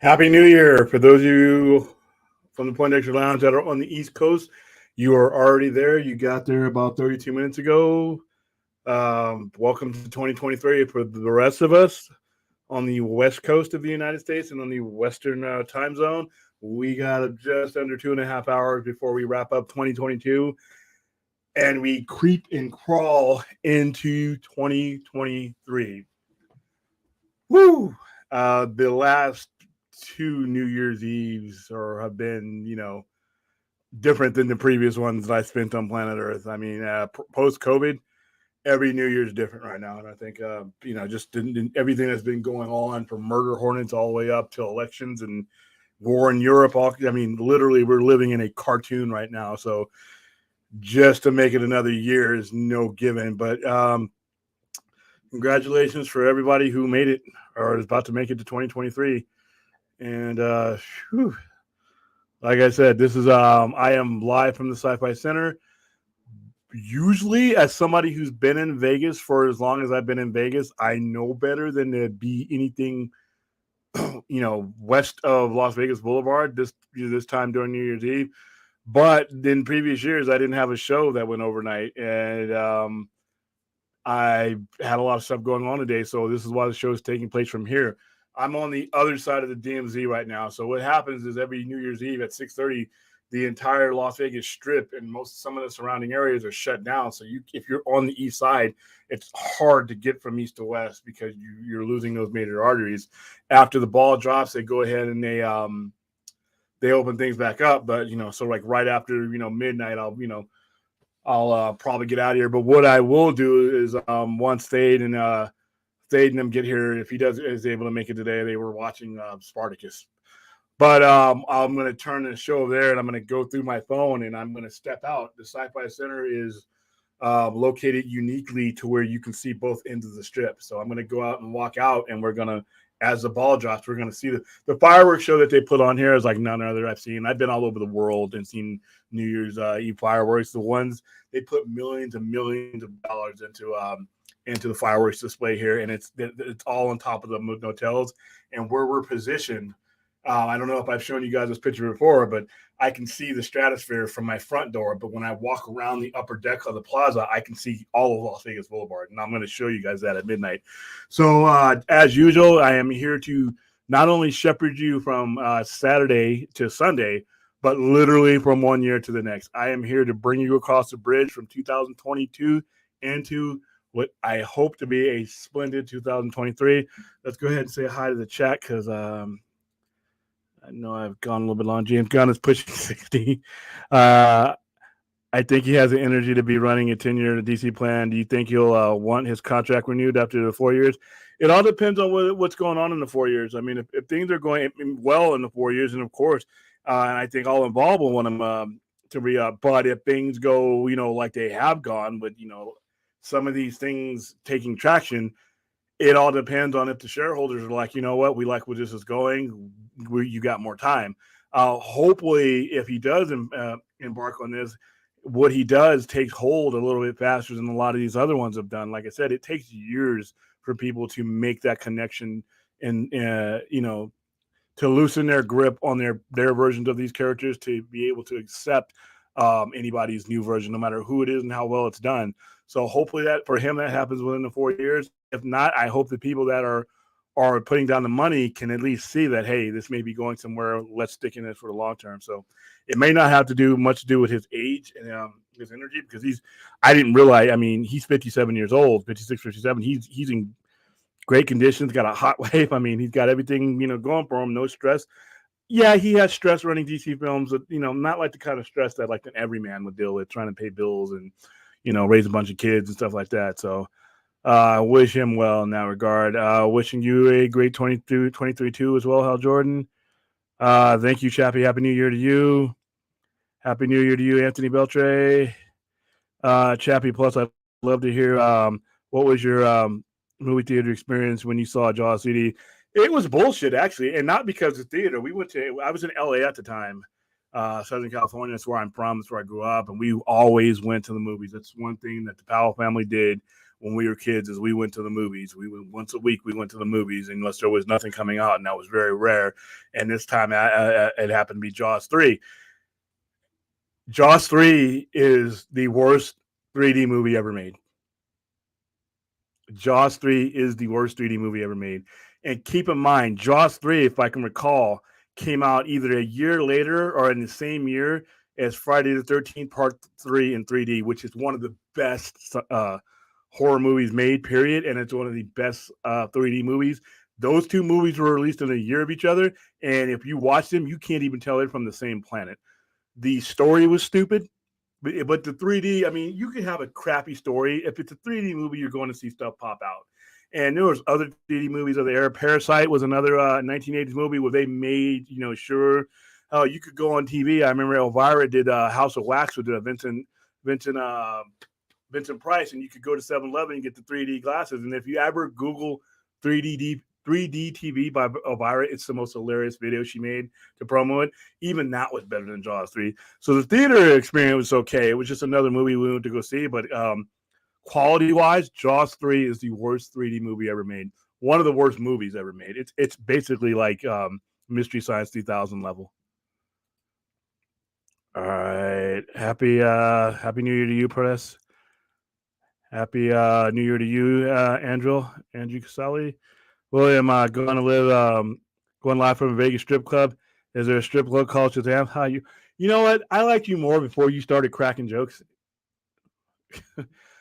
Happy New Year. For those of you from the Point Extra Lounge that are on the East Coast, you are already there. You got there about 32 minutes ago. Welcome to 2023. For the rest of us on the West Coast of the United States and on the Western time zone, we got just under 2.5 hours before we wrap up 2022 and we creep and crawl into 2023. Woo! The last two New Year's Eves or have been, different than the previous ones that I spent on planet Earth. I mean, post COVID, every New Year's different right now, and I think, just everything that's been going on from murder hornets all the way up to elections and war in Europe. Literally, we're living in a cartoon right now. So, just to make it another year is no given. But congratulations for everybody who made it or is about to make it to 2023. And like I said, this is I am live from the Sci-Fi Center. Usually, as somebody who's been in Vegas for as long as I've been in Vegas, I know better than to be anything, west of Las Vegas Boulevard this time during New Year's Eve. But in previous years, I didn't have a show that went overnight, and I had a lot of stuff going on today. So this is why the show is taking place from here. I'm on the other side of the DMZ right now. So what happens is every New Year's Eve at 6:30, the entire Las Vegas Strip and some of the surrounding areas are shut down. So if you're on the east side, it's hard to get from east to west because you're losing those major arteries. After the ball drops, they go ahead and they open things back up. But so like right after midnight, I'll probably get out of here. But what I will do is once Thade and them get here, if he is able to make it today, they were watching Spartacus. But I'm going to turn the show there, and I'm going to go through my phone, and I'm going to step out. The Sci-Fi Center is located uniquely to where you can see both ends of the strip. So I'm going to go out and walk out, and we're going to, as the ball drops, we're going to see the fireworks show that they put on here is like none other I've seen. I've been all over the world and seen New Year's Eve fireworks. The ones they put millions and millions of dollars into the fireworks display here, and it's all on top of the hotels. And where we're positioned, I don't know if I've shown you guys this picture before, but I can see the stratosphere from my front door. But when I walk around the upper deck of the plaza, I can see all of Las Vegas Boulevard, and I'm going to show you guys that at midnight. So as usual, I am here to not only shepherd you from Saturday to Sunday, but literally from one year to the next. I am here to bring you across the bridge from 2022 into what I hope to be a splendid 2023. Let's go ahead and say hi to the chat because I know I've gone a little bit long. James Gunn is pushing 60. I think he has the energy to be running a 10-year DC plan. Do you think he'll want his contract renewed after the 4 years? It all depends on what's going on in the 4 years. I mean, if things are going well in the 4 years, and of course, and I think all involved will want him to re-up. But if things go, like they have gone with, some of these things taking traction, it all depends on if the shareholders are like, you know what, we like where this is going. You got more time. Hopefully, if he does embark on this, what he does takes hold a little bit faster than a lot of these other ones have done. Like I said, it takes years for people to make that connection and, to loosen their grip on their versions of these characters to be able to accept anybody's new version, no matter who it is and how well it's done. So hopefully that for him that happens within the 4 years. If not, I hope the people that are putting down the money can at least see that, hey, this may be going somewhere. Let's stick in it for the long term. So it may not have to do much to do with his age and his energy because I didn't realize. I mean, he's 57 years old, 56, 57. He's in great conditions. Got a hot wife. I mean, he's got everything going for him. No stress. Yeah, he has stress running DC films. Not like the kind of stress that like an everyman would deal with, trying to pay bills and raise a bunch of kids and stuff like that. So I wish him well in that regard. Wishing you a great 23 too as well, Hal Jordan. Thank you, Chappie. Happy New Year to you. Happy New Year to you, Anthony Beltre. Chappie, plus I'd love to hear what was your movie theater experience when you saw Jaws CD. It was bullshit, actually, and not because of theater. I was in LA at the time, Southern California. That's where I'm from. That's where I grew up, and we always went to the movies. That's one thing that the Powell family did. when we were kids is we went to the movies. We went once a week. We went to the movies unless there was nothing coming out, and that was very rare. And this time it happened to be Jaws 3. Jaws 3 is the worst 3D movie ever made. Jaws 3 is the worst 3D movie ever made. And keep in mind, Jaws 3, if I can recall, came out either a year later or in the same year as Friday the 13th Part 3 in 3D, which is one of the best horror movies made, period. And it's one of the best 3D movies. Those two movies were released in a year of each other. And if you watch them, you can't even tell they're from the same planet. The story was stupid. But the 3D, I mean, you can have a crappy story. If it's a 3D movie, you're going to see stuff pop out. And there was other 3D movies of the era. Parasite was another 1980s movie where they made, sure, you could go on TV. I remember Elvira did House of Wax with Vincent Price, and you could go to 7-Eleven and get the 3D glasses. And if you ever Google 3D TV by Elvira, it's the most hilarious video she made to promo it. Even that was better than Jaws 3. So the theater experience was okay. It was just another movie we went to go see, but quality-wise, Jaws 3 is the worst 3D movie ever made. One of the worst movies ever made. It's basically like Mystery Science 3000 level. All right. Happy New Year to you, Press. Happy New Year to you, Andrew Casali. William, going to live, going live from a Vegas strip club. Is there a strip club called Shazam? How you know what? I liked you more before you started cracking jokes.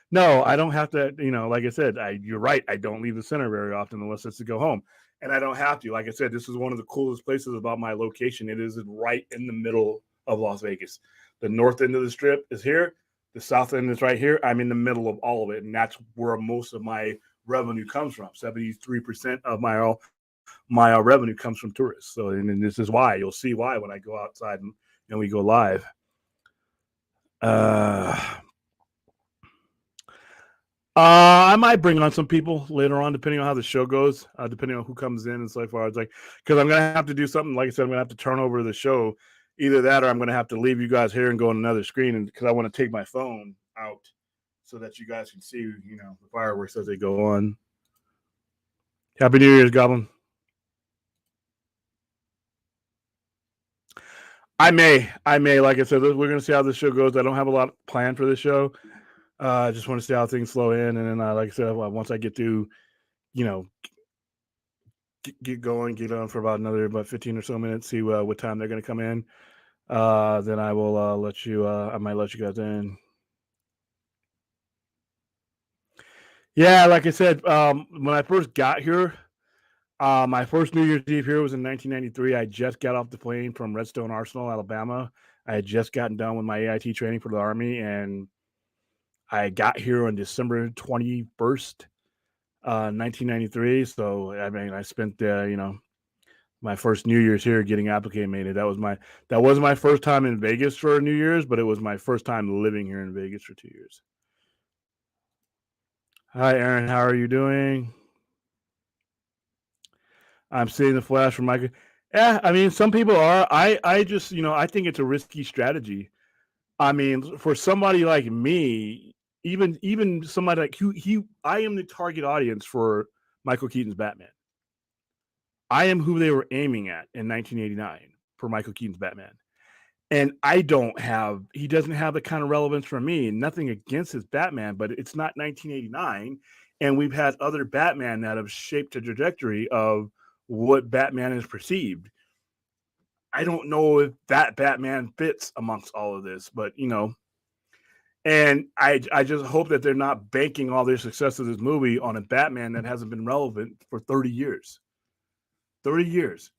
No, I don't have to, like I said, you're right. I don't leave the center very often unless it's to go home. And I don't have to. Like I said, this is one of the coolest places about my location. It is right in the middle of Las Vegas. The north end of the strip is here. The south end is right here. I'm in the middle of all of it. And that's where most of my revenue comes from. 73% of my revenue comes from tourists. So, and this is why. You'll see why when I go outside and we go live. I might bring on some people later on, depending on how the show goes, depending on who comes in and so far. It's like, because I'm going to have to do something. Like I said, I'm going to have to turn over the show. Either that or I'm going to have to leave you guys here and go on another screen, and because I want to take my phone out so that you guys can see, the fireworks as they go on. Happy New Year's, Goblin. I may. Like I said, we're going to see how this show goes. I don't have a lot planned for this show. I just want to see how things flow in. And then, like I said, once I get to, get on for about 15 or so minutes, see what time they're going to come in. Then I will I might let you guys in. Yeah, like I said, when I first got here, my first New Year's Eve here was in 1993. I just got off the plane from Redstone Arsenal, Alabama. I had just gotten done with my AIT training for the Army, and I got here on December 21st, 1993. So, I mean, I spent, my first New Year's here getting acclimated. That was my first time in Vegas for New Year's, but it was my first time living here in Vegas for 2 years. Hi, Aaron. How are you doing? I'm seeing the flash from Michael. Yeah, I mean, some people are. I just, I think it's a risky strategy. I mean, for somebody like me, even somebody like I am the target audience for Michael Keaton's Batman. I am who they were aiming at in 1989 for Michael Keaton's Batman. And he doesn't have the kind of relevance for me. Nothing against his Batman, but it's not 1989. And we've had other Batman that have shaped the trajectory of what Batman is perceived. I don't know if that Batman fits amongst all of this, but and I just hope that they're not banking all their success of this movie on a Batman that hasn't been relevant for 30 years. 30 years.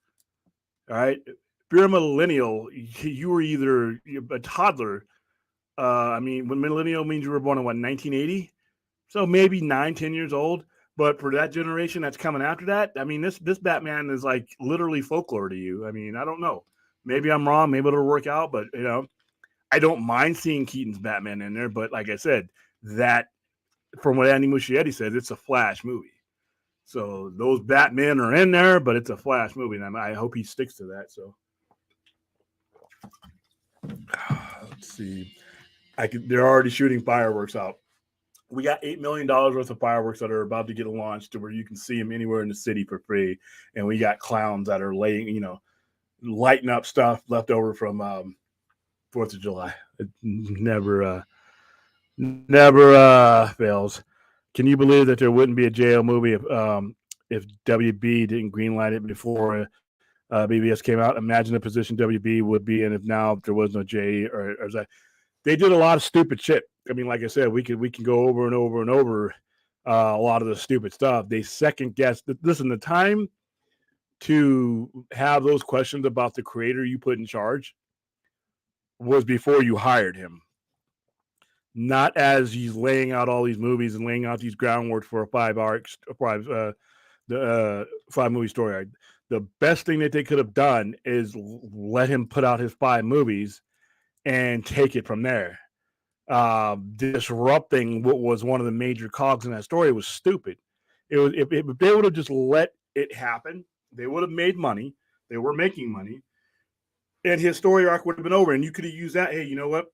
All right. If you're a millennial, you were either a toddler. I mean, when millennial means you were born in 1980? So maybe 9-10 years old. But for that generation that's coming after that, I mean, this Batman is like literally folklore to you. I mean, I don't know. Maybe I'm wrong. Maybe it'll work out. But, I don't mind seeing Keaton's Batman in there. But like I said, that from what Andy Muschietti said, it's a Flash movie. So those Batmen are in there, but it's a Flash movie. And I hope he sticks to that. So let's see. They're already shooting fireworks out. We got $8 million worth of fireworks that are about to get launched to where you can see them anywhere in the city for free. And we got clowns that are lighting up stuff left over from 4th of July. It never fails. Can you believe that there wouldn't be a JL movie if WB didn't greenlight it before BBS came out? Imagine the position WB would be in if now there was no J or that. They did a lot of stupid shit. I mean, like I said, we can go over and over and over a lot of the stupid stuff. They second guess. Listen, the time to have those questions about the creator you put in charge was before you hired him, not as he's laying out all these movies and laying out these groundwork for a 5-movie story arc. The best thing that they could have done is let him put out his 5 movies and take it from there. Disrupting what was one of the major cogs in that story was stupid. It was if they would have just let it happen, they would have made money. They were making money, and his story arc would have been over. And you could have used that. Hey, you know what?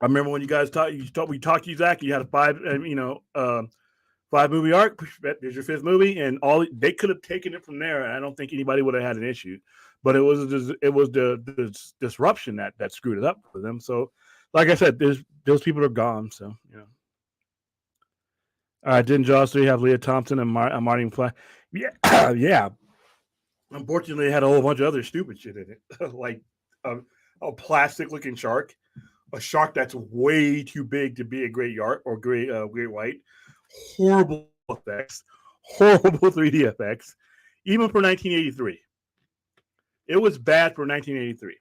I remember when you guys we talked to you, Zach. You had a 5-movie arc. There's your 5th movie, and they could have taken it from there. And I don't think anybody would have had an issue. But it was the disruption that screwed it up for them. So, like I said, those people are gone. So didn't Jaws 3 have Leah Thompson and Marty McFly? Yeah, yeah. Unfortunately, it had a whole bunch of other stupid shit in it, like a plastic-looking shark, a shark that's way too big to be a great yark or great white. Horrible effects, horrible 3D effects, even for 1983. It was bad for 1983.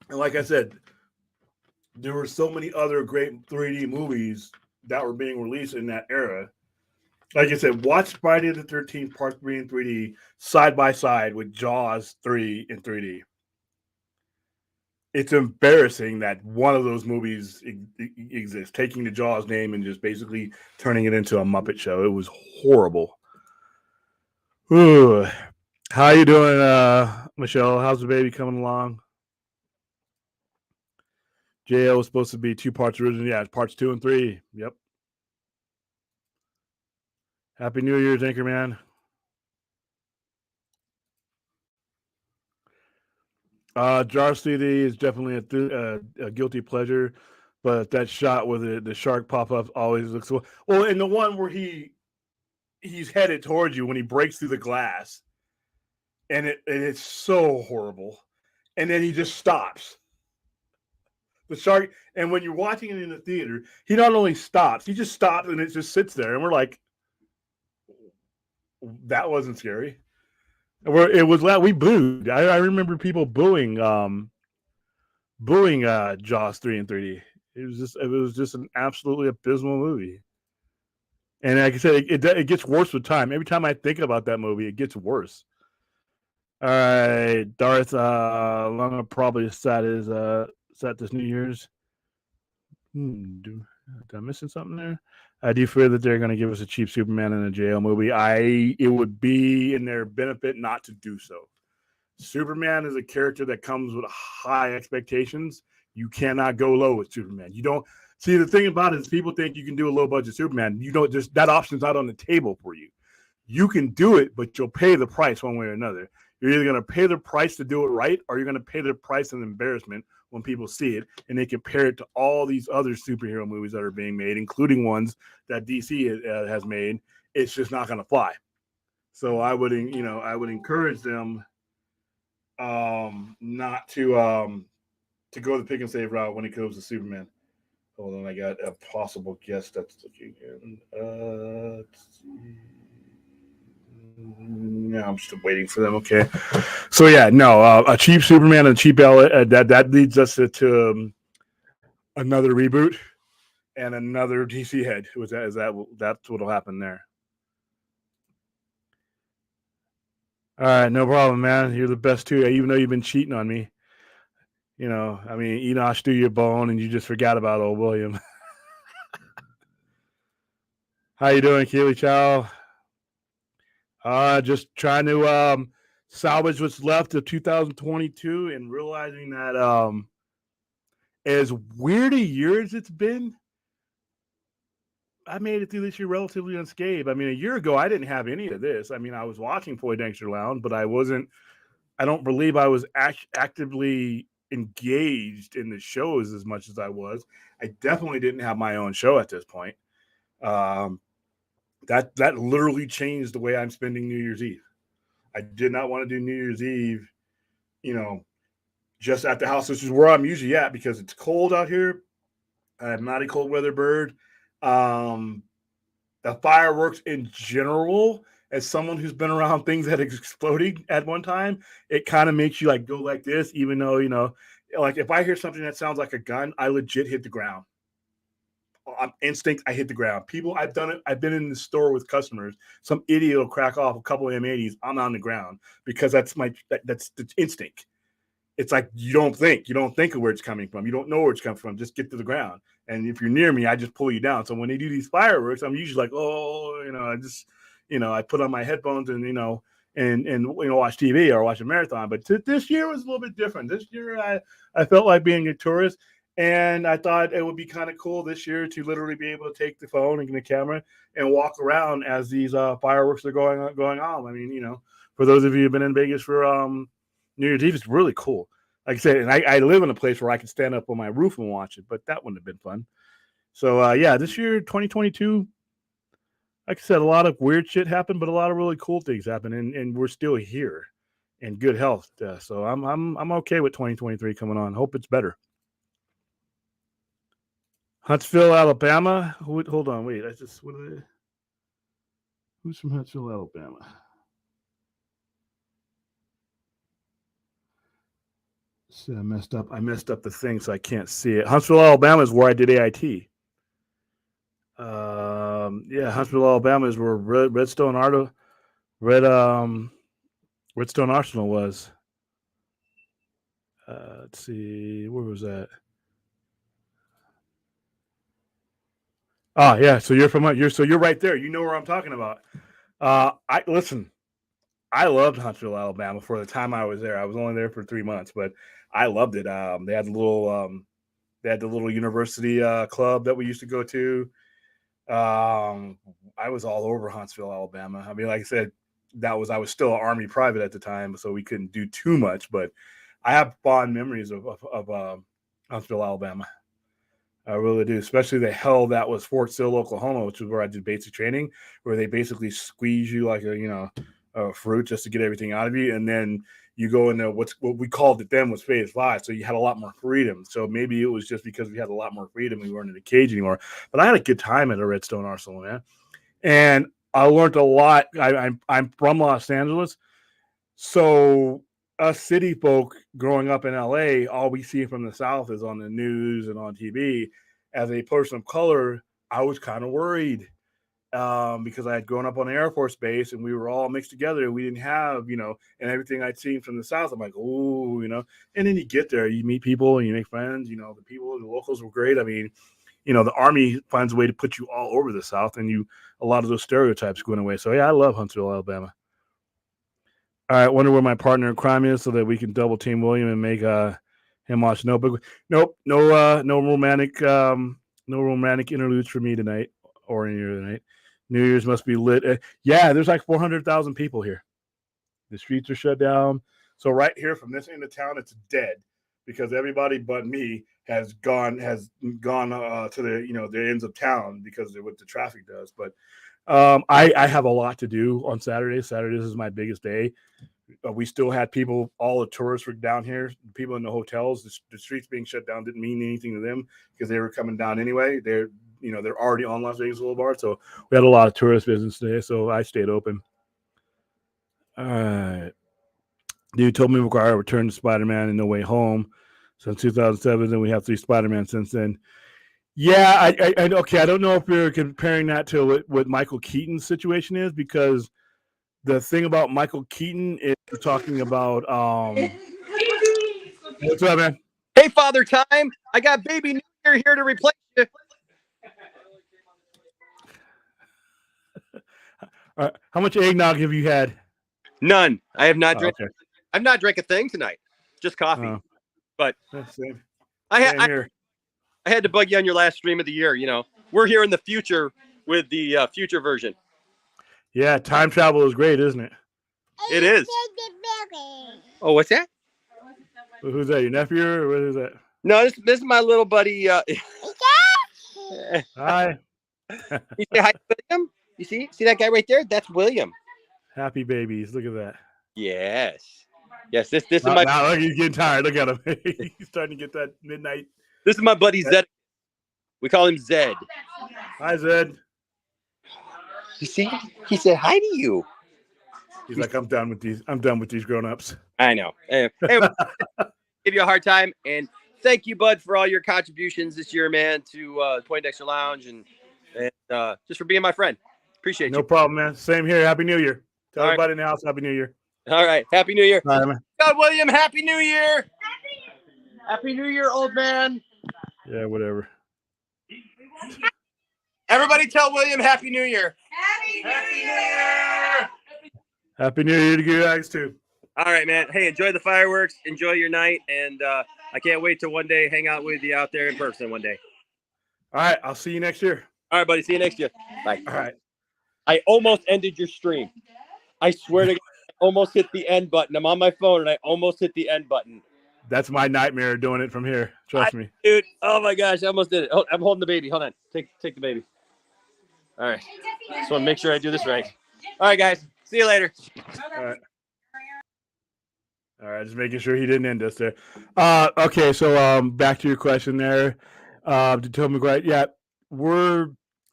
And like I said, there were so many other great 3D movies that were being released in that era. Like I said, watch Friday the 13th Part 3 in 3D side by side with Jaws 3 in 3D. It's embarrassing that one of those movies exists, taking the Jaws name and just basically turning it into a Muppet show. It was horrible. Ooh. How you doing, Michelle? How's the baby coming along? JL was supposed to be 2 parts originally. Yeah, parts 2 and 3. Yep. Happy New Year's, Anchorman. Jar CD is definitely a guilty pleasure, but that shot with the shark pop up always looks well. And the one where he's headed towards you when he breaks through the glass, and it's so horrible, and then he just stops. The shark, and when you're watching it in the theater, he not only stops, he just stops and it just sits there, and we're like, that wasn't scary. It was loud. We booed. I remember people booing Jaws 3 in 3D. It was just an absolutely abysmal movie. And like I said, it gets worse with time. Every time I think about that movie, it gets worse. All right, Darth Lunga probably set this New Year's. Am I missing something there? I do fear that they're going to give us a cheap Superman in a JL movie. It would be in their benefit not to do so. Superman is a character that comes with high expectations. You cannot go low with Superman. You don't see the thing about it is people think you can do a low budget Superman. You don't just that option's not on the table for you. You can do it, but you'll pay the price one way or another. You're either going to pay the price to do it right, or you're going to pay the price and embarrassment when people see it, and they compare it to all these other superhero movies that are being made, including ones that DC has made. It's just not going to fly. So I would encourage them not to go the pick and save route when it comes to Superman. Hold on, I got a possible guest that's looking in. No, I'm still waiting for them. Okay, so yeah, no, a cheap Superman and a cheap that leads us to another reboot and another DC head. That's what'll happen there? All right, no problem, man. You're the best too. Even though you've been cheating on me, I mean, Enosh threw your bone, and you just forgot about old William. How you doing, Keely Chow? Just trying to salvage what's left of 2022 and realizing that as weird a year as it's been, I made it through this year relatively unscathed. I mean, a year ago, I didn't have any of this. I mean, I was watching Poindexter Lounge, but I don't believe I was actively engaged in the shows as much as I was. I definitely didn't have my own show at this point. Um, that literally changed the way I'm spending New Year's Eve. I did not want to do New Year's Eve, you know, just at the house, which is where I'm usually at because it's cold out here. I'm not a cold weather bird. Um, the fireworks in general, as someone who's been around things that exploding at one time, it kind of makes you like go like this, even though, like if I hear something that sounds like a gun, I legit hit the ground. On instinct, I hit the ground. People, I've done it. I've been in the store with customers. Some idiot will crack off a couple of M80s. I'm on the ground because that's the instinct. It's like you don't think of where it's coming from. You don't know where it's coming from. Just get to the ground. And if you're near me, I just pull you down. So when they do these fireworks, I'm usually like, oh, I just, I put on my headphones and and watch TV or watch a marathon. But this year was a little bit different. This year I felt like being a tourist, and I thought it would be kind of cool this year to literally be able to take the phone and the camera and walk around as these fireworks are going on. I mean, for those of you who've been in Vegas for New Year's Eve, is really cool. Like I said, and I live in a place where I can stand up on my roof and watch it, but that wouldn't have been fun. So yeah, this year, 2022, like I said, a lot of weird shit happened, but a lot of really cool things happened, and we're still here in good health. So I'm okay with 2023 coming on. Hope it's better. Huntsville, Alabama. Hold on, wait. Who's from Huntsville, Alabama? See, I messed up the thing, so I can't see it. Huntsville, Alabama is where I did AIT. Yeah, Huntsville, Alabama is where Redstone Arsenal was. Let's see, where was that? Oh yeah, so you're right there. You know where I'm talking about. I loved Huntsville, Alabama for the time I was there. I was only there for 3 months, but I loved it. They had the little university club that we used to go to. I was all over Huntsville, Alabama. I mean, like I said, I was still an Army private at the time, so we couldn't do too much. But I have fond memories of Huntsville, Alabama. I really do, especially the hell that was Fort Sill, Oklahoma, which is where I did basic training, where they basically squeeze you like a fruit just to get everything out of you, and then you go into what we called it then was phase 5, so you had a lot more freedom. So maybe it was just because we had a lot more freedom, we weren't in a cage anymore. But I had a good time at a Redstone Arsenal, man, and I learned a lot. I'm from Los Angeles, so us city folk growing up in LA, all we see from the South is on the news and on TV. As a person of color, I was kind of worried because I had grown up on the Air Force Base and we were all mixed together. We didn't have, and everything I'd seen from the South. I'm like, oh, and then you get there, you meet people and you make friends. The locals were great. I mean, the Army finds a way to put you all over the South, and a lot of those stereotypes going away. So yeah, I love Huntsville, Alabama. I wonder where my partner in crime is so that we can double team William and make him watch Notebook. Nope, no romantic interludes for me tonight or any other night. New Year's must be lit. Yeah, there's like 400,000 people here. The streets are shut down. So right here from this end of town, it's dead because everybody but me has gone to the ends of town because of what the traffic does. But I have a lot to do on Saturday. Saturdays is my biggest day. We still had people, all the tourists were down here, people in the hotels. The streets being shut down didn't mean anything to them because they were coming down anyway. They're already on Las Vegas Boulevard. So we had a lot of tourist business today. So I stayed open. All right. Dude told me before I returned to Spider-Man and No Way Home since 2007, and we have 3 Spider-Man since then. Yeah, I okay. I don't know if you're comparing that to what Michael Keaton's situation is, because the thing about Michael Keaton is we're talking about what's up, man? Hey, Father Time, I got Baby New Year here to replace you. How much eggnog have you had? None. I have not drank. Okay. I've not drank a thing tonight. Just coffee. But Same here. I had to bug you on your last stream of the year. You know, we're here in the future with the future version. Yeah, time travel is great, isn't it? It is. Oh, what's that? Who's that? Your nephew or what is that? No, this is my little buddy. Hi. You say hi, William. You see that guy right there? That's William. Happy babies. Look at that. Yes. This is Now, my. now look, he's getting tired. Look at him. He's starting to get that midnight. This is my buddy Zed. We call him Zed. Hi, Zed. You see? He said hi to you. He's like, I'm done with these grown-ups. I know. Hey, give you a hard time, and thank you, Bud, for all your contributions this year, man, to Poindexter Lounge, and just for being my friend. Appreciate you. No problem, man. Same here. Happy New Year. Tell All everybody in the house Happy New Year. All right. Happy New Year. All right, man. God, William, Happy New Year. Happy New Year, old man. Yeah, whatever. Everybody tell William Happy New Year. Happy New Year. Happy New Year to you guys, too. All right, man. Hey, enjoy the fireworks. Enjoy your night. And I can't wait to one day hang out with you out there in person one day. All right. I'll see you next year. All right, buddy. See you next year. Bye. All right. I almost ended your stream. I swear to God, I almost hit the end button. I'm on my phone, and I almost hit the end button. That's my nightmare doing it from here. Trust me. Dude, oh, my gosh. I almost did it. I'm holding the baby. Hold on. Take the baby. All right. Just want to make sure I do this right. All right, guys. See you later. All right. All right, just making sure he didn't end us there. Okay, so back to your question there. To Tom McGrath, yeah, we're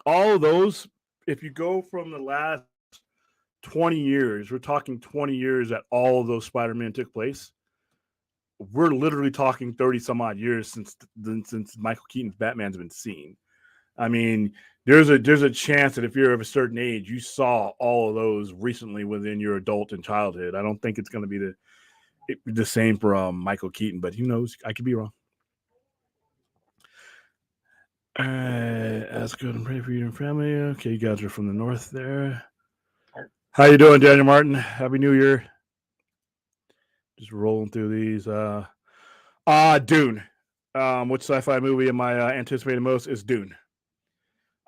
all of those. If you go from the last 20 years, we're talking 20 years that all of those Spider-Man took place. We're literally talking 30 some odd years since Michael Keaton's Batman's been seen. I mean, there's a chance that if you're of a certain age, you saw all of those recently within your adult and childhood. I don't think it's going to be the same for Michael Keaton, but who knows? I could be wrong. Ask good and pray for you and family. Okay, you guys are from the north there. How you doing, Daniel Martin? Happy New Year. Just rolling through these. Dune. Which sci-fi movie am I anticipating most? Is Dune.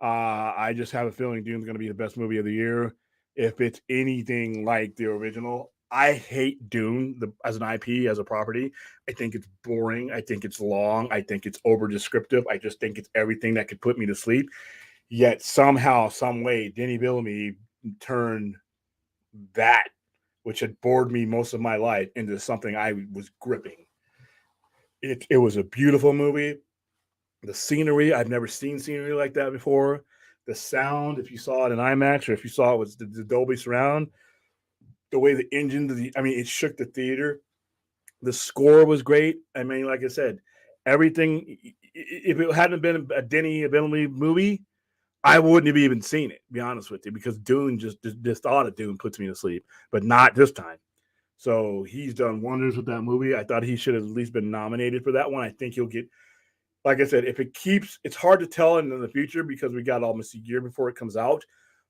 I just have a feeling Dune's going to be the best movie of the year. If it's anything like the original, I hate Dune as an IP, as a property. I think it's boring. I think it's long. I think it's over descriptive. I just think it's everything that could put me to sleep. Yet somehow, some way, Denis Villeneuve turned that, which had bored me most of my life, into something I was gripping. It was a beautiful movie. The scenery, I've never seen scenery like that before. The sound, if you saw it in IMAX or if you saw it with the Dolby Surround, the way the engine, it shook the theater. The score was great. I mean, like I said, everything. If it hadn't been a Denis Villeneuve movie, I wouldn't have even seen it, to be honest with you, because Dune, just thought of Dune puts me to sleep, but not this time. So he's done wonders with that movie. I thought he should have at least been nominated for that one. I think he'll get, like I said, if it keeps, it's hard to tell in the future because we got almost a year before it comes out.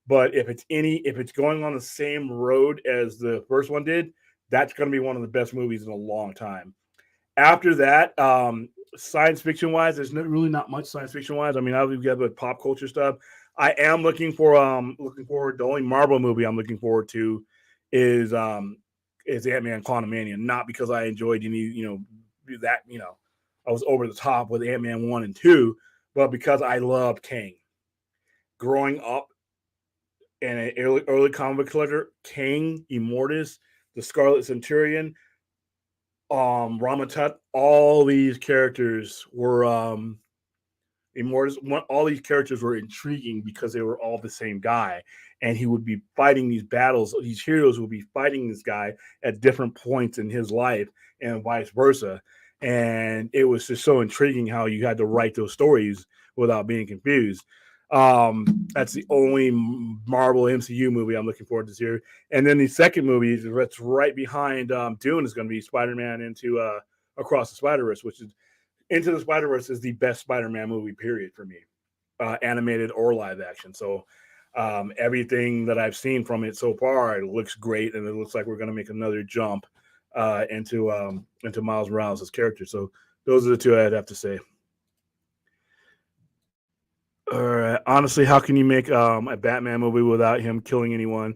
But if it's going on the same road as the first one did, that's going to be one of the best movies in a long time. After that, science fiction wise, there's really not much science fiction wise. I mean, we've got the pop culture stuff. I am looking forward. The only Marvel movie I'm looking forward to is Ant-Man Quantumania. Not because I enjoyed that. I was over the top with Ant-Man 1 and 2, but because I loved Kang. Growing up in an early comic collector, Kang, Immortus, the Scarlet Centurion, Ramatut, all these characters were Immortus. All these characters were intriguing because they were all the same guy, and he would be fighting these battles. These heroes would be fighting this guy at different points in his life, and vice versa. And it was just so intriguing how you had to write those stories without being confused. That's the only Marvel MCU movie I'm looking forward to this year. And then the second movie that's right behind Dune is going to be Spider-Man into Across the Spider-Verse, which is Into the Spider-Verse is the best Spider-Man movie, period, for me, animated or live action. So everything that I've seen from it so far, it looks great, and it looks like we're going to make another jump into Miles Morales' character. So Those are the two I'd have to say. All right. Honestly, how can you make a Batman movie without him killing anyone?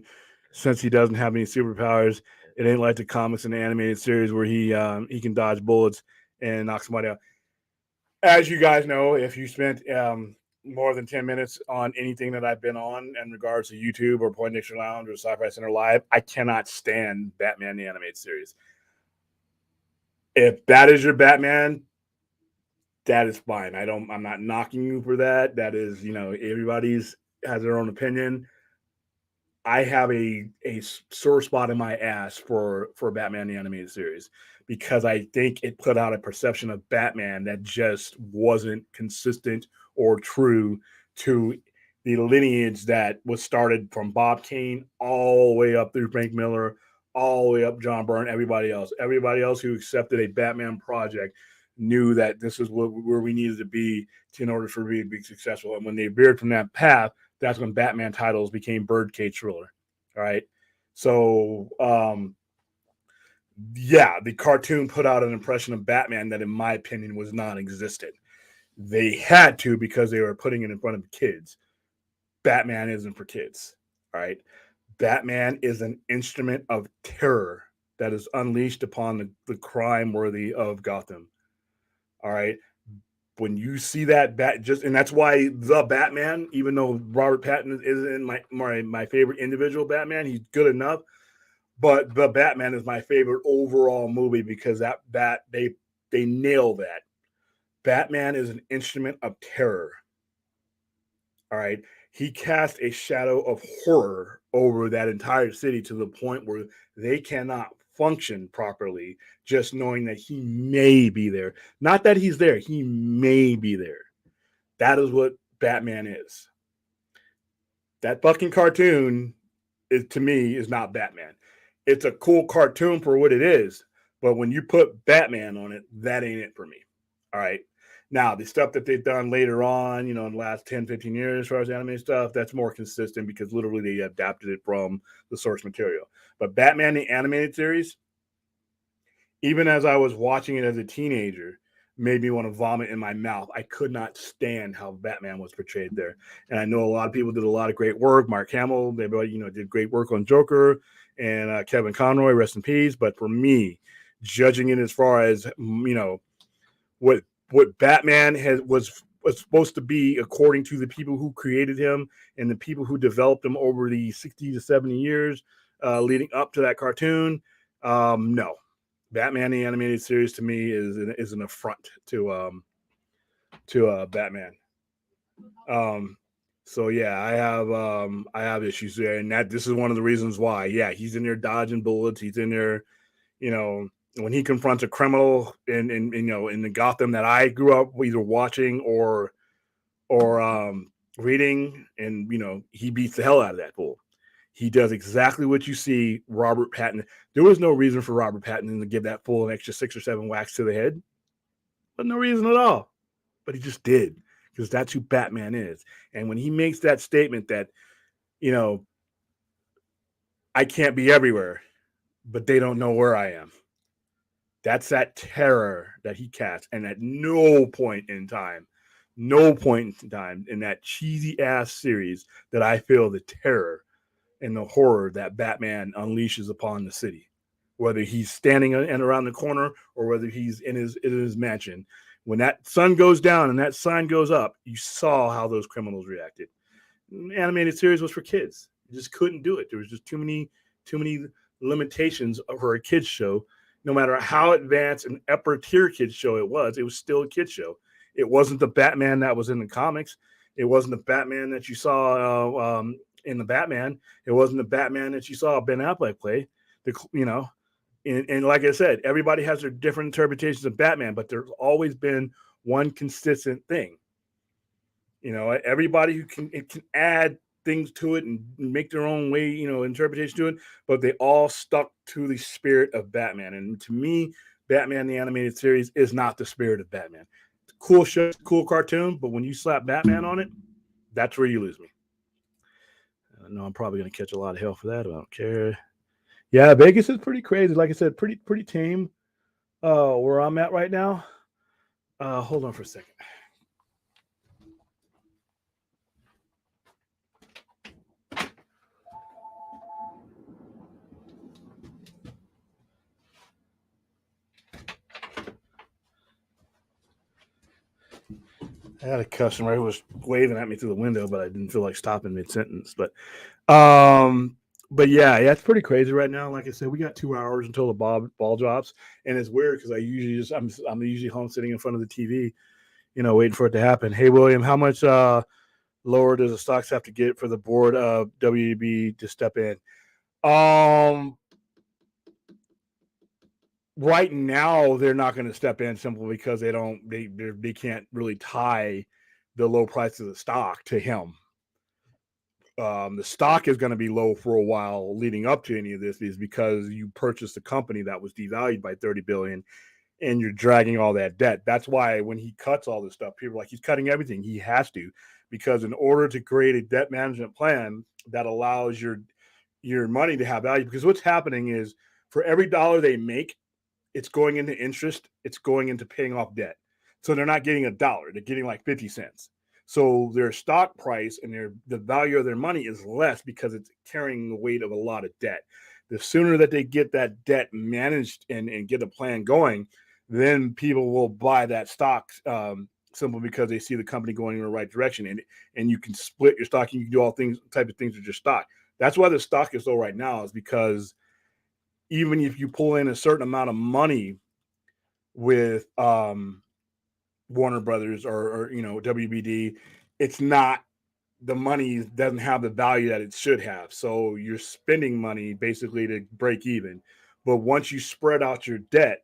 Since he doesn't have any superpowers, it ain't like the comics and the animated series where he can dodge bullets and knock somebody out. As you guys know, if you spent more than 10 minutes on anything that I've been on in regards to YouTube or Poindexter Lounge or Sci-Fi Center Live, I cannot stand Batman the animated series. If that is your Batman, that is fine. I'm not knocking you for that. That is, everybody's has their own opinion. I have a sore spot in my ass for Batman the animated series because I think it put out a perception of Batman that just wasn't consistent or true to the lineage that was started from Bob Kane all the way up through Frank Miller, all the way up John Byrne, everybody else. Everybody else who accepted a Batman project knew that this is where we needed to be in order for me to be successful. And when they veered from that path, that's when Batman titles became Birdcage Thriller. All right. So, yeah, the cartoon put out an impression of Batman that, in my opinion, was non existent. They had to because they were putting it in front of kids. Batman isn't for kids. All right. Batman is an instrument of terror that is unleashed upon the crime worthy of Gotham. All right. When you see that and that's why the Batman, even though Robert Pattinson isn't my favorite individual Batman, he's good enough. But the Batman is my favorite overall movie because they nail that. Batman is an instrument of terror. All right. He cast a shadow of horror over that entire city to the point where they cannot function properly, just knowing that he may be there. Not that he's there, he may be there. That is what Batman is. That fucking cartoon to me is not Batman. It's a cool cartoon for what it is, but when you put Batman on it, that ain't it for me. All right. Now, the stuff that they've done later on, in the last 10, 15 years, as far as anime stuff, that's more consistent because literally they adapted it from the source material. But Batman, the animated series, even as I was watching it as a teenager, made me want to vomit in my mouth. I could not stand how Batman was portrayed there. And I know a lot of people did a lot of great work. Mark Hamill, they did great work on Joker, and Kevin Conroy, rest in peace. But for me, judging it as far as, what Batman was supposed to be according to the people who created him and the people who developed him over the 60 to 70 years leading up to that cartoon. No, Batman the animated series to me is an affront to Batman. So yeah, I have issues there, and this is one of the reasons why. Yeah, he's in there dodging bullets. He's in there, when he confronts a criminal in the Gotham that I grew up either watching or reading, and he beats the hell out of that fool. He does exactly what you see Robert Pattinson. There was no reason for Robert Pattinson to give that fool an extra 6 or 7 whacks to the head, but no reason at all. But he just did because that's who Batman is. And when he makes that statement that I can't be everywhere, but they don't know where I am. That's that terror that he casts. And at no point in time in that cheesy ass series that I feel the terror and the horror that Batman unleashes upon the city, whether he's standing and around the corner or whether he's in his mansion. When that sun goes down and that sign goes up, you saw how those criminals reacted. The animated series was for kids. You just couldn't do it. There was just too many limitations for a kids show. No matter how advanced and upper tier kids show it was still a kids show. It wasn't the Batman that was in the comics. It wasn't the Batman that you saw in the Batman. It wasn't the Batman that you saw Ben Affleck play. And like I said, everybody has their different interpretations of Batman, but there's always been one consistent thing. Everybody who can add things to it and make their own way, interpretation to it, but they all stuck to the spirit of Batman. And to me, Batman the animated series is not the spirit of Batman. It's a cool show, cool cartoon, but when you slap Batman on it, that's where you lose me. I know I'm probably going to catch a lot of hell for that. I don't care. Yeah, Vegas is pretty crazy. Like I said, pretty tame where I'm at right now. Hold on for a second. I had a customer who was waving at me through the window, but I didn't feel like stopping mid sentence. But yeah, it's pretty crazy right now. Like I said, we got 2 hours until the ball drops, and it's weird because I usually I'm usually home sitting in front of the TV, waiting for it to happen. Hey, William, how much lower does the stocks have to get for the board of WB to step in? Right now they're not going to step in simply because they can't really tie the low price of the stock to him. The stock is going to be low for a while leading up to any of this is because you purchased a company that was devalued by 30 billion and you're dragging all that debt. That's why when he cuts all this stuff, people are like, he's cutting everything. He has to, because in order to create a debt management plan that allows your money to have value, because what's happening is for every dollar they make, it's going into interest, it's going into paying off debt. So they're not getting $1, they're getting like 50 cents. So their stock price and the value of their money is less because it's carrying the weight of a lot of debt. The sooner that they get that debt managed and get a plan going, then people will buy that stock simply because they see the company going in the right direction. And you can split your stock and you can do all type of things with your stock. That's why the stock is low right now, is because even if you pull in a certain amount of money with Warner Brothers or WBD, it's not, the money doesn't have the value that it should have. So you're spending money basically to break even. But once you spread out your debt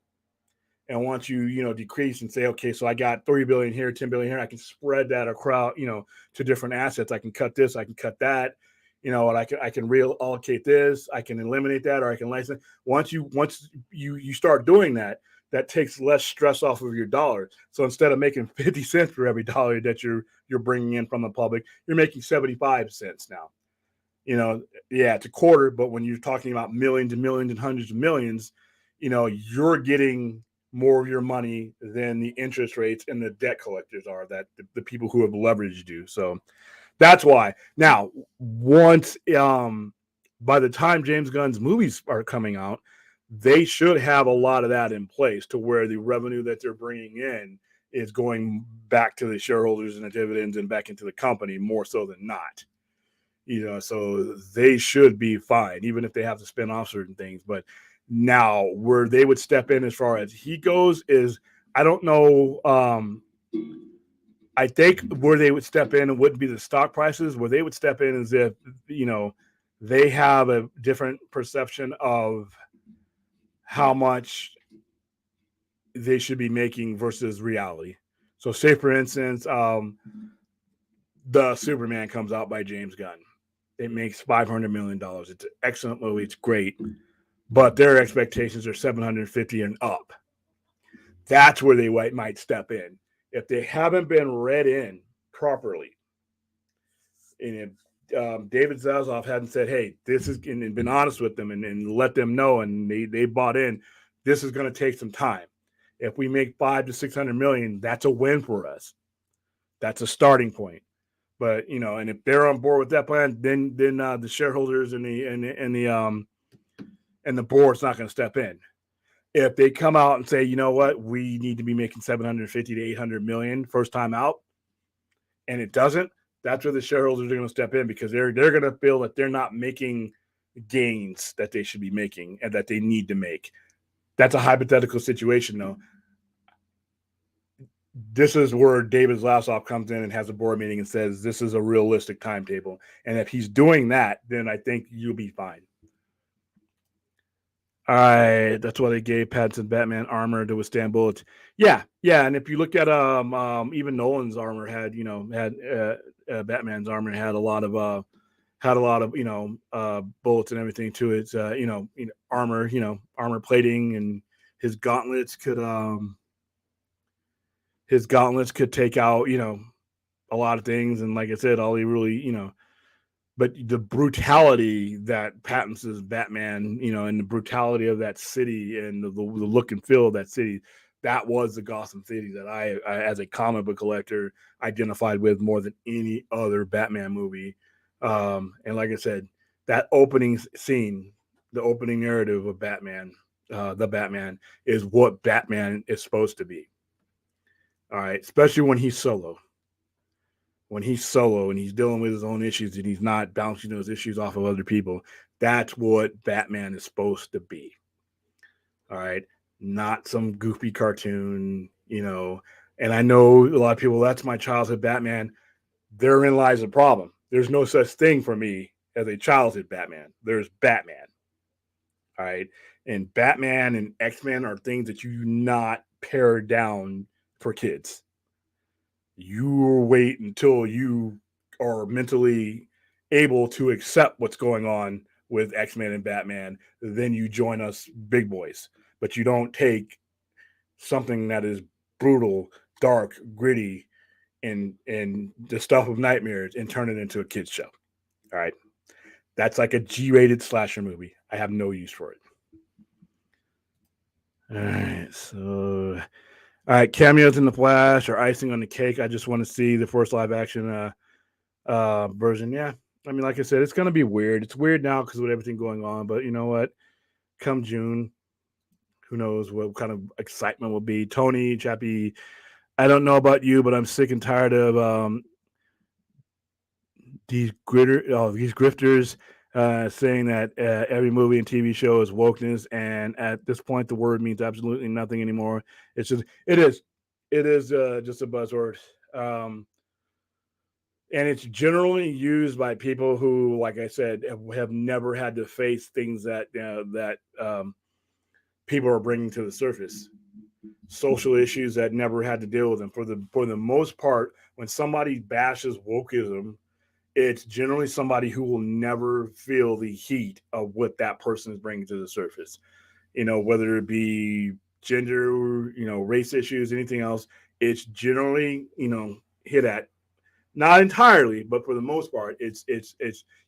and once you decrease and say, okay, so I got 3 billion here, 10 billion here, I can spread that across, to different assets. I can cut this, I can cut that, and I can reallocate this, I can eliminate that, or I can license. Once you start doing that, that takes less stress off of your dollar. So instead of making 50 cents for every dollar that you're bringing in from the public, you're making 75 cents now. Yeah, it's a quarter, but when you're talking about millions and millions and hundreds of millions, you're getting more of your money than the interest rates and the debt collectors are, that the people who have leveraged do. So that's why. Now, once by the time James Gunn's movies are coming out, they should have a lot of that in place to where the revenue that they're bringing in is going back to the shareholders and the dividends and back into the company more so than not. So they should be fine, even if they have to spin off certain things. But now where they would step in as far as he goes is, I don't know. I think where they would step in, it wouldn't be the stock prices. Where they would step in is if, they have a different perception of how much they should be making versus reality. So say, for instance, the Superman comes out by James Gunn. It makes $500 million. It's an excellent movie. It's great. But their expectations are 750 and up. That's where they might step in. If they haven't been read in properly, and if David Zaslav hadn't said, hey, this is, and been honest with them and let them know, and they bought in, this is going to take some time. If we make 500 to 600 million, that's a win for us. That's a starting point. But and if they're on board with that plan, then the shareholders and the board's not going to step in. If they come out and say, you know what, we need to be making 750 to 800 million first time out, and it doesn't, that's where the shareholders are going to step in, because they're going to feel that they're not making gains that they should be making and that they need to make. That's a hypothetical situation, though. This is where David Zaslav comes in and has a board meeting and says, this is a realistic timetable. And if he's doing that, then I think you'll be fine. All right, that's why they gave Pattinson Batman armor to withstand bullets. Yeah, and if you look at even Nolan's armor had Batman's armor had a lot of bullets and everything to it. Armor, armor plating, and his gauntlets could take out a lot of things. And like I said, all he really but the brutality that Pattinson's Batman, and the brutality of that city and the look and feel of that city, that was the Gotham City that I as a comic book collector, identified with more than any other Batman movie. And like I said, that opening scene, the opening narrative of Batman, the Batman, is what Batman is supposed to be. All right, especially when he's solo. When he's solo and he's dealing with his own issues and he's not bouncing those issues off of other people, that's what Batman is supposed to be. All right, not some goofy cartoon, And I know a lot of people, that's my childhood Batman. Therein lies the problem. There's no such thing for me as a childhood Batman. There's Batman. All right. And Batman and X-Men are things that you do not pare down for kids. You wait until you are mentally able to accept what's going on with X-Men and Batman. Then you join us big boys. But you don't take something that is brutal, dark, gritty, and the stuff of nightmares and turn it into a kid's show. All right. That's like a G-rated slasher movie. I have no use for it. All right. So, all right. Cameos in the Flash or icing on the cake. I just want to see the first live action version. Yeah. I mean, like I said, it's going to be weird. It's weird now because with everything going on. But you know what? Come June, who knows what kind of excitement will be. Tony, Chappie, I don't know about you, but I'm sick and tired of these grifters saying that every movie and TV show is wokeness, and at this point, the word means absolutely nothing anymore. It is just a buzzword, and it's generally used by people who, like I said, have never had to face things that people are bringing to the surface. Social issues that never had to deal with them. For the most part, when somebody bashes wokeism, it's generally somebody who will never feel the heat of what that person is bringing to the surface. Whether it be gender, race issues, anything else, it's generally, hit at. Not entirely, but for the most part, it's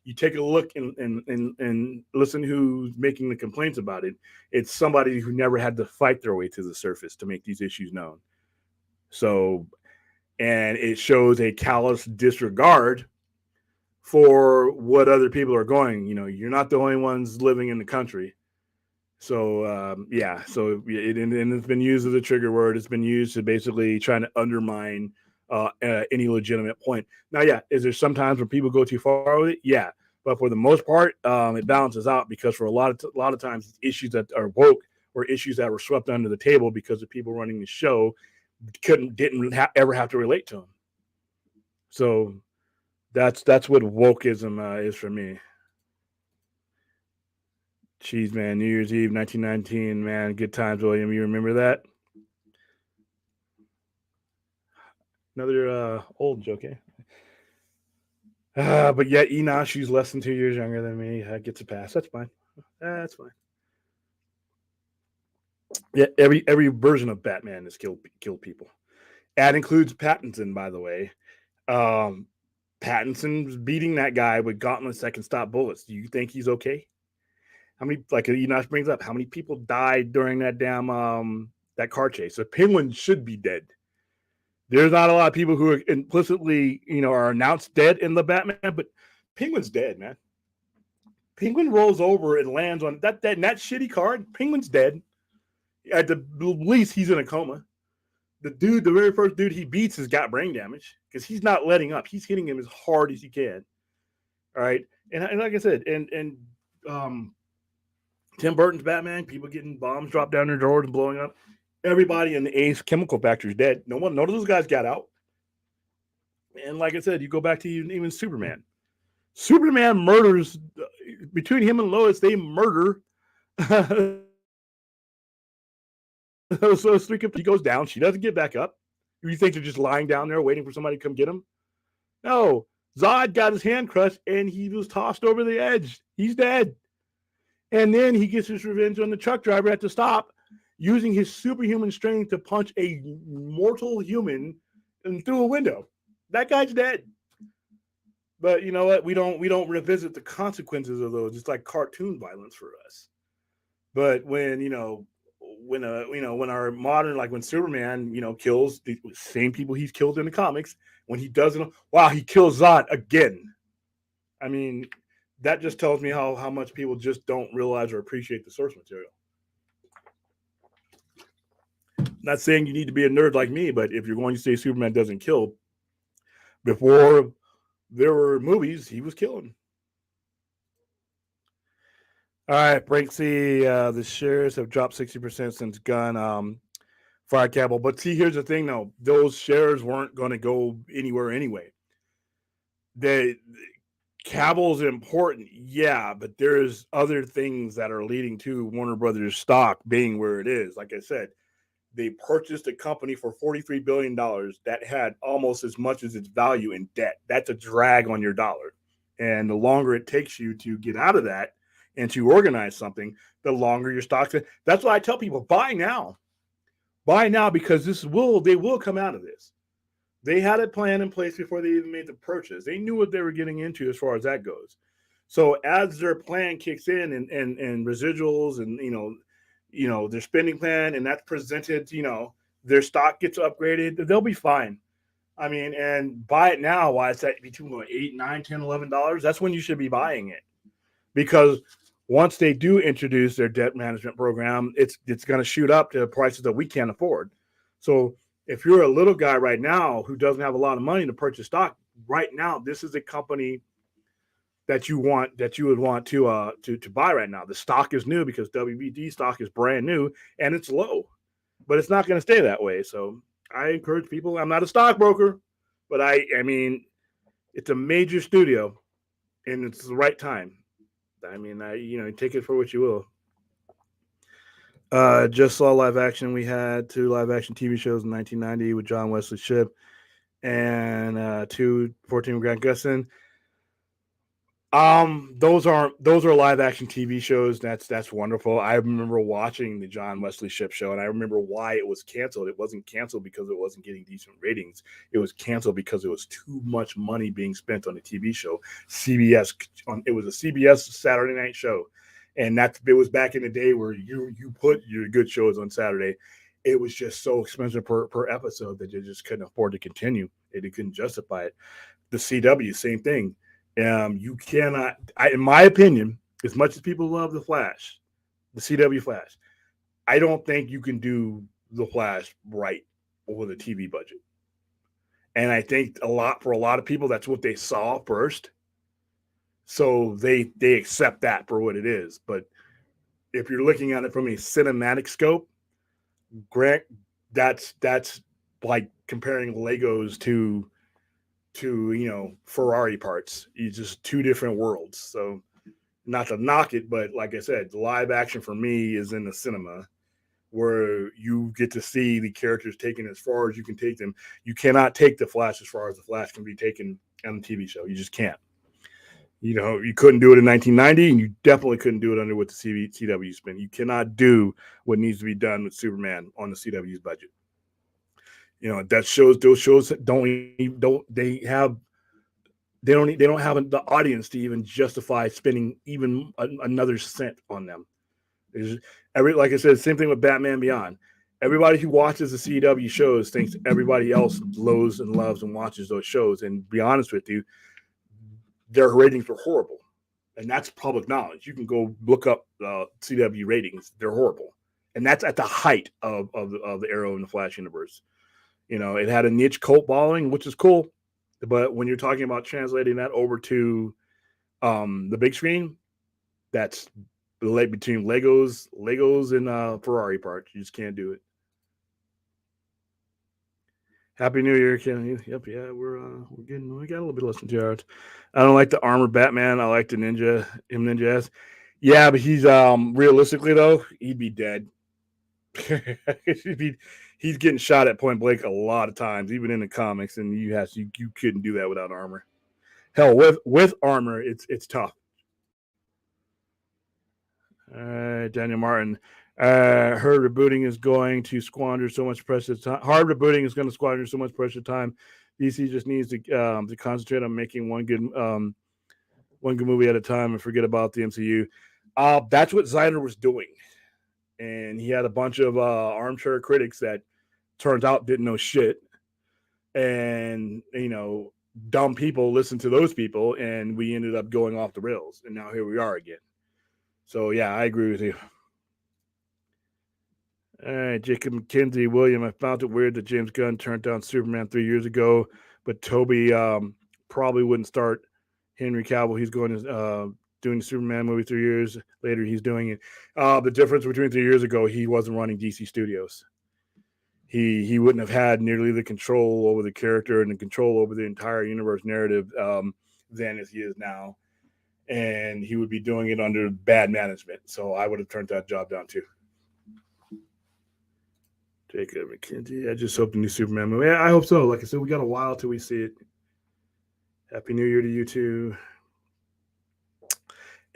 you take a look and listen who's making the complaints about it. It's somebody who never had to fight their way to the surface to make these issues known. So, and it shows a callous disregard for what other people are going. You're not the only ones living in the country. So yeah, so and it's been used as a trigger word. It's been used to basically trying to undermine any legitimate point. Now, yeah, is there sometimes where people go too far with it? Yeah, but for the most part, it balances out because for a lot of times, issues that are woke or issues that were swept under the table because the people running the show didn't ever have to relate to them. So that's what wokeism is for me. Jeez, man, New Year's Eve, 1919, man, good times, William. You remember that? Another old joke, eh? But yet Enosh, she's less than 2 years younger than me, gets a pass. That's fine. That's fine. Yeah, every version of Batman has killed people. That includes Pattinson, by the way. Pattinson's beating that guy with gauntlets that can stop bullets. Do you think he's okay? How many, like Enosh brings up, how many people died during that damn that car chase? So Penguin should be dead. There's not a lot of people who are implicitly, are announced dead in the Batman, but Penguin's dead, man. Penguin rolls over and lands on that shitty car. Penguin's dead. At the least, he's in a coma. The very first dude he beats has got brain damage because he's not letting up. He's hitting him as hard as he can. All right, and like I said, and Tim Burton's Batman, people getting bombs dropped down their doors and blowing up. Everybody in the Ace chemical factory is dead. None of those guys got out. And like I said, you go back to even Superman. Superman murders, between him and Lois, they murder. So he goes down. She doesn't get back up. You think they're just lying down there waiting for somebody to come get him? No. Zod got his hand crushed and he was tossed over the edge. He's dead. And then he gets his revenge on the truck driver at the stop, using his superhuman strength to punch a mortal human through a window. That guy's dead. But you know what? We don't revisit the consequences of those. It's like cartoon violence for us. But when when our modern, like when Superman, kills the same people he's killed in the comics, when he doesn't, wow, he kills Zod again. I mean, that just tells me how much people just don't realize or appreciate the source material. Not saying you need to be a nerd like me, but if you're going to say Superman doesn't kill, before there were movies, he was killing. All right, Brinksy, the shares have dropped 60% since Gunn fired Cavill. But see, here's the thing, though. Those shares weren't going to go anywhere anyway. Cavill's important, yeah, but there's other things that are leading to Warner Brothers stock being where it is. Like I said, they purchased a company for $43 billion that had almost as much as its value in debt. That's a drag on your dollar. And the longer it takes you to get out of that and to organize something, the longer your stocks. That's why I tell people, buy now. Buy now, because they will come out of this. They had a plan in place before they even made the purchase. They knew what they were getting into as far as that goes. So as their plan kicks in and residuals and their spending plan, and that's presented, their stock gets upgraded, they'll be fine. I mean, and buy it now while it's at between $8, $9, $10, $11. That's when you should be buying it, because once they do introduce their debt management program, it's going to shoot up to prices that we can't afford. So if you're a little guy right now who doesn't have a lot of money to purchase stock right now, this is a company that you would want to buy right now. The stock is new because WBD stock is brand new and it's low, but it's not going to stay that way. So I encourage people. I'm not a stockbroker, but I mean, it's a major studio, and it's the right time. I mean, take it for what you will. Just saw live action. We had 2 live action TV shows in 1990 with John Wesley Shipp and 2 14 with Grant Gustin. Those are live action TV shows. That's wonderful. I remember watching the John Wesley Shipp show, and I remember why it was canceled. It wasn't canceled because it wasn't getting decent ratings. It was canceled because it was too much money being spent on a TV show. It was a CBS Saturday night show, and it was back in the day where you put your good shows on Saturday. It was just so expensive per episode that you just couldn't afford to continue. They couldn't justify it. The CW, same thing. You cannot, in my opinion, as much as people love the Flash, the CW Flash, I don't think you can do the Flash right with a TV budget. And I think for a lot of people, that's what they saw first. So they accept that for what it is. But if you're looking at it from a cinematic scope, Grant, that's like comparing Legos to Ferrari parts. It's just 2 different worlds. So not to knock it, but like I said, the live action for me is in the cinema, where you get to see the characters taken as far as you can take them. You cannot take the Flash as far as the Flash can be taken on the TV show. You just can't. You couldn't do it in 1990, and you definitely couldn't do it under what the CW spent. You cannot do what needs to be done with Superman on the CW's budget. Those shows don't have the audience to even justify spending even another cent on them. Like I said, same thing with Batman Beyond. Everybody who watches the CW shows thinks everybody else loathes and loves and watches those shows. And to be honest with you, their ratings were horrible, and that's public knowledge. You can go look up CW ratings; they're horrible, and that's at the height of the Arrow and the Flash universe. It had a niche cult following, which is cool. But when you're talking about translating that over to the big screen, that's between Legos and Ferrari parts. You just can't do it. Happy New Year, Ken. Yep, yeah, we got a little bit of less than 2 hours. I don't like the armored Batman. I like the Ninja. Yeah, but he's realistically though, he'd be dead. He's getting shot at point blank a lot of times, even in the comics, and you couldn't do that without armor. Hell, with armor, it's tough. Daniel Martin. Hard rebooting is going to squander so much precious time. Hard rebooting is going to squander so much precious time. DC just needs to concentrate on making one good movie at a time and forget about the MCU. That's what Snyder was doing. and he had a bunch of armchair critics that turns out didn't know shit, and dumb people listened to those people, and we ended up going off the rails, and now here we are again. So yeah, I agree with you. All right, Jacob McKenzie, William, I found it weird that James Gunn turned down Superman 3 years ago, but Toby probably wouldn't start Henry Cavill. He's going to doing the Superman movie 3 years later. He's doing it. The difference between 3 years ago, he wasn't running DC Studios. He wouldn't have had nearly the control over the character and the control over the entire universe narrative then as he is now, and he would be doing it under bad management. So I would have turned that job down too. Jacob McKenzie, I just hope the new Superman movie. Yeah, I hope so. Like I said, we got a while till we see it. Happy New Year to you too.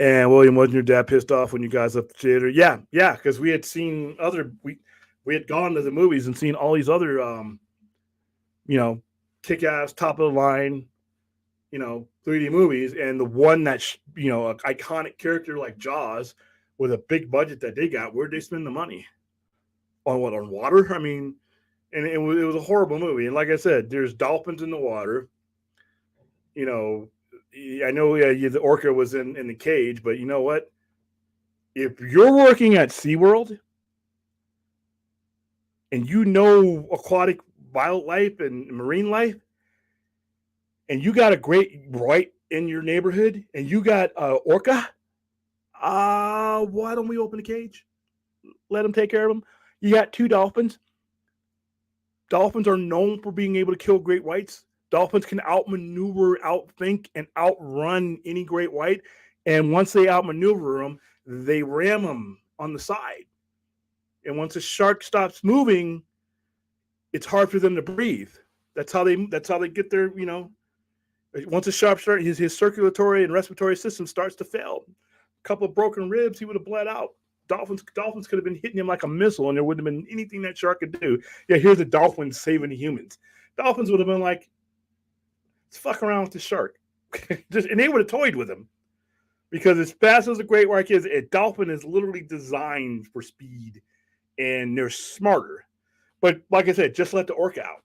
And William, wasn't your dad pissed off when you guys left the theater? Yeah, because we had seen we had gone to the movies and seen all these other kick-ass, top of the line, 3D movies, and the one that an iconic character like Jaws with a big budget that they got, where'd they spend the money? On what? On water? I mean, and it was a horrible movie. And like I said, there's dolphins in the water. I know the orca was in the cage, but you know what? If you're working at SeaWorld and you know aquatic wildlife and marine life, and you got a great white in your neighborhood, and you got orca, why don't we open the cage? Let them take care of them. You got 2 dolphins. Dolphins are known for being able to kill great whites. Dolphins can outmaneuver, outthink, and outrun any great white. And once they outmaneuver them, they ram them on the side. And once a shark stops moving, it's hard for them to breathe. That's how they get their, once a shark starts, his circulatory and respiratory system starts to fail. A couple of broken ribs, he would have bled out. Dolphins could have been hitting him like a missile, and there wouldn't have been anything that shark could do. Yeah, here's the dolphins saving the humans. Dolphins would have been like, let's fuck around with the shark. And they would have toyed with him. Because as fast as a great white is, a dolphin is literally designed for speed, and they're smarter. But like I said, just let the orca out.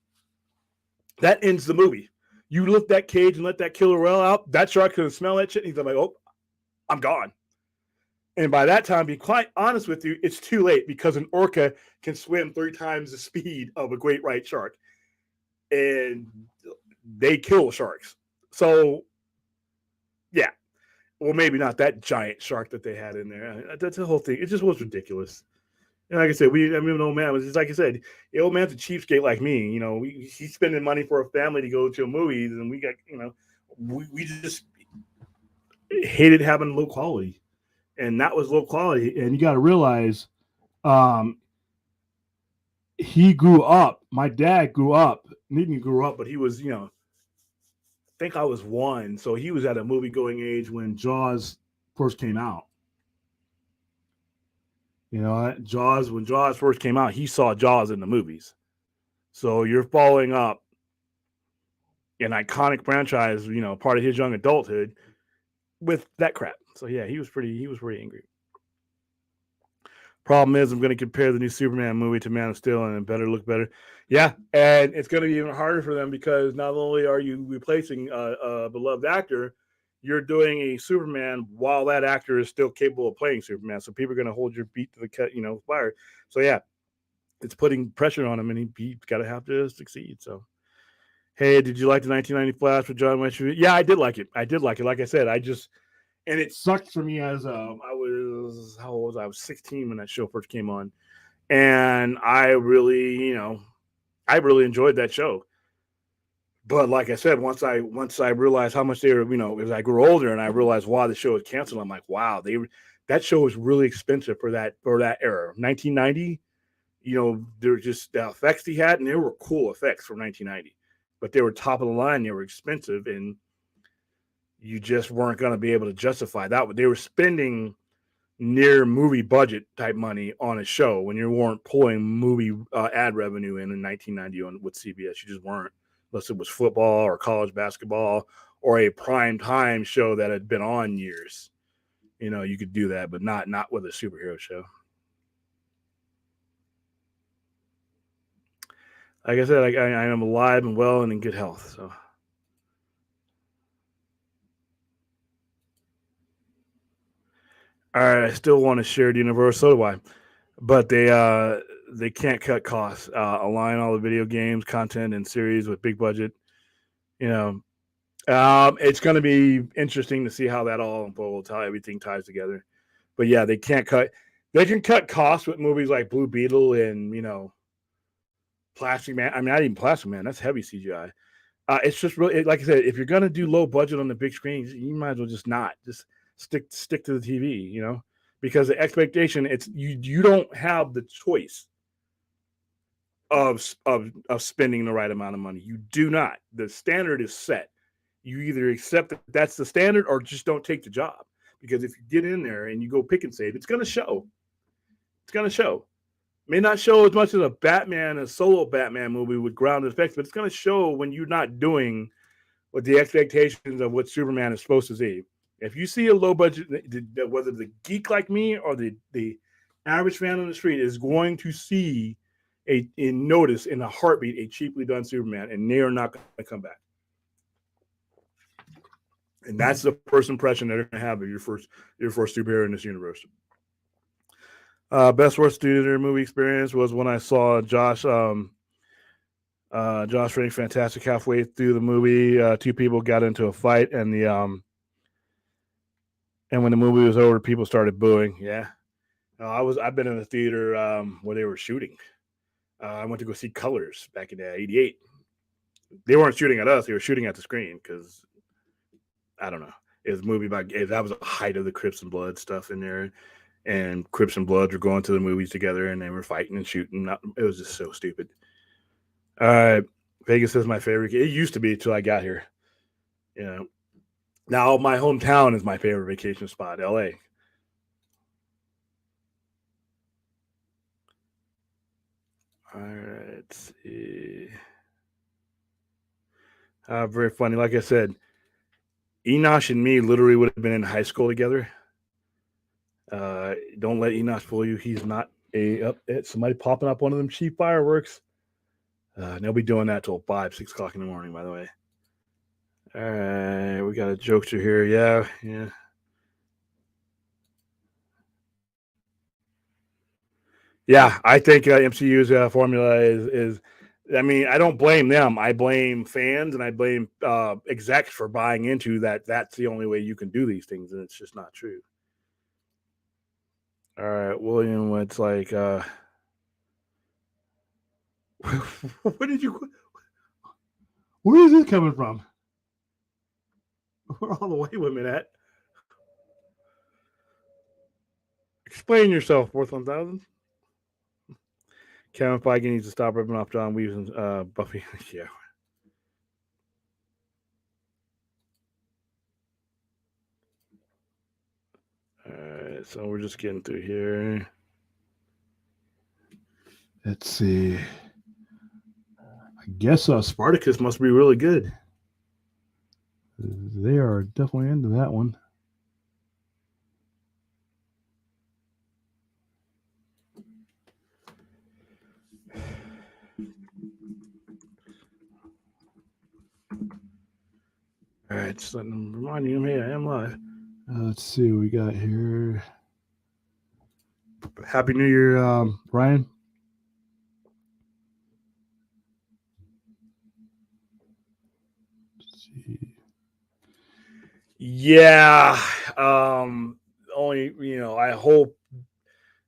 That ends the movie. You lift that cage and let that killer whale out, that shark can smell that shit, and he's like, oh, I'm gone. And by that time, be quite honest with you, it's too late because an orca can swim 3 times the speed of a great white shark. And they kill sharks. So, yeah. Well, maybe not that giant shark that they had in there. That's the whole thing. It just was ridiculous. And like I said, an old man was just like I said, the old man's a cheapskate like me. He's spending money for a family to go to a movies, and we got, we just hated having low quality. And that was low quality. And you got to realize he grew up. My dad grew up. Needn't grew up, but he was, I think I was 1. So he was at a movie going age when Jaws first came out. When Jaws first came out, he saw Jaws in the movies. So you're following up an iconic franchise, part of his young adulthood with that crap. So yeah, he was pretty angry. Problem is, I'm going to compare the new Superman movie to Man of Steel, and it better look better. Yeah, and it's going to be even harder for them because not only are you replacing a beloved actor, you're doing a Superman while that actor is still capable of playing Superman. So people are going to hold your beat to the fire. So yeah, it's putting pressure on him, and he's got to have to succeed. So, hey, did you like the 1990 Flash with John Wayne? Yeah, I did like it. Like I said, and it sucked for me as how old was I? I was 16 when that show first came on, and I really enjoyed that show. But like I said, once I realized how much they were, as I grew older and I realized why the show was canceled, I'm like, wow, that show was really expensive for that era. 1990, they're just the effects he had, and they were cool effects for 1990, but they were top of the line. They were expensive, and you just weren't going to be able to justify that. They were spending near movie budget type money on a show when you weren't pulling movie ad revenue in 1990 with CBS. You just weren't, unless it was football or college basketball or a prime time show that had been on years. You could do that, but not with a superhero show. like I said, I am alive and well and in good health. So, all right, I still want a shared universe. So do I, but they can't cut costs. Align all the video games, content, and series with big budget. You know, it's going to be interesting to see how that all unfolds, how everything ties together. But yeah, they can't cut. They can cut costs with movies like Blue Beetle and Plastic Man. I mean, not even Plastic Man. That's heavy CGI. It's just really like I said. If you're gonna do low budget on the big screens, you might as well just not just stick to the TV. Because the expectation it's you don't have the choice of spending the right amount of money. You do not. The standard is set. You either accept that that's the standard or just don't take the job. Because if you get in there and you go pick and save, it's gonna show. It's gonna show. May not show as much as a solo Batman movie with grounded effects, but it's going to show when you're not doing what the expectations of what Superman is supposed to see. If you see a low budget, whether the geek like me or the average fan on the street is going to see notice in a heartbeat a cheaply done Superman, and they are not going to come back. And that's the first impression that they're going to have of your first superhero in this universe. Best worst theater movie experience was when I saw Josh Frank fantastic halfway through the movie. Two people got into a fight, and when the movie was over, people started booing. Yeah, I've been in a theater where they were shooting. I went to go see Colors back in '88. They weren't shooting at us; they were shooting at the screen because I don't know. It was a movie that was the height of the Crips and Blood stuff in there. And Crips and Bloods were going to the movies together, and they were fighting and shooting. It was just so stupid. Vegas is my favorite. It used to be until I got here. Now my hometown is my favorite vacation spot, LA. All right, let's see. Very funny. Like I said, Enosh and me literally would have been in high school together. Don't let Enosh fool you. He's not somebody popping up one of them cheap fireworks. They'll be doing that till 5, 6 o'clock in the morning, by the way. All right, we got a jokester here. Yeah. Yeah, I think MCU's formula is. I mean, I don't blame them. I blame fans and I blame execs for buying into that. That's the only way you can do these things, and it's just not true. All right, William, it's like, where is this coming from? Where all the white women at? Explain yourself, Worth 1000. Kevin Feige needs to stop ripping off John Weaves and Buffy. Yeah. All right, so we're just getting through here. Let's see. I guess Spartacus must be really good. They are definitely into that one. All right, just letting them remind you, hey, I am live. Let's see what we got here. Happy New Year, Brian. Let's see. Yeah. Only, I hope.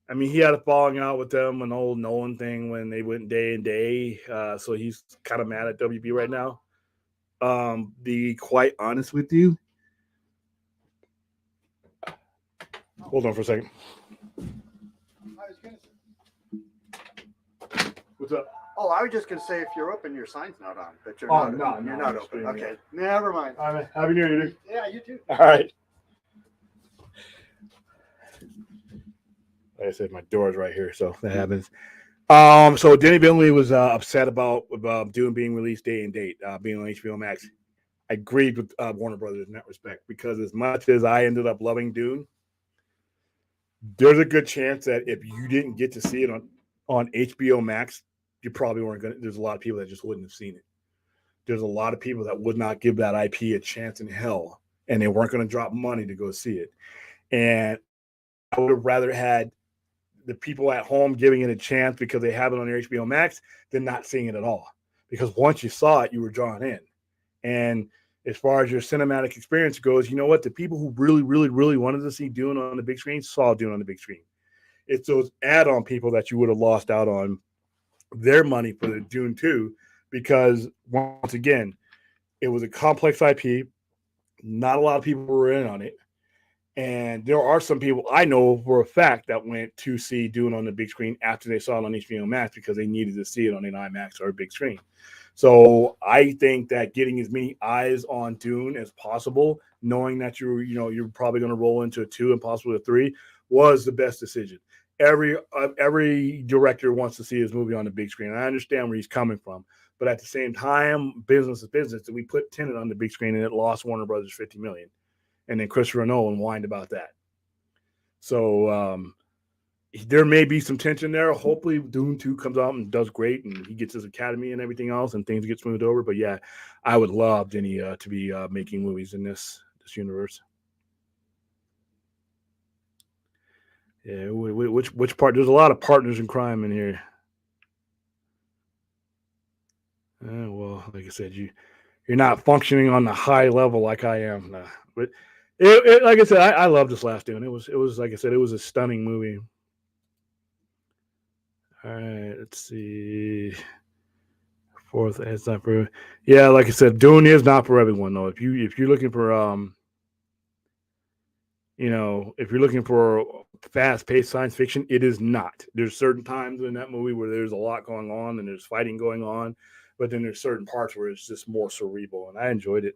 I mean, he had a falling out with them, an old Nolan thing when they went day and day. So he's kind of mad at WB right now. Be quite honest with you. Hold on for a second. What's up? Oh, I was just going to say if you're open, your sign's not on. But you're not open. Okay, never mind. All right, Happy New Year, dude. Yeah, you too. All right. Like I said, my door's right here, so that happens. So Denny Villeneuve was upset about Dune being released day and date, being on HBO Max. I agreed with Warner Brothers in that respect because as much as I ended up loving Dune, there's a good chance that if you didn't get to see it on HBO Max, you probably weren't going to, there's a lot of people that just wouldn't have seen it. There's a lot of people that would not give that IP a chance in hell, and they weren't going to drop money to go see it. And I would have rather had the people at home giving it a chance because they have it on their HBO Max than not seeing it at all. Because once you saw it, you were drawn in. And as far as your cinematic experience goes, you know what? The people who really, really, really wanted to see Dune on the big screen saw Dune on the big screen. It's those add-on people that you would have lost out on their money for the Dune 2 because, once again, it was a complex IP. Not a lot of people were in on it. And there are some people I know for a fact that went to see Dune on the big screen after they saw it on HBO Max because they needed to see it on an IMAX or a big screen. So I think that getting as many eyes on Dune as possible, knowing that you're probably going to roll into a 2 and possibly a 3, was the best decision. Every director wants to see his movie on the big screen. I understand where he's coming from, but at the same time, business is business. We put Tenet on the big screen and it lost Warner Brothers $50 million, and then Christopher Nolan whined about that. So there may be some tension there. Hopefully, Dune 2 comes out and does great, and he gets his Academy and everything else, and things get smoothed over. But yeah, I would love Denny to be making movies in this universe. Yeah, which part? There's a lot of partners in crime in here. Well, like I said, you're not functioning on the high level like I am. But like I said, I love this last Dune. It was like I said, it was a stunning movie. All right, let's see. Fourth, it's not for. Yeah, like I said, Dune is not for everyone though. If you're looking for if you're looking for fast-paced science fiction, it is not. There's certain times in that movie where there's a lot going on and there's fighting going on, but then there's certain parts where it's just more cerebral, and I enjoyed it.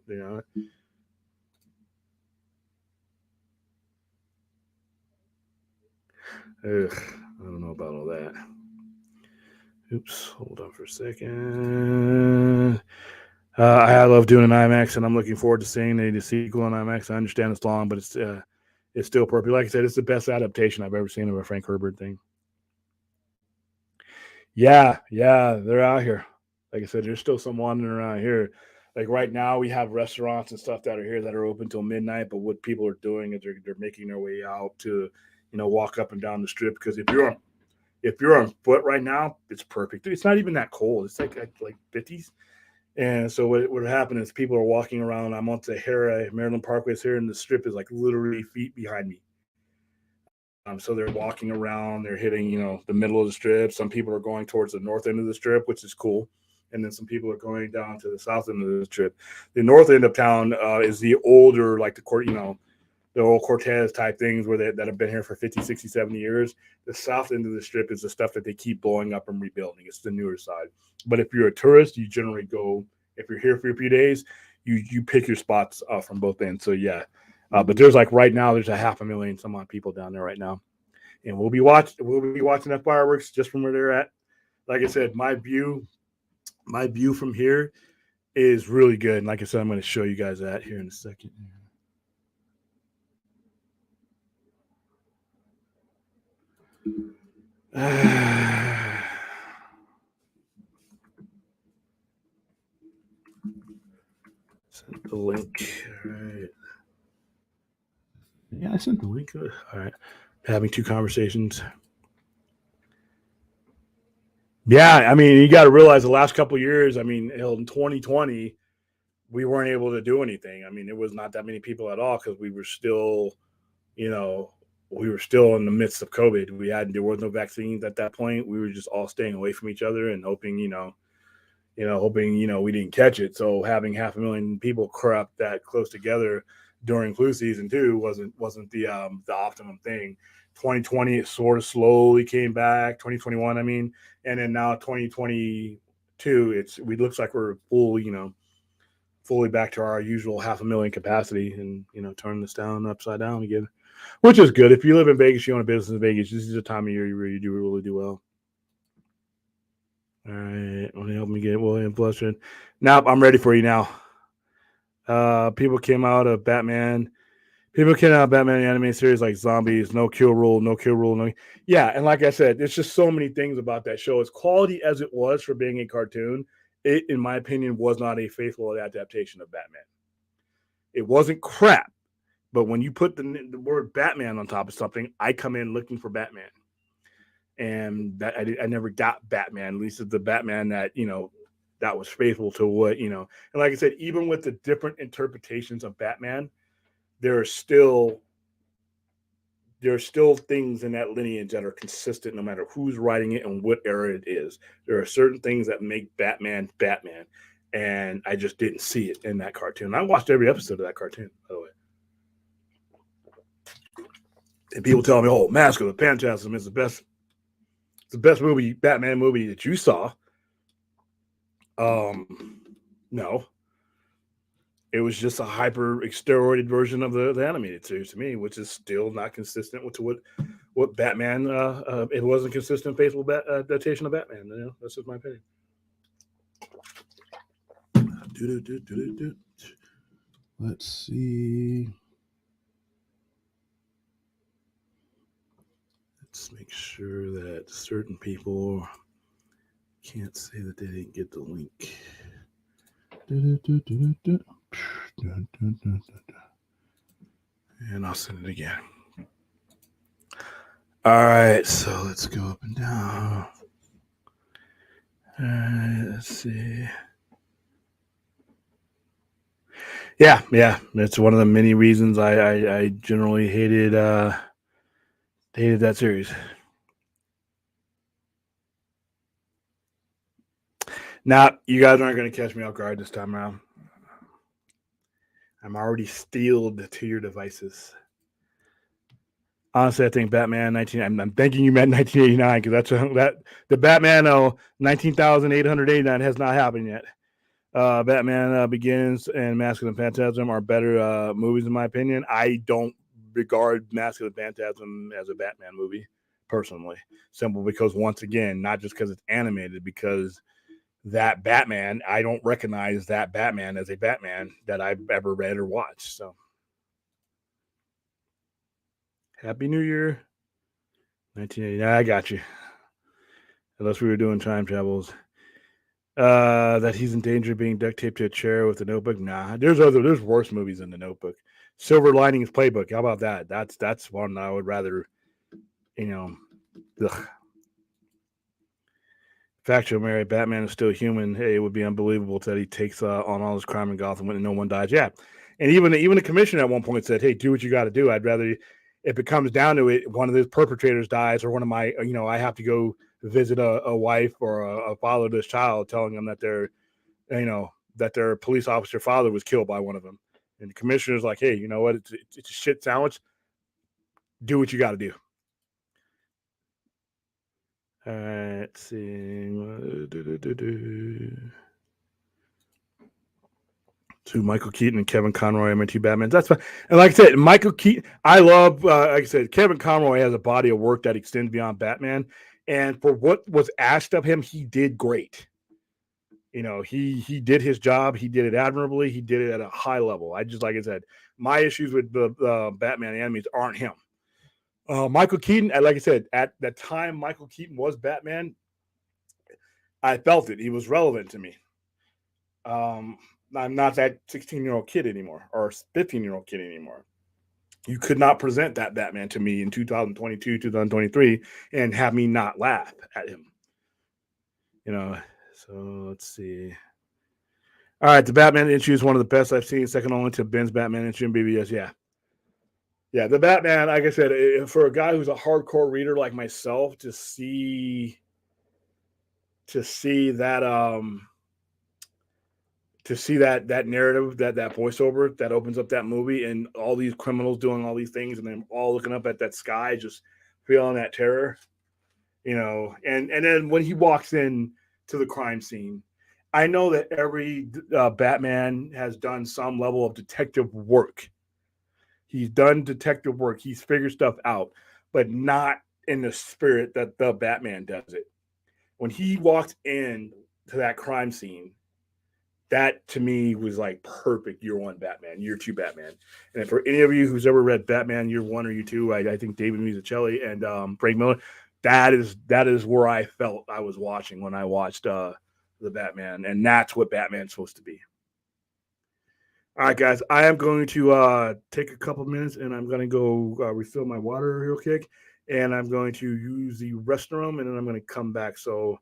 Ugh, I don't know about all that. Oops, hold on for a second. I love doing an IMAX, and I'm looking forward to seeing the sequel on IMAX. I understand it's long, but it's still perfect. Like I said, it's the best adaptation I've ever seen of a Frank Herbert thing. Yeah, they're out here. Like I said, there's still some wandering around here. Like right now, we have restaurants and stuff that are here that are open till midnight. But what people are doing is they're making their way out to, walk up and down the strip. Because if you're on foot right now, it's perfect. It's not even that cold. It's like 50s. And so what happened is people are walking around. I'm on Sahara, Maryland Parkway here, and the strip is like literally feet behind me. So they're walking around. They're hitting, the middle of the strip. Some people are going towards the north end of the strip, which is cool. And then some people are going down to the south end of the strip. The north end of town is the older, like the old Cortez type things that have been here for 50, 60, 70 years. The south end of the strip is the stuff that they keep blowing up and rebuilding. It's the newer side. But if you're a tourist, you generally go, if you're here for a few days, you pick your spots from both ends. So yeah. But there's right now, there's a 500,000 some odd people down there right now. And we'll be watching that fireworks just from where they're at. Like I said, my view from here is really good. And like I said, I'm going to show you guys that here in a second. Send the link. All right. Yeah, I sent the link. All right. Having two conversations. Yeah, I mean, you got to realize the last couple of years, I mean, in 2020, we weren't able to do anything. I mean, there was not that many people at all because we were still, in the midst of COVID. There was no vaccines at that point. We were just all staying away from each other and hoping, we didn't catch it. So having 500,000 people crap that close together during flu season too wasn't the optimum thing. 2020, it sort of slowly came back. 2021, I mean, and then now 2022, it looks like we're fully back to our usual 500,000 capacity, and turn this down upside down again, which is good. If you live in Vegas, you own a business in Vegas, this is the time of year you really do well. All right, want to help me get William flustered? Now I'm ready for you now. People came out of Batman People can Batman anime series like zombies, no kill rule, no. Yeah, and like I said, there's just so many things about that show. As quality as it was for being a cartoon, it, in my opinion, was not a faithful adaptation of Batman. It wasn't crap, but when you put the word Batman on top of something, I come in looking for Batman, and that I never got Batman. At least it's the Batman that that was faithful to what. And like I said, even with the different interpretations of Batman, there are still things in that lineage that are consistent no matter who's writing it and what era it is. There are certain things that make Batman Batman, and I just didn't see it in that cartoon. I watched every episode of that cartoon, by the way. And people tell me, "Oh, Mask of the Phantasm is the best movie, Batman movie that you saw." No. It was just a hyper steroided version of the animated series to me, which is still not consistent with what Batman. It wasn't consistent, faithful adaptation of Batman. That's just my opinion. Let's see. Let's make sure that certain people can't say that they didn't get the link. And I'll send it again. All right, so let's go up and down. All right, let's see. Yeah, it's one of the many reasons I generally hated that series. Now, you guys aren't going to catch me off guard this time around. I'm already steeled to your devices. Honestly, I think Batman 19. I'm thinking you meant 1989 because that's the Batman 19,889 has not happened yet. Batman Begins and Mask of the Phantasm are better movies in my opinion. I don't regard Mask of the Phantasm as a Batman movie personally, simple because once again, not just because it's animated, because that Batman, I don't recognize that Batman as a Batman that I've ever read or watched. So, Happy New Year, 1989. I got you. Unless we were doing time travels. That he's in danger of being duct taped to a chair with a notebook. Nah, there's worse movies than The Notebook. Silver Linings Playbook. How about that? That's one I would rather, ugh. Factual, Mary. Batman is still human. Hey, it would be unbelievable that he takes on all this crime in Gotham when no one dies. Yeah, and even the commissioner at one point said, "Hey, do what you got to do. I'd rather, if it comes down to it, one of the perpetrators dies, or one of my, I have to go visit a wife or a father to this child, telling them that their police officer father was killed by one of them." And the commissioner's like, "Hey, you know what? It's a shit sandwich. Do what you got to do." All right, let's see. To Michael Keaton and Kevin Conroy, I mean, two Batmans. That's fine. And like I said, Michael Keaton, I love, like I said, Kevin Conroy has a body of work that extends beyond Batman. And for what was asked of him, he did great. He did his job. He did it admirably. He did it at a high level. Like I said, my issues with the Batman enemies aren't him. Michael Keaton, like I said, at the time Michael Keaton was Batman, I felt it. He was relevant to me. I'm not that 16-year-old kid anymore or 15-year-old kid anymore. You could not present that Batman to me in 2022, 2023 and have me not laugh at him. So let's see. All right, the Batman issue is one of the best I've seen, second only to Ben's Batman issue in BBS. Yeah, the Batman, like I said, for a guy who's a hardcore reader like myself, to see that that narrative, that voiceover that opens up that movie, and all these criminals doing all these things, and then all looking up at that sky, just feeling that terror, and then when he walks in to the crime scene, I know that every Batman has done some level of detective work. He's done detective work. He's figured stuff out, but not in the spirit that the Batman does it. When he walks in to that crime scene, that to me was like perfect year 1 Batman, year 2 Batman. And for any of you who's ever read Batman year 1 or year 2, I think David Mazzucchelli and Frank Miller, that is where I felt I was watching when I watched the Batman, and that's what Batman's supposed to be. All right, guys, I am going to take a couple minutes, and I'm going to go refill my water real quick, and I'm going to use the restroom, and then I'm going to come back. So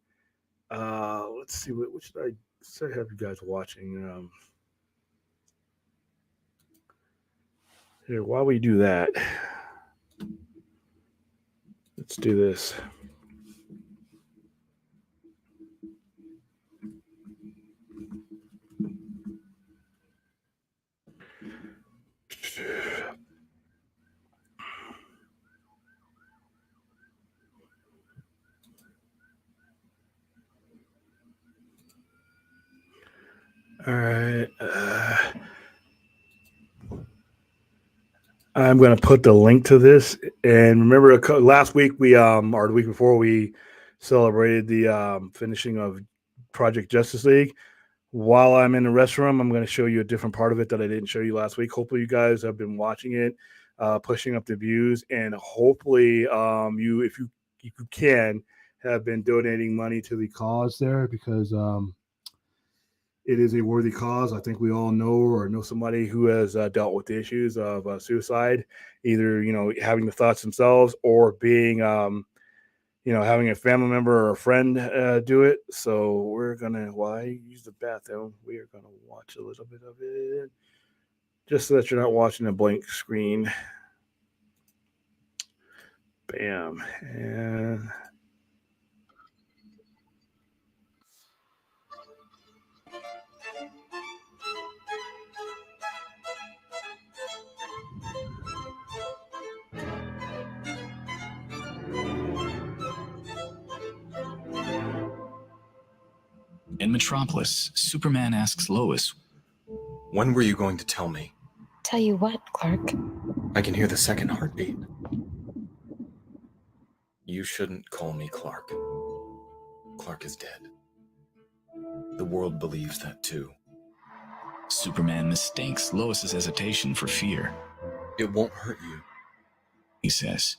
let's see, what should I have you guys watching? Here, while we do that, let's do this. All right. I'm going to put the link to this. And remember, last week or the week before, we celebrated the finishing of Project Justice League. While I'm in the restroom, I'm going to show you a different part of it that I didn't show you last week. Hopefully, you guys have been watching it, pushing up the views, and hopefully, you, if you can, have been donating money to the cause there, because it is a worthy cause. I think we all know somebody who has dealt with the issues of suicide, either having the thoughts themselves or being having a family member or a friend do it. So we're gonna, while I use the bathroom, we are gonna watch a little bit of it, just so that you're not watching a blank screen. Bam. And in Metropolis, Superman asks Lois, "When were you going to tell me?" Tell you what, Clark? I can hear the second heartbeat. You shouldn't call me Clark. Clark is dead. The world believes that too. Superman mistakes Lois's hesitation for fear. It won't hurt you, he says.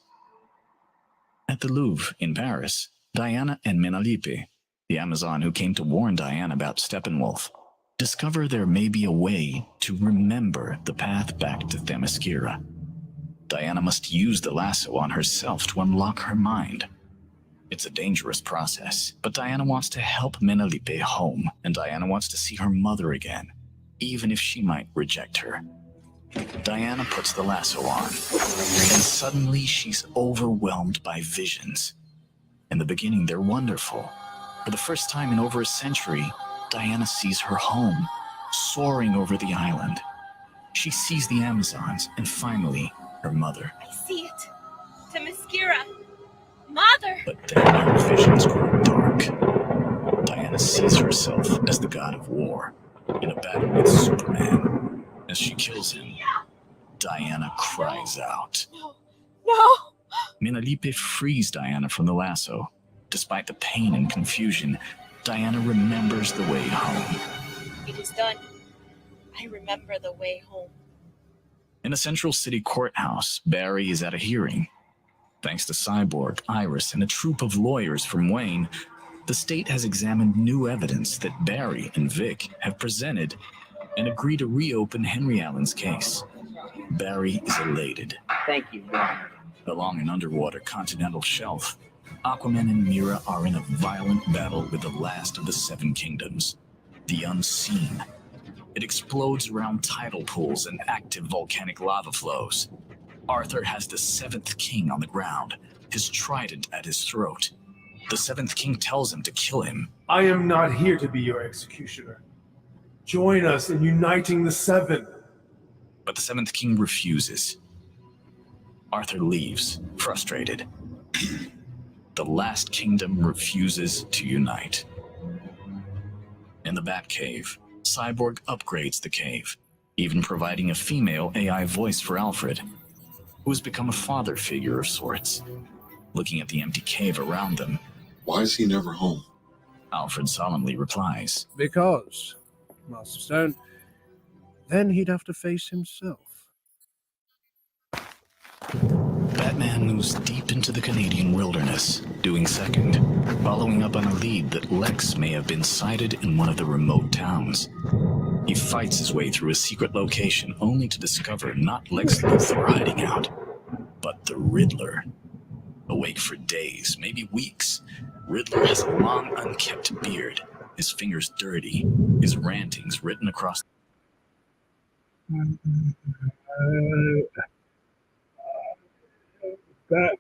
At the Louvre in Paris, Diana and Menalippe, the Amazon who came to warn Diana about Steppenwolf, discover there may be a way to remember the path back to Themyscira. Diana must use the lasso on herself to unlock her mind. It's a dangerous process, but Diana wants to help Menalippe home, and Diana wants to see her mother again, even if she might reject her. Diana puts the lasso on, and suddenly she's overwhelmed by visions. In the beginning, they're wonderful. For the first time in over a century, Diana sees her home, soaring over the island. She sees the Amazons, and finally, her mother. I see it. Themyscira. Mother! But then her visions grow dark. Diana sees herself as the god of war, in a battle with Superman. As she kills him, Diana cries out. No! No! Menalippe frees Diana from the lasso. Despite the pain and confusion, Diana remembers the way home. It is done. I remember the way home. In a Central City courthouse, Barry is at a hearing. Thanks to Cyborg, Iris, and a troupe of lawyers from Wayne, the state has examined new evidence that Barry and Vic have presented and agree to reopen Henry Allen's case. Barry is elated. Thank you. Along an underwater continental shelf, Aquaman and Mera are in a violent battle with the last of the Seven Kingdoms, the Unseen. It explodes around tidal pools and active volcanic lava flows. Arthur has the Seventh King on the ground, his trident at his throat. The Seventh King tells him to kill him. I am not here to be your executioner. Join us in uniting the Seven. But the Seventh King refuses. Arthur leaves, frustrated. The last kingdom refuses to unite. In the Batcave, Cyborg upgrades the cave, even providing a female AI voice for Alfred, who has become a father figure of sorts. Looking at the empty cave around them, "Why is he never home?" Alfred solemnly replies, "Because Master Stone, then he'd have to face himself. Batman moves deep into the Canadian wilderness, doing second, following up on a lead that Lex may have been sighted in one of the remote towns. He fights his way through a secret location only to discover not Lex Luthor hiding out, but the Riddler. Awake for days, maybe weeks, Riddler has a long, unkempt beard, his fingers dirty, his rantings written across. Back.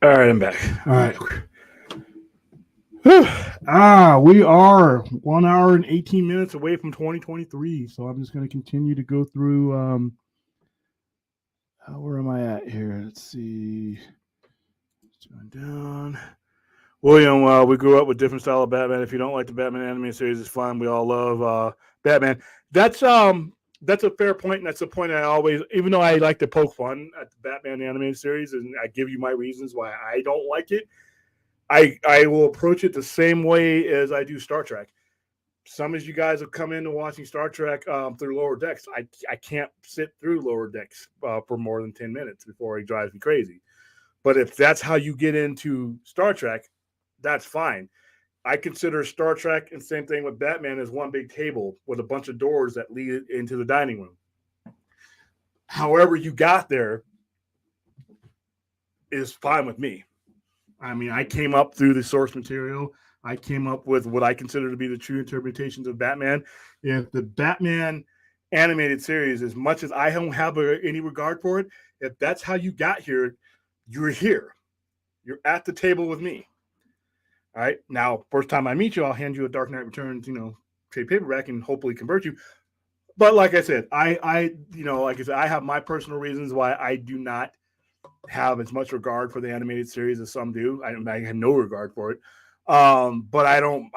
All right, I'm back. All right. We are 1 hour and 18 minutes away from 2023. So I'm just going to continue to go through. Where am I at here? Let's see. It's going down. William, we grew up with different style of Batman. If you don't like the Batman animated series, it's fine. We all love Batman. That's a fair point, and that's a point I always, even though I like to poke fun at the Batman animated series, and I give you my reasons why I don't like it, I will approach it the same way as I do Star Trek. Some of you guys have come into watching Star Trek through Lower Decks. I can't sit through Lower Decks for more than 10 minutes before it drives me crazy. But if that's how you get into Star Trek, that's fine. I consider Star Trek, and same thing with Batman, as one big table with a bunch of doors that lead into the dining room. However you got there is fine with me. I mean, I came up through the source material. I came up with what I consider to be the true interpretations of Batman. If the Batman animated series, as much as I don't have any regard for it, if that's how you got here, you're here. You're at the table with me. All right. Now, first time I meet you, I'll hand you a Dark Knight Returns, trade paperback and hopefully convert you. But like I said, I have my personal reasons why I do not have as much regard for the animated series as some do. I have no regard for it. But I don't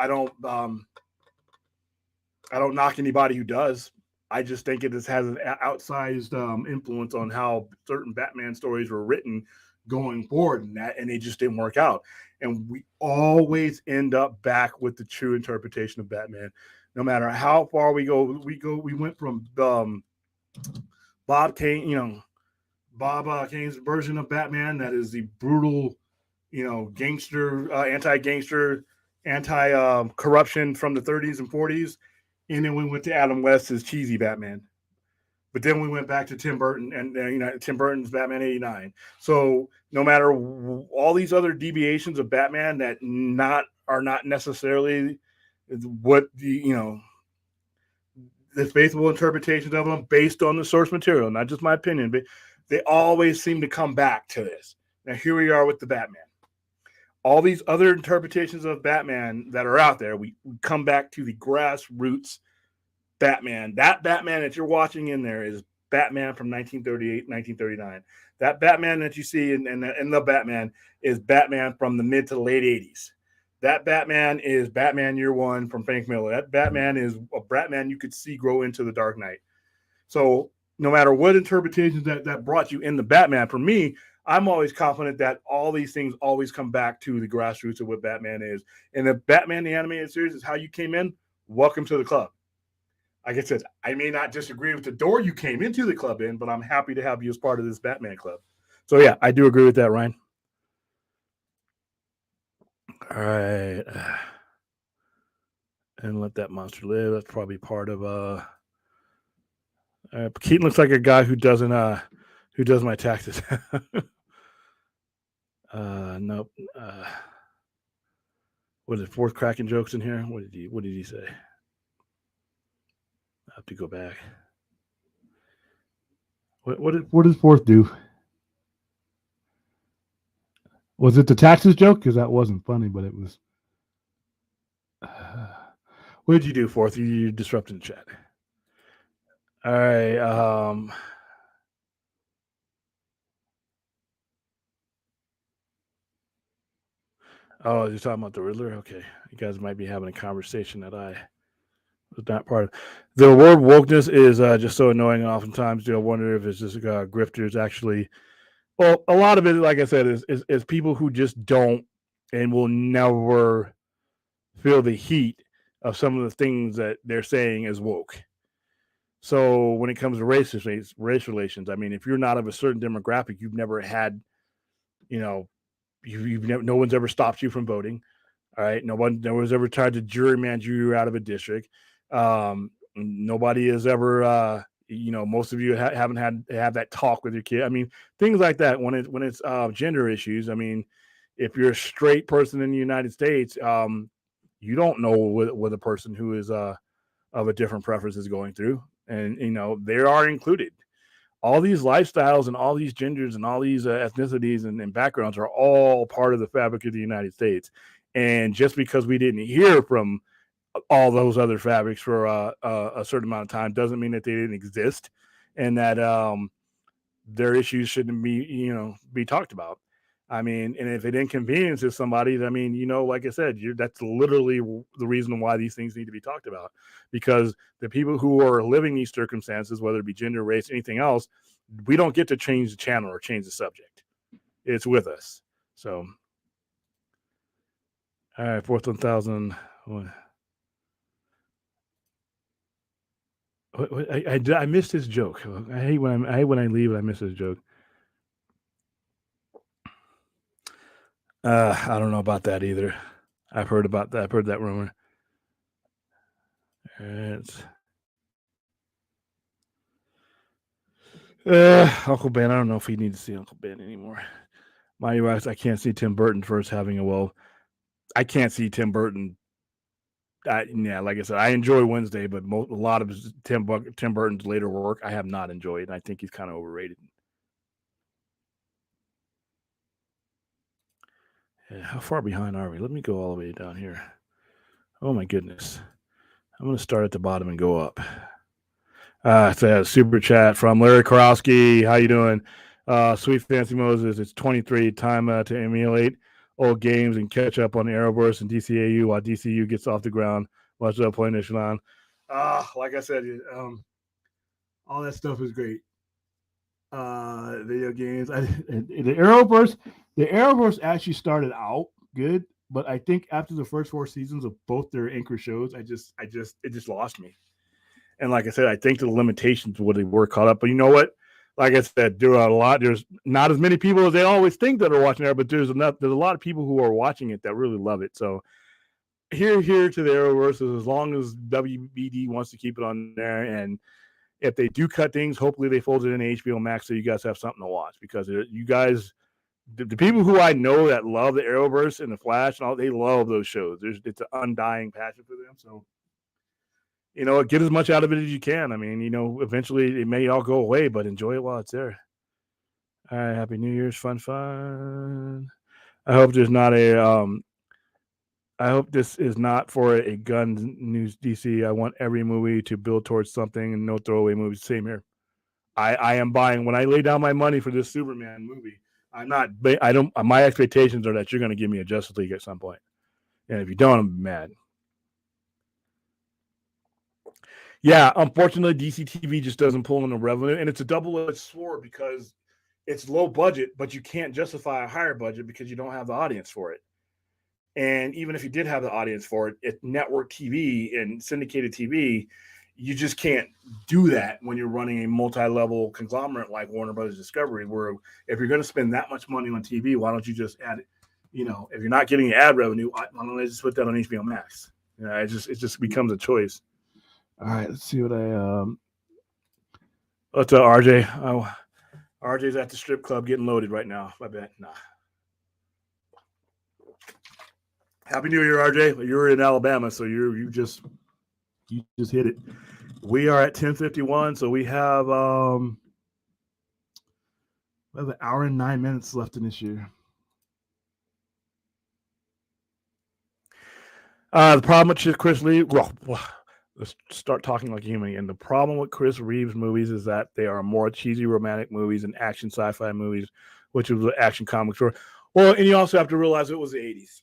knock anybody who does. I just think it has an outsized influence on how certain Batman stories were written going forward, and they just didn't work out. And we always end up back with the true interpretation of Batman. No matter how far we went from Bob Kane's version of Batman, that is the brutal, gangster, anti-gangster, anti-corruption from the 30s and 40s. And then we went to Adam West's cheesy Batman. But then we went back to Tim Burton and Tim Burton's Batman 89. So no matter all these other deviations of Batman that are not necessarily what the faithful interpretations of them based on the source material, not just my opinion, but they always seem to come back to this. Now here we are with the Batman. All these other interpretations of Batman that are out there, we come back to the grassroots Batman. That Batman that you're watching in there is Batman from 1938, 1939. That Batman that you see in the Batman is Batman from the mid to late 80s. That Batman is Batman Year One from Frank Miller. That Batman is a Batman you could see grow into the Dark Knight. So no matter what interpretations that brought you in the Batman, for me, I'm always confident that all these things always come back to the grassroots of what Batman is. And if Batman the Animated Series is how you came in, welcome to the club. Like I said, I may not disagree with the door you came into the club in, but I'm happy to have you as part of this Batman club. So yeah, I do agree with that, Ryan. All right. And let that monster live. That's probably part of Keaton looks like a guy who does my taxes. Nope. What is it? Fourth cracking jokes in here? What did he say? I have to go back. What does fourth do? Was it the taxes joke? Because that wasn't funny, but it was. What did you do, fourth? You disrupted the chat. All right. Oh, you're talking about the Riddler? Okay. You guys might be having a conversation that I It's not part of the word wokeness is just so annoying. And oftentimes, I wonder if it's just grifters actually. Well, a lot of it, like I said, is people who just don't and will never feel the heat of some of the things that they're saying is woke. So when it comes to race relations, I mean, if you're not of a certain demographic, you've never had, you've never, no one's ever stopped you from voting. All right, no one's ever tried to gerrymander you out of a district. Nobody has ever, most of you haven't had that talk with your kid. I mean, things like that. When it's gender issues, I mean, if you're a straight person in the United States, you don't know what a person who is of a different preference is going through, and they are included. All these lifestyles and all these genders and all these ethnicities and backgrounds are all part of the fabric of the United States. And just because we didn't hear from all those other fabrics for a certain amount of time doesn't mean that they didn't exist, and that their issues shouldn't be talked about. I mean, and if it inconveniences somebody, I mean, like I said, that's literally the reason why these things need to be talked about, because the people who are living these circumstances, whether it be gender, race, anything else, we don't get to change the channel or change the subject. It's with us. So, all right, fourth 1,000. I missed his joke. I hate when I leave and I miss his joke. I don't know about that either. I've heard about that. I've heard that rumor. Uncle Ben. I don't know if he needs to see Uncle Ben anymore. Mighty Rocks. I can't see Tim Burton first having a well. I can't see Tim Burton. Like I said, I enjoy Wednesday, but a lot of Tim Burton's later work I have not enjoyed, and I think he's kind of overrated. Yeah, how far behind are we? Let me go all the way down here. Oh my goodness. I'm going to start at the bottom and go up. It's a super chat from Larry Karowski. How you doing? Sweet Fancy Moses. It's 23. Time to emulate old games and catch up on Arrowverse and DCAU while DCU gets off the ground. Watch up, Point Echelon. Like I said, all that stuff is great. Video games. The Arrowverse actually started out good, but I think after the first 4 seasons of both their anchor shows, it just lost me. And like I said, I think the limitations of what they were caught up. But you know what? Like I said, there's not as many people as they always think that are watching there, but there's a lot of people who are watching it that really love it. So here to the Arrowverse, as long as WBD wants to keep it on there, and if they do cut things, hopefully they fold it in HBO Max so you guys have something to watch, because you guys, the people who I know that love the Arrowverse and the Flash and all, they love those shows. It's an undying passion for them. So, get as much out of it as you can. I mean, eventually it may all go away, but enjoy it while it's there. All right, Happy New Year's, fun. I hope there's not I hope this is not for a gun news DC. I want every movie to build towards something and no throwaway movies. Same here. I am buying, when I lay down my money for this Superman movie, my expectations are that you're going to give me a Justice League at some point. And if you don't, I'm mad. Yeah, unfortunately, DC TV just doesn't pull in the revenue, and it's a double-edged sword because it's low budget, but you can't justify a higher budget because you don't have the audience for it. And even if you did have the audience for it, it's network TV and syndicated TV, you just can't do that when you're running a multi-level conglomerate like Warner Brothers Discovery, where if you're going to spend that much money on TV, why don't you just add it? If you're not getting ad revenue, why don't I just put that on HBO Max? It just becomes a choice. All right, let's see what what's up, RJ? Oh, RJ's at the strip club getting loaded right now. I bet. Nah. Happy New Year, RJ. You're in Alabama, so you just hit it. We are at 10:51, so we have an hour and 9 minutes left in this year. The problem with Chris Reeves, let's start talking like a human. And the problem with Chris Reeves movies is that they are more cheesy romantic movies and action sci-fi movies, which is what action comics were. Well, and you also have to realize it was the 80s.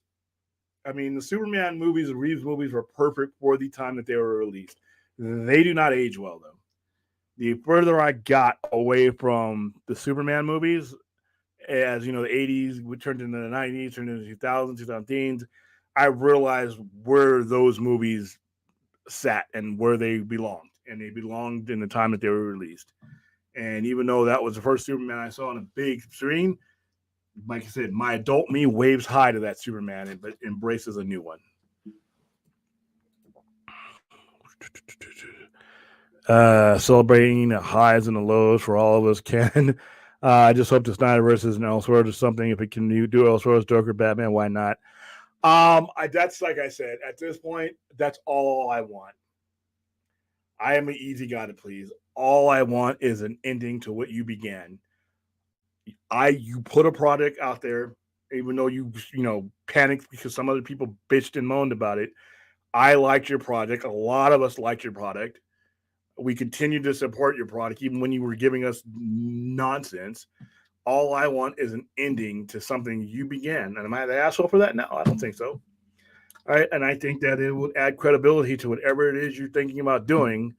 I mean, the Superman movies, the Reeves movies were perfect for the time that they were released. They do not age well, though. The further I got away from the Superman movies, as you know, the 80s we turned into the 90s, turned into 2000s, 2010s, I realized where those movies sat and where they belonged. And they belonged in the time that they were released. And even though that was the first Superman I saw on a big screen, like I said, my adult me waves high to that Superman but embraces a new one. Celebrating the highs and the lows for all of us, Ken. I just hope the Snyderverse is an Elseworlds or something. If it can do Elseworlds, Joker, Batman, why not? That's like I said, at this point, that's all I want. I am an easy guy to please. All I want is an ending to what you began. You put a product out there, even though you panicked because some other people bitched and moaned about it. I liked your project. A lot of us liked your product. We continue to support your product, even when you were giving us nonsense. All I want is an ending to something you began. And am I the asshole for that? No, I don't think so. All right, and I think that it would add credibility to whatever it is you're thinking about doing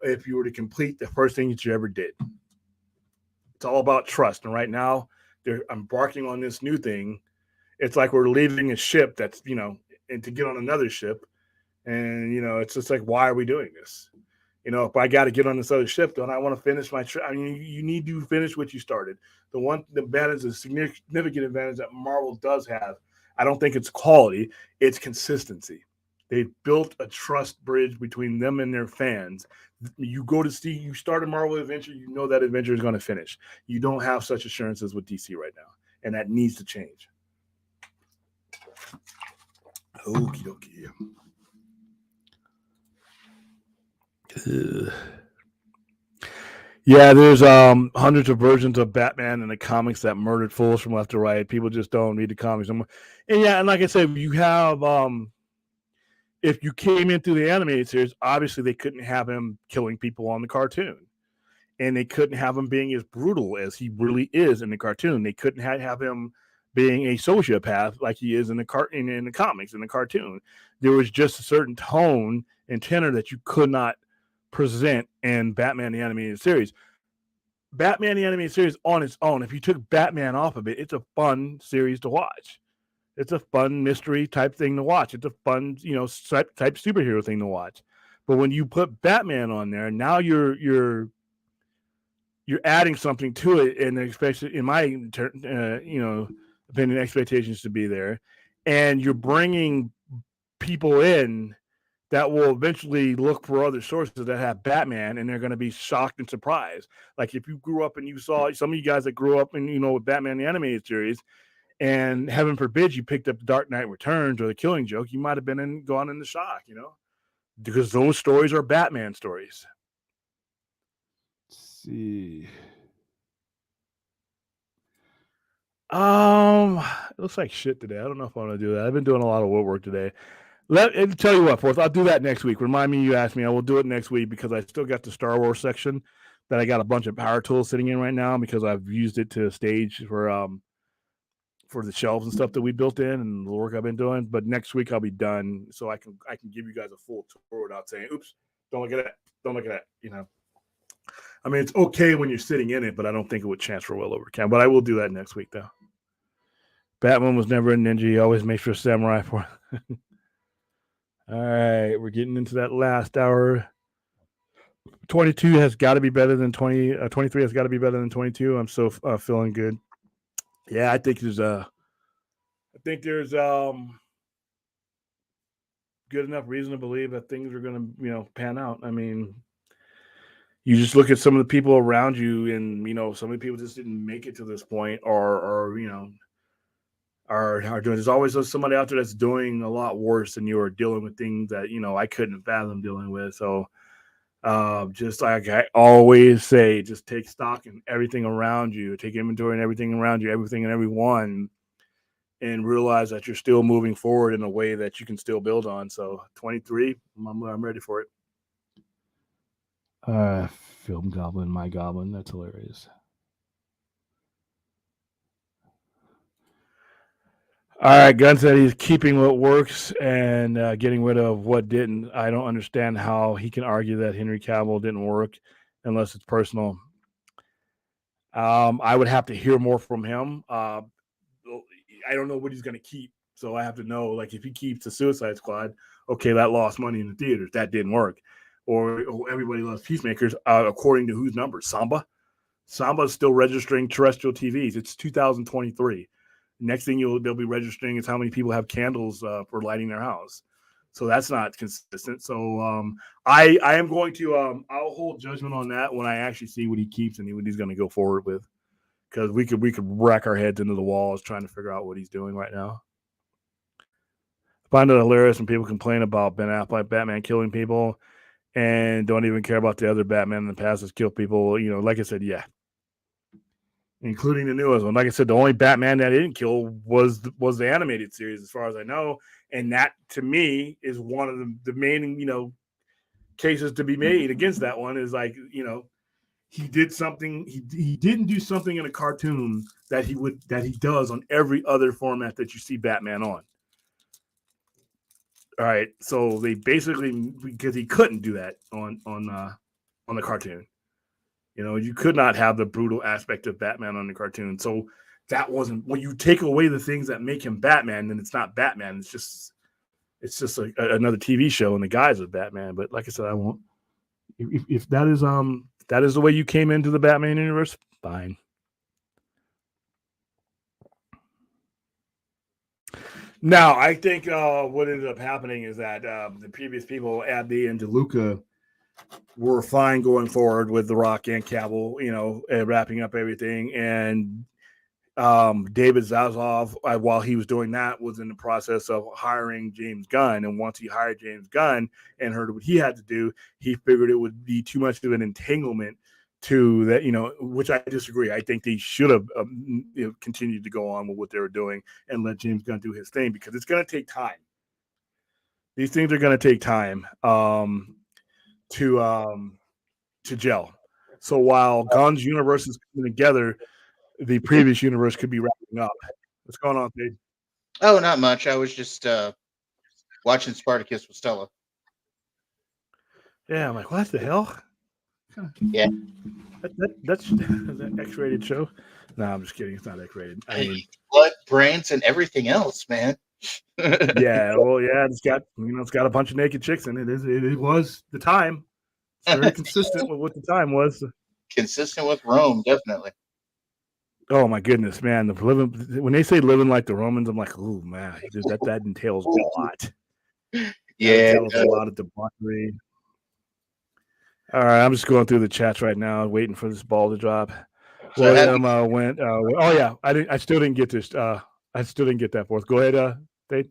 if you were to complete the first thing that you ever did. It's all about trust. And right now, they're embarking on this new thing. It's like we're leaving a ship that's, and to get on another ship. And, it's just like, why are we doing this? If I got to get on this other ship, don't I want to finish my trip? I mean, you need to finish what you started. The advantage, the significant advantage that Marvel does have, I don't think it's quality, it's consistency. They've built a trust bridge between them and their fans. You start a Marvel adventure, you know that adventure is going to finish. You don't have such assurances with DC right now, and that needs to change. Okie dokie. Yeah, there's hundreds of versions of Batman in the comics that murdered fools from left to right. People just don't read the comics anymore. And like I said, you have if you came into the animated series, obviously they couldn't have him killing people on the cartoon. And they couldn't have him being as brutal as he really is in the cartoon. They couldn't have him being a sociopath like he is in the comics, in the cartoon. There was just a certain tone and tenor that you could not present in Batman the Animated Series. Batman the Animated Series on its own, if you took Batman off of it, it's a fun series to watch. It's a fun mystery type thing to watch. It's a fun, type superhero thing to watch. But when you put Batman on there, now you're adding something to it, and especially in my opinion, expectations to be there, and you're bringing people in that will eventually look for other sources that have Batman, and they're going to be shocked and surprised. Like if you grew up and you saw some of you guys that grew up in, with Batman the Animated Series, and heaven forbid you picked up the Dark Knight Returns or the Killing Joke, you might have gone into shock, because those stories are Batman stories. Let's see. It looks like shit today. I don't know if I want to do that. I've been doing a lot of woodwork today. And tell you what, Fourth, I'll do that next week. Remind me you asked me. I will do it next week because I still got the Star Wars section that I got a bunch of power tools sitting in right now because I've used it to stage for the shelves and stuff that we built in and the work I've been doing. But next week I'll be done, so I can give you guys a full tour without saying, "Oops, don't look at that, don't look at that." I mean, it's okay when you're sitting in it, but I don't think it would transfer well over cam. But I will do that next week, though. Batman was never a ninja. He always makes sure samurai for. All right, we're getting into that last hour. 22 has got to be better than 20. 23 has got to be better than 22. I'm so feeling good. Yeah, I think there's good enough reason to believe that things are going to pan out. I mean, you just look at some of the people around you, and some of the people just didn't make it to this point, or are doing. There's always somebody out there that's doing a lot worse than you, are dealing with things that I couldn't fathom dealing with. So, just like I always say, just take stock in everything around you, take inventory in everything around you, everything and everyone, and realize that you're still moving forward in a way that you can still build on. So, 23, I'm ready for it. Film Goblin, my Goblin. That's hilarious. All right, Gunn said he's keeping what works and getting rid of what didn't. I don't understand how he can argue that Henry Cavill didn't work unless it's personal. I would have to hear more from him. I don't know what he's going to keep, so I have to know. Like, if he keeps the Suicide Squad, okay, that lost money in the theaters. That didn't work. Or Everybody Loves Peacemakers, according to whose numbers? Samba is still registering terrestrial TVs. It's 2023. Next thing they'll be registering is how many people have candles for lighting their house. So that's not consistent. So I am going to I'll hold judgment on that when I actually see what he keeps and what he's going to go forward with, because we could rack our heads into the walls trying to figure out what he's doing right now. I find it hilarious when people complain about Ben Affleck, Batman killing people, and don't even care about the other Batman in the past that's killed people. You know, like I said, yeah, including the newest one. Like I said, the only Batman that didn't kill was the animated series, as far as I know, and that to me is one of the main cases to be made against that one. Is like, he did something. He didn't do something in a cartoon that he does on every other format that you see Batman on. All right, so they basically, because he couldn't do that on the cartoon. You could not have the brutal aspect of Batman on the cartoon. So that wasn't, when you take away the things that make him Batman, then it's not Batman. It's just another TV show in the guise of Batman. But like I said, I won't. If that is the way you came into the Batman universe, fine. Now, I think what ended up happening is that the previous people, Abdi and DeLuca, were fine going forward with The Rock and Cavill, wrapping up everything. And David Zaslav, while he was doing that, was in the process of hiring James Gunn. And once he hired James Gunn and heard what he had to do, he figured it would be too much of an entanglement to that, which I disagree. I think they should have continued to go on with what they were doing and let James Gunn do his thing, because it's going to take time. These things are going to take time to gel. So while Gunn's universe is coming together, the previous universe could be wrapping up. What's going on, Dave? Oh, not much. I was just watching Spartacus with Stella. Yeah, I'm like, what the hell? Yeah. That's an X-rated show. No, I'm just kidding. It's not X-rated. I mean, blood, brains, and everything else, man. Yeah, well, yeah, it's got a bunch of naked chicks in it. It was the time. It's very consistent with what the time was. Consistent with Rome, definitely. Oh my goodness, man! When they say living like the Romans, I'm like, oh man, that entails a lot. Yeah, entails a lot of debauchery. All right, I'm just going through the chats right now, waiting for this ball to drop. So William went. Oh yeah, I still didn't get this. I still didn't get that fourth. Go ahead, Dave.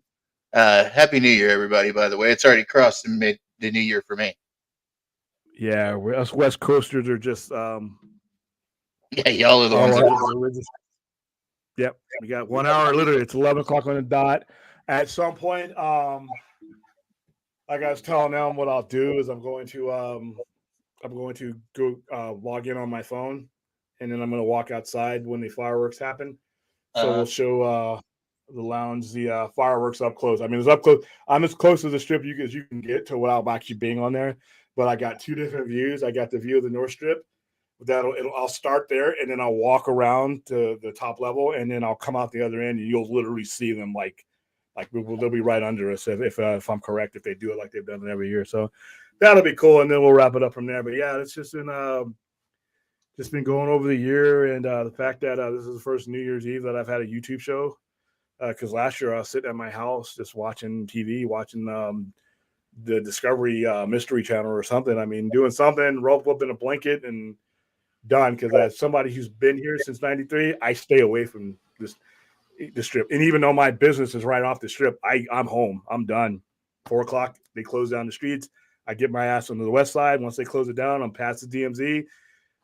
Happy New Year, everybody! By the way, it's already crossed and made the New Year for me. Yeah, us West Coasters are just. Yeah, y'all are the ones. Yep, we got 1 hour. Literally, it's 11 o'clock on the dot. At some point, like I was telling them, what I'll do is I'm going to go log in on my phone, and then I'm going to walk outside when the fireworks happen. So we'll show the lounge the fireworks up close. I mean, it's up close. I'm as close to the strip as you can get to without actually being on there. But I got two different views. I got the view of the North Strip. I'll start there, and then I'll walk around to the top level, and then I'll come out the other end, and you'll literally see them like they'll be right under us if I'm correct, if they do it like they've done it every year. So that'll be cool, and then we'll wrap it up from there. But yeah, it's just been going over the year, and the fact that this is the first New Year's Eve that I've had a YouTube show, because last year I was sitting at my house just watching TV, watching the Discovery Mystery Channel or something. I mean, doing something, rolled up in a blanket and done, because as somebody who's been here since '93, I stay away from the strip. And even though my business is right off the strip, I'm home. I'm done. 4 o'clock, they close down the streets. I get my ass onto the west side. Once they close it down, I'm past the DMZ.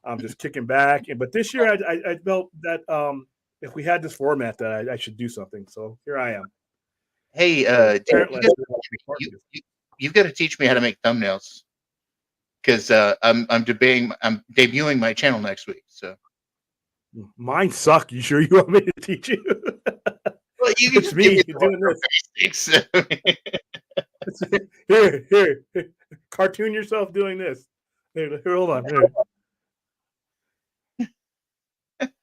I'm just kicking back. But this year, I felt that if we had this format, that I should do something. So here I am. Hey, you've got to teach me how to make thumbnails, because I'm debuting my channel next week. So mine suck. You sure you want me to teach you? Well, You can It's just give me me the doing this. basics. Here, cartoon yourself doing this. Here, hold on. Here.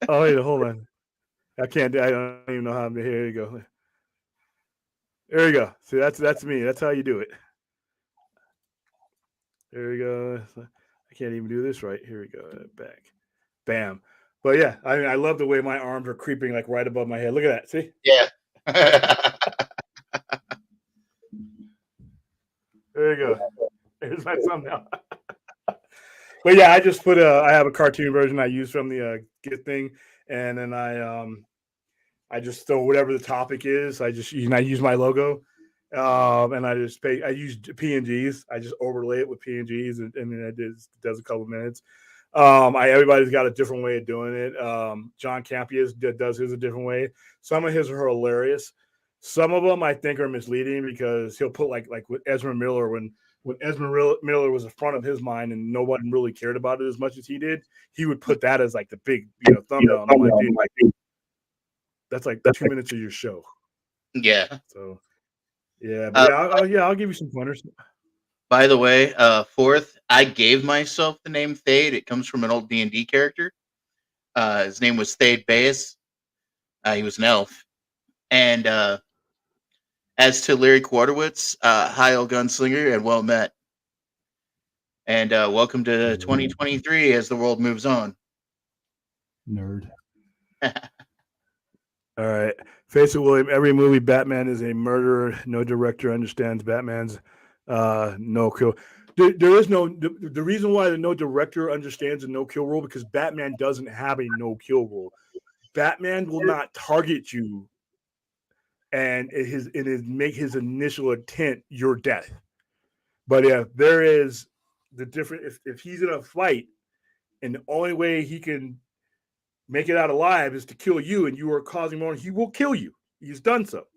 Oh, wait, hold on. I can't. I don't even know how. Here you go. There you go. See, that's me. That's how you do it. There we go. I can't even do this right. Here we go. Back. Bam. But yeah, I love the way my arms are creeping like right above my head. Look at that. See? Yeah. There you go. There's my thumbnail. But yeah, I just put I have a cartoon version I use from the Git thing, and then I just throw whatever the topic is. I use my logo, and I use PNGs. I just overlay it with PNGs, and then it does a couple minutes. Everybody's got a different way of doing it. John Campius does his a different way. Some of his are hilarious. Some of them I think are misleading because he'll put like with Ezra Miller when Ezra Miller was in front of his mind and no one really cared about it as much as he did, he would put that as like the big thumbnail. And I'm like, dude, that's like 2 minutes of your show. Yeah. So yeah, but I'll give you some pointers. By the way, fourth, I gave myself the name Thade. It comes from an old D&D character. His name was Thade Baez. He was an elf. And as to Larry Quarterwitz, hi, old gunslinger, and well met. And welcome to 2023 as the world moves on. Nerd. All right. Face it, William. Every movie, Batman is a murderer. No director understands Batman's no kill. There is no the reason why no director understands a no kill rule because Batman doesn't have a no kill rule. Batman will not target you and make his initial intent your death. But if there is the different if he's in a fight and the only way he can make it out alive is to kill you and you are causing more, he will kill you. He's done so.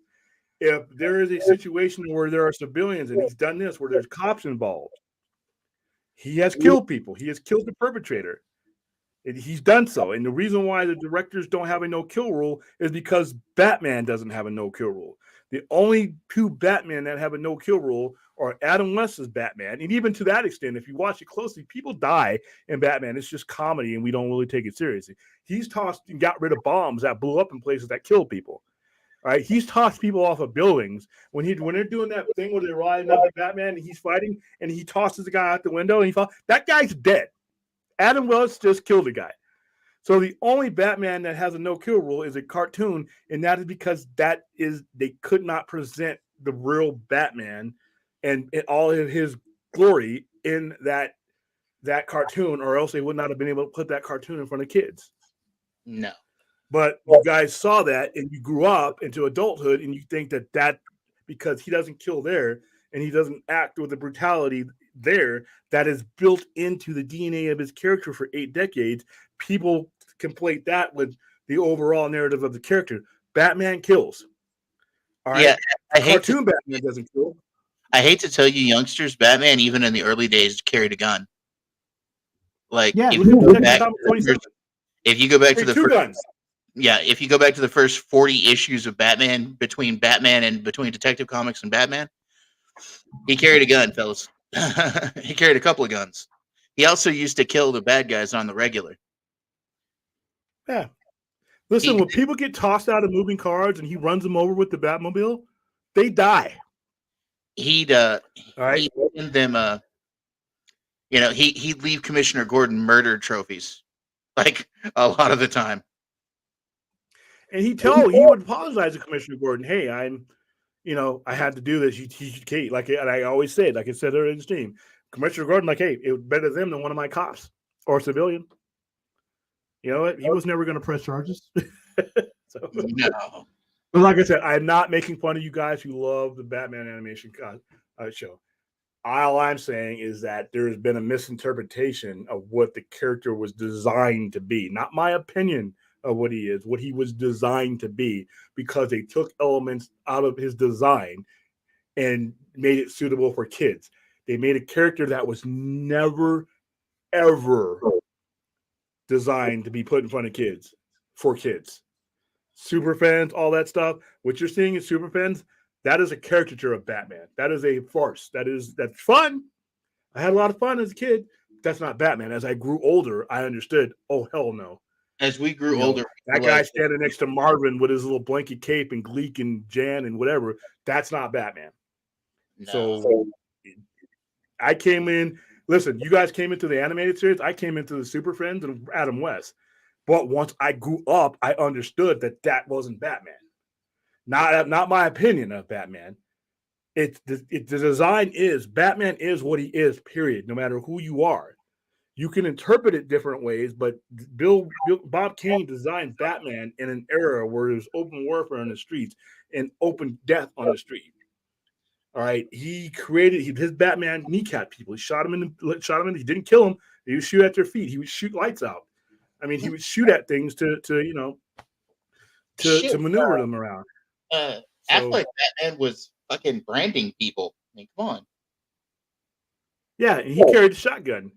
If there is a situation where there are civilians and he's done this, where there's cops involved, he has killed people. He has killed the perpetrator. And he's done so. And the reason why the directors don't have a no-kill rule is because Batman doesn't have a no-kill rule. The only two Batman that have a no-kill rule are Adam West's Batman. And even to that extent, if you watch it closely, people die in Batman. It's just comedy, and we don't really take it seriously. He's tossed and got rid of bombs that blew up in places that killed people. All right, he's tossed people off of buildings when they're doing that thing where they're riding up to Batman and he's fighting and he tosses the guy out the window and he falls. That guy's dead. Adam West just killed a guy. So the only Batman that has a no-kill rule is a cartoon, and that is because they could not present the real Batman and all of his glory in that cartoon, or else they would not have been able to put that cartoon in front of kids. No. But you guys saw that, and you grew up into adulthood, and you think that because he doesn't kill there, and he doesn't act with the brutality there that is built into the DNA of his character for 8 decades, people conflate that with the overall narrative of the character. Batman kills. All right. Yeah, Batman doesn't kill. I hate to tell you, youngsters, Batman, even in the early days, carried a gun. Like, yeah, if you go back to the first, guns. Yeah, if you go back to the first 40 issues of Batman, between Detective Comics and Batman, he carried a gun, fellas. He carried a couple of guns. He also used to kill the bad guys on the regular. Yeah. Listen, when people get tossed out of moving cars and he runs them over with the Batmobile, they die. He'd send them he'd leave Commissioner Gordon murder trophies, like a lot of the time. And he would apologize to Commissioner Gordon. Hey, I had to do this. Kate, and I always said, like I said earlier in the stream, Commissioner Gordon, like, hey, it was better them than one of my cops or a civilian. You know what? He was never going to press charges. No. But like I said, I'm not making fun of you guys who love the Batman animation show. All I'm saying is that there has been a misinterpretation of what the character was designed to be. Not my opinion of what he is, what he was designed to be, because they took elements out of his design and made it suitable for kids. They made a character that was never, ever designed to be put in front of kids, for kids. super fans, all that stuff. What you're seeing in super fans, that is a caricature of Batman. That is a farce. That's fun. I had a lot of fun as a kid. That's not Batman. As I grew older, I understood. Oh hell no! As we grew older, that guy standing next to Marvin with his little blanket cape and Gleek and Jan and whatever. That's not Batman. No. So I came in. Listen, you guys came into the animated series. I came into the Super Friends and Adam West. But once I grew up, I understood that wasn't Batman. Not my opinion of Batman. The design is Batman is what he is, period, no matter who you are. You can interpret it different ways, but Bob Kane designed Batman in an era where there's open warfare on the streets and open death on the street. All right, he created his Batman kneecap people. He shot him in. He didn't kill him. He would shoot at their feet. He would shoot lights out. I mean, he would shoot at things to maneuver them around. Affleck Batman was fucking branding people. I mean, come on. Yeah, and he carried a shotgun.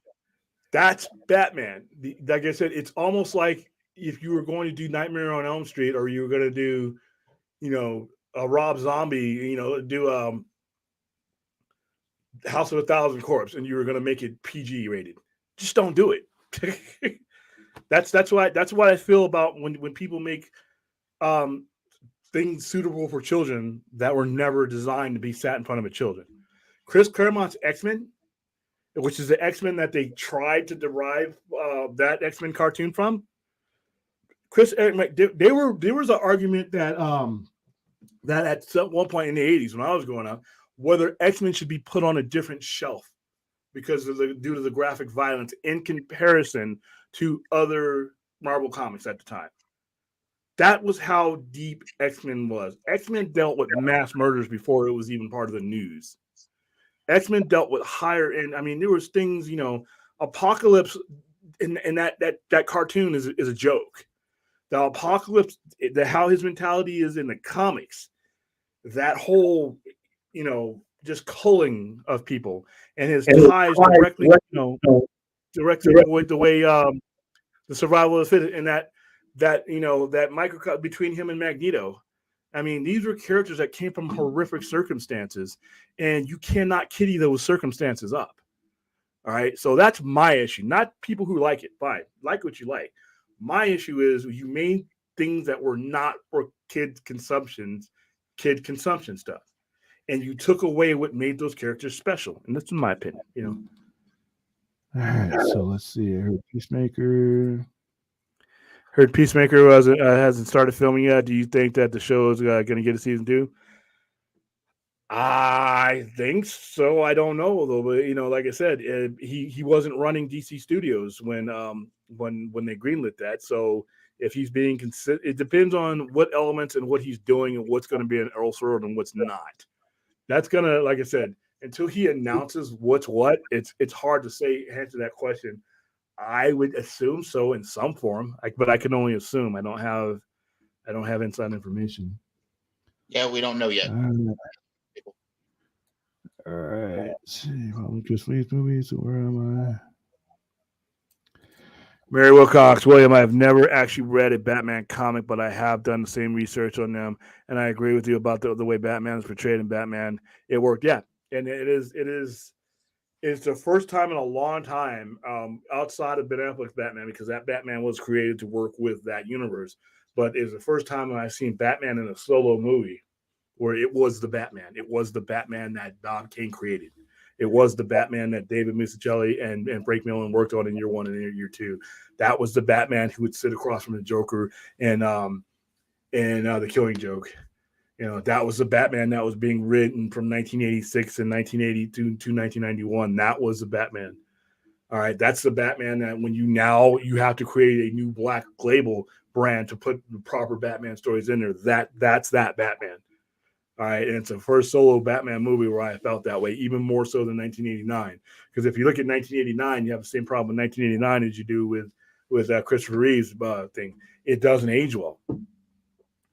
That's Batman. Like I said, it's almost like if you were going to do Nightmare on Elm Street, or you were going to do, a Rob Zombie, do House of a Thousand Corpses, and you were going to make it PG rated. Just don't do it. That's what I feel about when people make things suitable for children that were never designed to be sat in front of a children. Chris Claremont's X-Men, which is the X-Men that they tried to derive that X-Men cartoon from. There was an argument that at one point in the 80s when I was growing up, whether X-Men should be put on a different shelf because due to the graphic violence in comparison to other Marvel comics at the time. That was how deep X-Men was. X-Men dealt with mass murders before it was even part of the news. X-Men dealt with higher end. I mean, there was things, Apocalypse and that cartoon is a joke. The Apocalypse, how his mentality is in the comics, that whole, just culling of people and his ties directly, directly with the way the survival of the fittest, and that microcut between him and Magneto. I mean, these were characters that came from horrific circumstances, and you cannot kitty those circumstances up. All right, so that's my issue. Not people who like it. Fine, like what you like. My issue is you made things that were not for kid consumption stuff, and you took away what made those characters special. And that's in my opinion. All right, so let's see. I heard Peacemaker. Hasn't started filming yet. Do you think that the show is going to get a season 2? I think so. I don't know though, but like I said, he wasn't running DC Studios when they greenlit that. So if he's being it depends on what elements and what he's doing and what's going to be an Earl Sword and what's not. That's gonna, like I said, until he announces what's what, it's hard to answer that question. I would assume so in some form, but I can only assume. I don't have inside information. Yeah, we don't know yet. All right. Let's see. Lucas Lee's movies. Where am I? Mary Wilcox, William, I have never actually read a Batman comic, but I have done the same research on them, and I agree with you about the way Batman is portrayed in Batman. It worked, yeah, and it's the first time in a long time outside of Ben Affleck's Batman, because that Batman was created to work with that universe, but it's the first time that I've seen Batman in a solo movie where it was the Batman. It was the Batman that Bob Kane created. It was the Batman that David Mazzucchelli and Frank Miller worked on in year 1 and year 2. That was the Batman who would sit across from the Joker and the Killing Joke. That was the Batman that was being written from 1986 and 1982 to 1991. That was the Batman. All right, that's the Batman that when you have to create a new black label brand to put the proper Batman stories in there. That's that Batman. All right, and it's the first solo Batman movie where I felt that way, even more so than 1989. Because if you look at 1989, you have the same problem with 1989 as you do with Christopher Reeve's thing. It doesn't age well.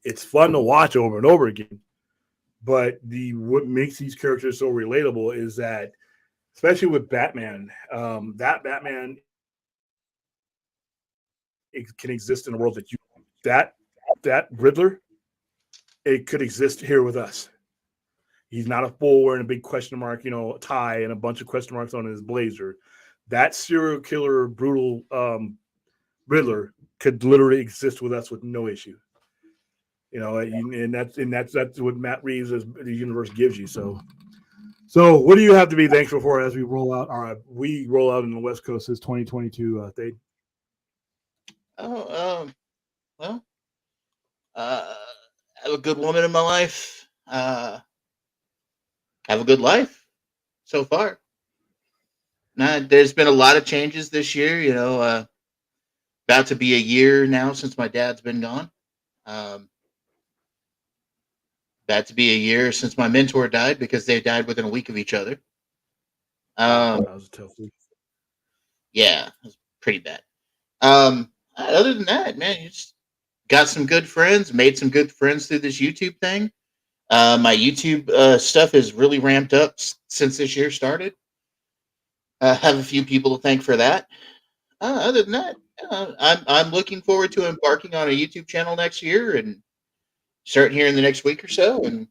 It's fun to watch over and over again, but what makes these characters so relatable is that, especially with Batman, that Batman it can exist in a world that Riddler, it could exist here with us. He's not a fool wearing a big question mark, tie and a bunch of question marks on his blazer. That serial killer, brutal Riddler could literally exist with us with no issue. And that's what Matt Reeves as the universe gives you. So what do you have to be thankful for as we roll out? We roll out in the West Coast as 2022. Thade? Well, I have a good woman in my life. Have a good life so far. There's been a lot of changes this year. About to be a year now since my dad's been gone. About to be a year since my mentor died because they died within a week of each other. That was a tough week. Yeah, it was pretty bad. Other than that, man, you just got some good friends, made some good friends through this YouTube thing. My YouTube stuff has really ramped up since this year started. Have a few people to thank for that. Other than that, I'm looking forward to embarking on a YouTube channel next year and starting here in the next week or so, and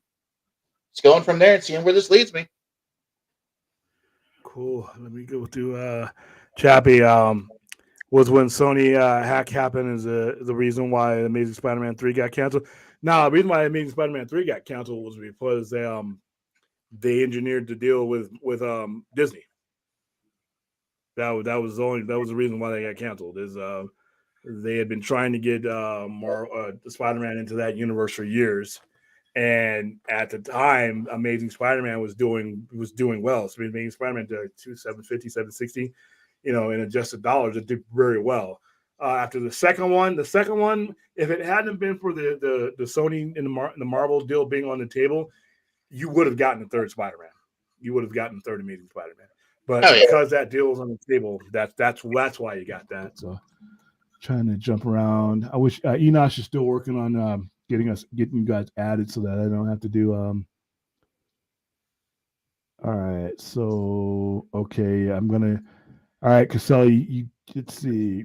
it's going from there and seeing where this leads me. Cool. Let me go to Chappie. Was when Sony hack happened is the reason why Amazing Spider-Man 3 got canceled. Now, the reason why Amazing Spider-Man 3 got canceled was because they engineered the deal with Disney. That was the reason why they got canceled. Is they had been trying to get Spider-Man into that universe for years, and at the time, Amazing Spider-Man was doing well. So Amazing Spider-Man did $750, $760, in adjusted dollars, it did very well. After the second one, if it hadn't been for the Sony and the Marvel deal being on the table, you would have gotten the third Spider-Man. You would have gotten the third Amazing Spider-Man. But because that deal was on the table, that's why you got that. So trying to jump around. I wish Enosh is still working on getting you guys added so that I don't have to do all right. So okay, I'm gonna all right, Caselli, let's see.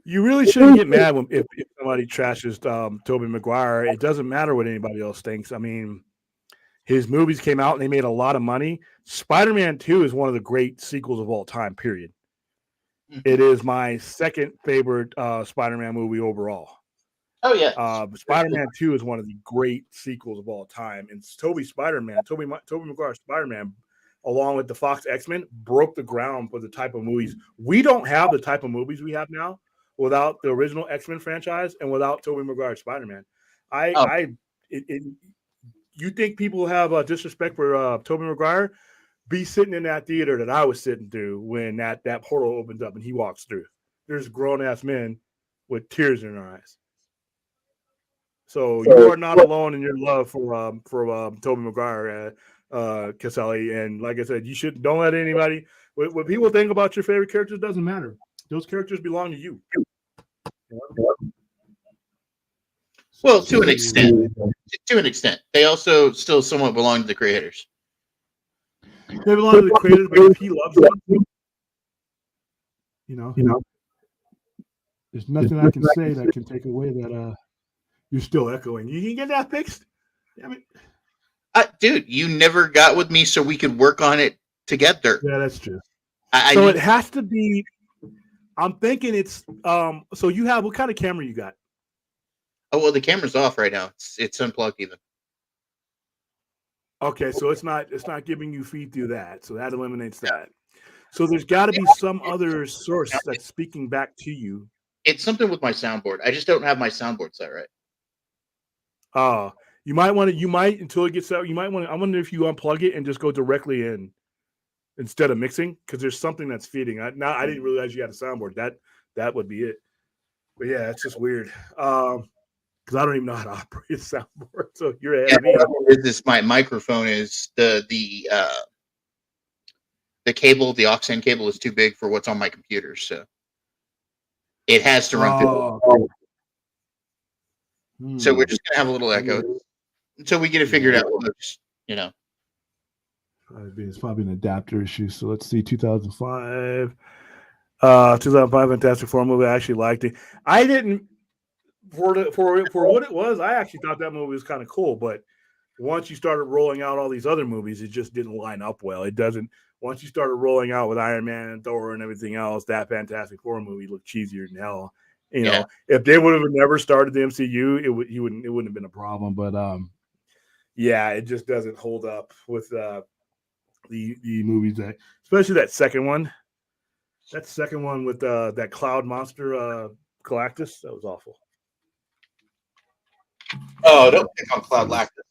You really shouldn't get mad if somebody trashes Tobey Maguire. It doesn't matter what anybody else thinks. I mean, his movies came out and they made a lot of money. Spider-Man 2 is one of the great sequels of all time, period. It is my second favorite Spider-Man movie overall. Oh, yeah. Spider-Man 2 is one of the great sequels of all time. And Tobey Maguire Spider-Man, along with the Fox X-Men, broke the ground for the type of movies. We don't have the type of movies we have now without the original X-Men franchise and without Tobey Maguire Spider-Man. You think people have disrespect for Tobey Maguire? Be sitting in that theater that I was sitting through when that portal opens up and he walks through. There's grown-ass men with tears in their eyes. So you are not alone in your love for Tobey Maguire, Caselli. And like I said, don't let anybody. What people think about your favorite characters doesn't matter. Those characters belong to you. Well, to an extent. To an extent, they also still somewhat belong to the creators. They belong to the creators, but if he loves them, there's nothing I can say that can take away that. You're still echoing. You can get that fixed? Damn it. Dude, you never got with me so we could work on it together. Yeah, that's true. It has to be. I'm thinking it's. So you have what kind of camera you got? Oh well, the camera's off right now. It's unplugged even. Okay, so it's not giving you feed through that. So that eliminates that. So there's got to be some other source that's speaking back to you. It's something with my soundboard. I just don't have my soundboard set right. You might until it gets out. You might want to. I wonder if you unplug it and just go directly in instead of mixing, because there's something that's feeding. I didn't realize you had a soundboard. That would be it. But yeah, it's just weird. Because I don't even know how to operate a soundboard. So you're ahead of me. My microphone is the cable, the aux cable is too big for what's on my computer, so it has to run through. So we're just gonna have a little echo until we get it figured out. It's probably an adapter issue. So let's see, 2005. 2005 Fantastic Four movie. I actually liked it. I didn't for what it was. I actually thought that movie was kind of cool, but once you started rolling out all these other movies, it just didn't line up well. It doesn't. Once you started rolling out with Iron Man and Thor and everything else, that Fantastic Four movie looked cheesier than hell. You know, if they would have never started the MCU, it wouldn't have been a problem. But yeah, it just doesn't hold up with the movies that, especially that second one. That second one with that cloud monster Galactus, that was awful. Oh, don't pick on Cloud Lactus.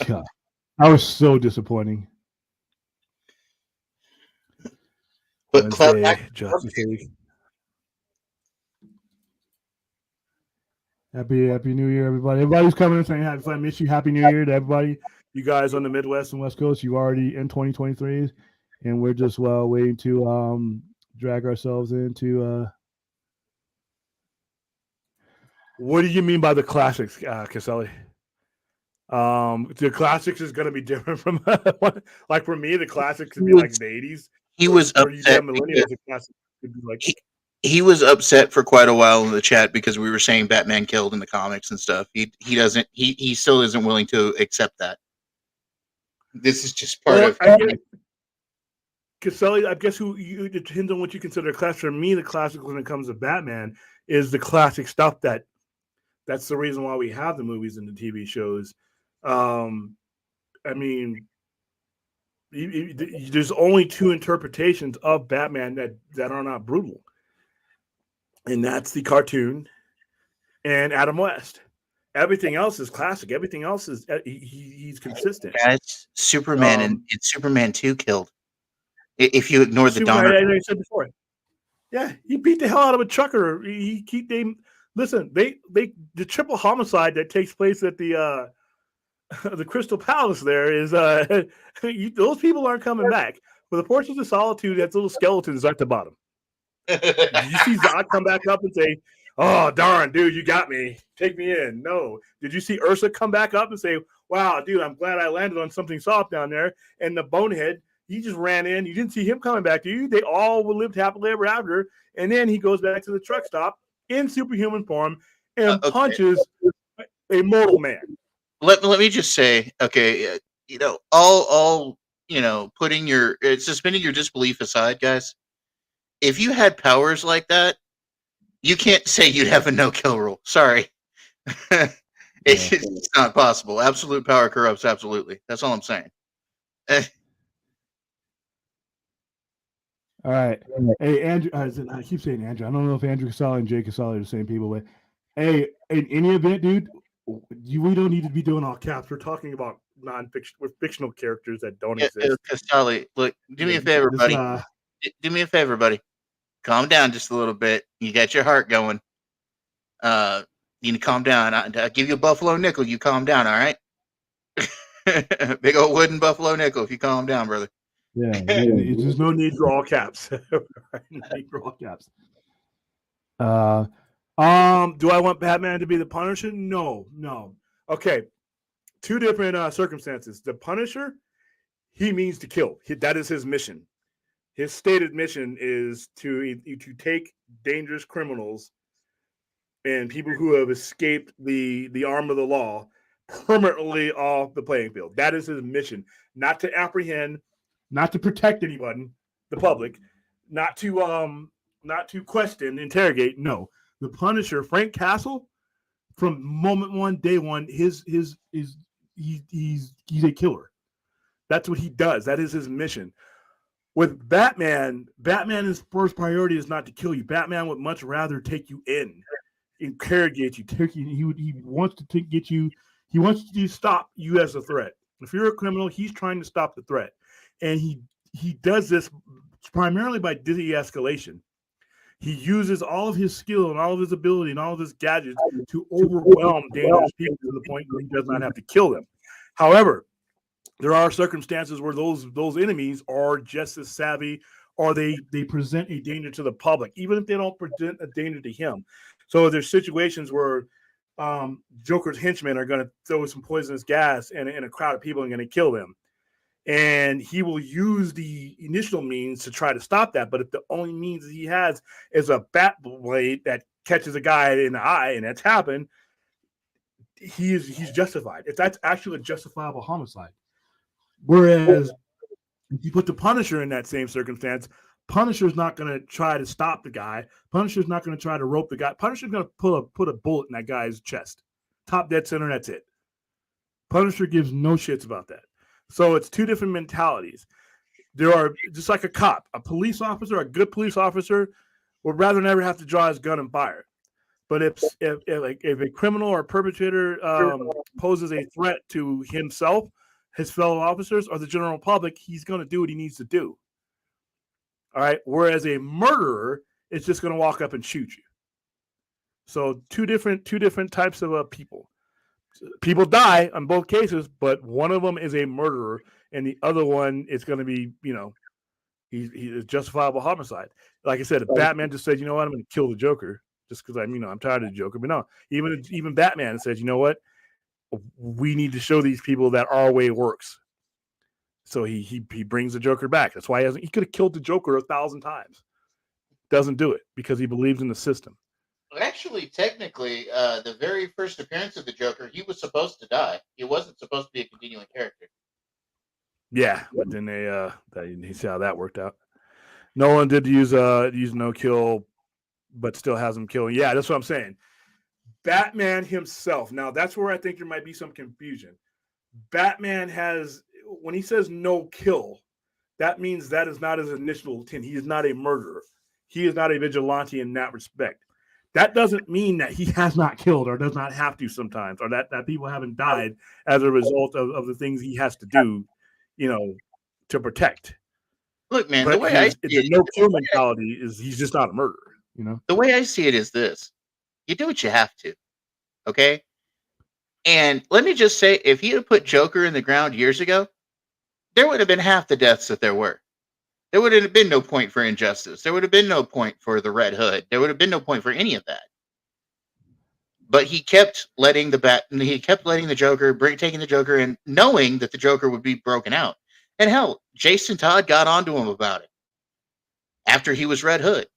Yeah, that was so disappointing. But Cloud Lactus, Justice League. Happy New Year, everybody. Everybody's coming and saying happy. If I miss you, Happy New Year to everybody. You guys on the Midwest and West Coast, you already in 2023, and we're just waiting to drag ourselves into. What do you mean by the classics, Caselli? The classics is going to be different from like for me. The classics would be like the 80s. He was upset. He was upset for quite a while in the chat because we were saying Batman killed in the comics and stuff. He still isn't willing to accept that. This is just part of. Caselli, I guess it depends on what you consider a classic. For me, the classic when it comes to Batman is the classic stuff that's the reason why we have the movies and the TV shows. I mean, there's only two interpretations of Batman that are not brutal, and that's the cartoon and Adam West. Everything else is classic. Everything else is he's consistent. Guys, Superman and Superman 2 killed. If you ignore the Donner, I said before. Yeah, he beat the hell out of a trucker. The triple homicide that takes place at the Crystal Palace there is those people aren't coming back. For the Portraits of Solitude, that's little skeletons at the bottom. Did you see Zod come back up and say, "Oh darn, dude, you got me. Take me in"? No. Did you see Ursa come back up and say, "Wow, dude, I'm glad I landed on something soft down there"? And the bonehead, he just ran in. You didn't see him coming back to you. They all lived happily ever after. And then he goes back to the truck stop in superhuman form and punches a mortal man. Let me just say, okay, all putting suspending your disbelief aside, guys. If you had powers like that, you can't say you'd have a no-kill rule. Sorry. It's not possible. Absolute power corrupts absolutely. That's all I'm saying. All right. Hey, Andrew, I keep saying Andrew. I don't know if Andrew Casale and Jay Casale are the same people, but hey, in any event, dude, we don't need to be doing all caps. We're talking about fictional characters that don't exist. Casale, look, do me a favor, buddy. Do me a favor, buddy. Calm down just a little bit. You got your heart going. You need to calm down. I'll give you a buffalo nickel. You calm down, all right? Big old wooden buffalo nickel if you calm down, brother. Yeah, there's no need for all caps. No need for all caps. Do I want Batman to be the Punisher? No. Okay, two different circumstances. The Punisher, he means to kill. That is his mission. His stated mission is to take dangerous criminals and people who have escaped the arm of the law permanently off the playing field. That is his mission. Not to apprehend, not to protect anyone, the public, not to question, interrogate. No, the Punisher, Frank Castle, from moment one, day one, he's a killer. That's what he does. That is his mission. With Batman, Batman's first priority is not to kill you. Batman would much rather take you in, interrogate you. He wants to get you. He wants to stop you as a threat. If you're a criminal, he's trying to stop the threat, and he does this primarily by de-escalation. He uses all of his skill and all of his ability and all of his gadgets to overwhelm dangerous people to the point where he does not have to kill them. However, there are circumstances where those enemies are just as savvy, or they present a danger to the public, even if they don't present a danger to him. So there's situations where Joker's henchmen are going to throw some poisonous gas and a crowd of people are going to kill them. and he will use the initial means to try to stop that. But if the only means he has is a bat blade that catches a guy in the eye, and that's happened, he's justified. If that's actually a justifiable homicide. Whereas if you put the Punisher in that same circumstance, Punisher's not going to try to stop the guy. Punisher's not going to try to rope the guy. Punisher's going to put a bullet in that guy's chest, top dead center. That's it. Punisher gives no shits about that. So it's two different mentalities. There are, just like a cop, a police officer, a good police officer would rather never have to draw his gun and fire. But if a criminal or perpetrator poses a threat to himself, his fellow officers, or the general public, he's going to do what he needs to do. All right. Whereas a murderer is just going to walk up and shoot you. So two different types of people. People die on both cases, but one of them is a murderer, and the other one is going to be, he's justifiable homicide. Like I said, if Batman just said, you know what, I'm going to kill the Joker just because I'm tired of the Joker. But no, even Batman says, you know what, we need to show these people that our way works. So he brings the Joker back. That's why he could have killed the Joker 1,000 times. Doesn't do it because he believes in the system. Actually, technically, the very first appearance of the Joker, he was supposed to die. He wasn't supposed to be a continuing character. Yeah, but then you see how that worked out. Nolan did use no kill, but still has him killing. Yeah, that's what I'm saying. Batman himself. Now that's where I think there might be some confusion. Batman has, when he says no kill, that means that is not his initial intent. He is not a murderer. He is not a vigilante in that respect. That doesn't mean that he has not killed or does not have to sometimes, or that people haven't died as a result of the things he has to do, to protect. Look, man, the way I see it, no kill mentality is he's just not a murderer. The way I see it is this: you do what you have to, okay? And let me just say, if he had put Joker in the ground years ago, there would have been half the deaths that there were. There would have been no point for injustice. There would have been no point for the Red Hood. There would have been no point for any of that. But he kept letting the Joker, taking the Joker in, knowing that the Joker would be broken out. And hell, Jason Todd got onto him about it after he was Red Hood,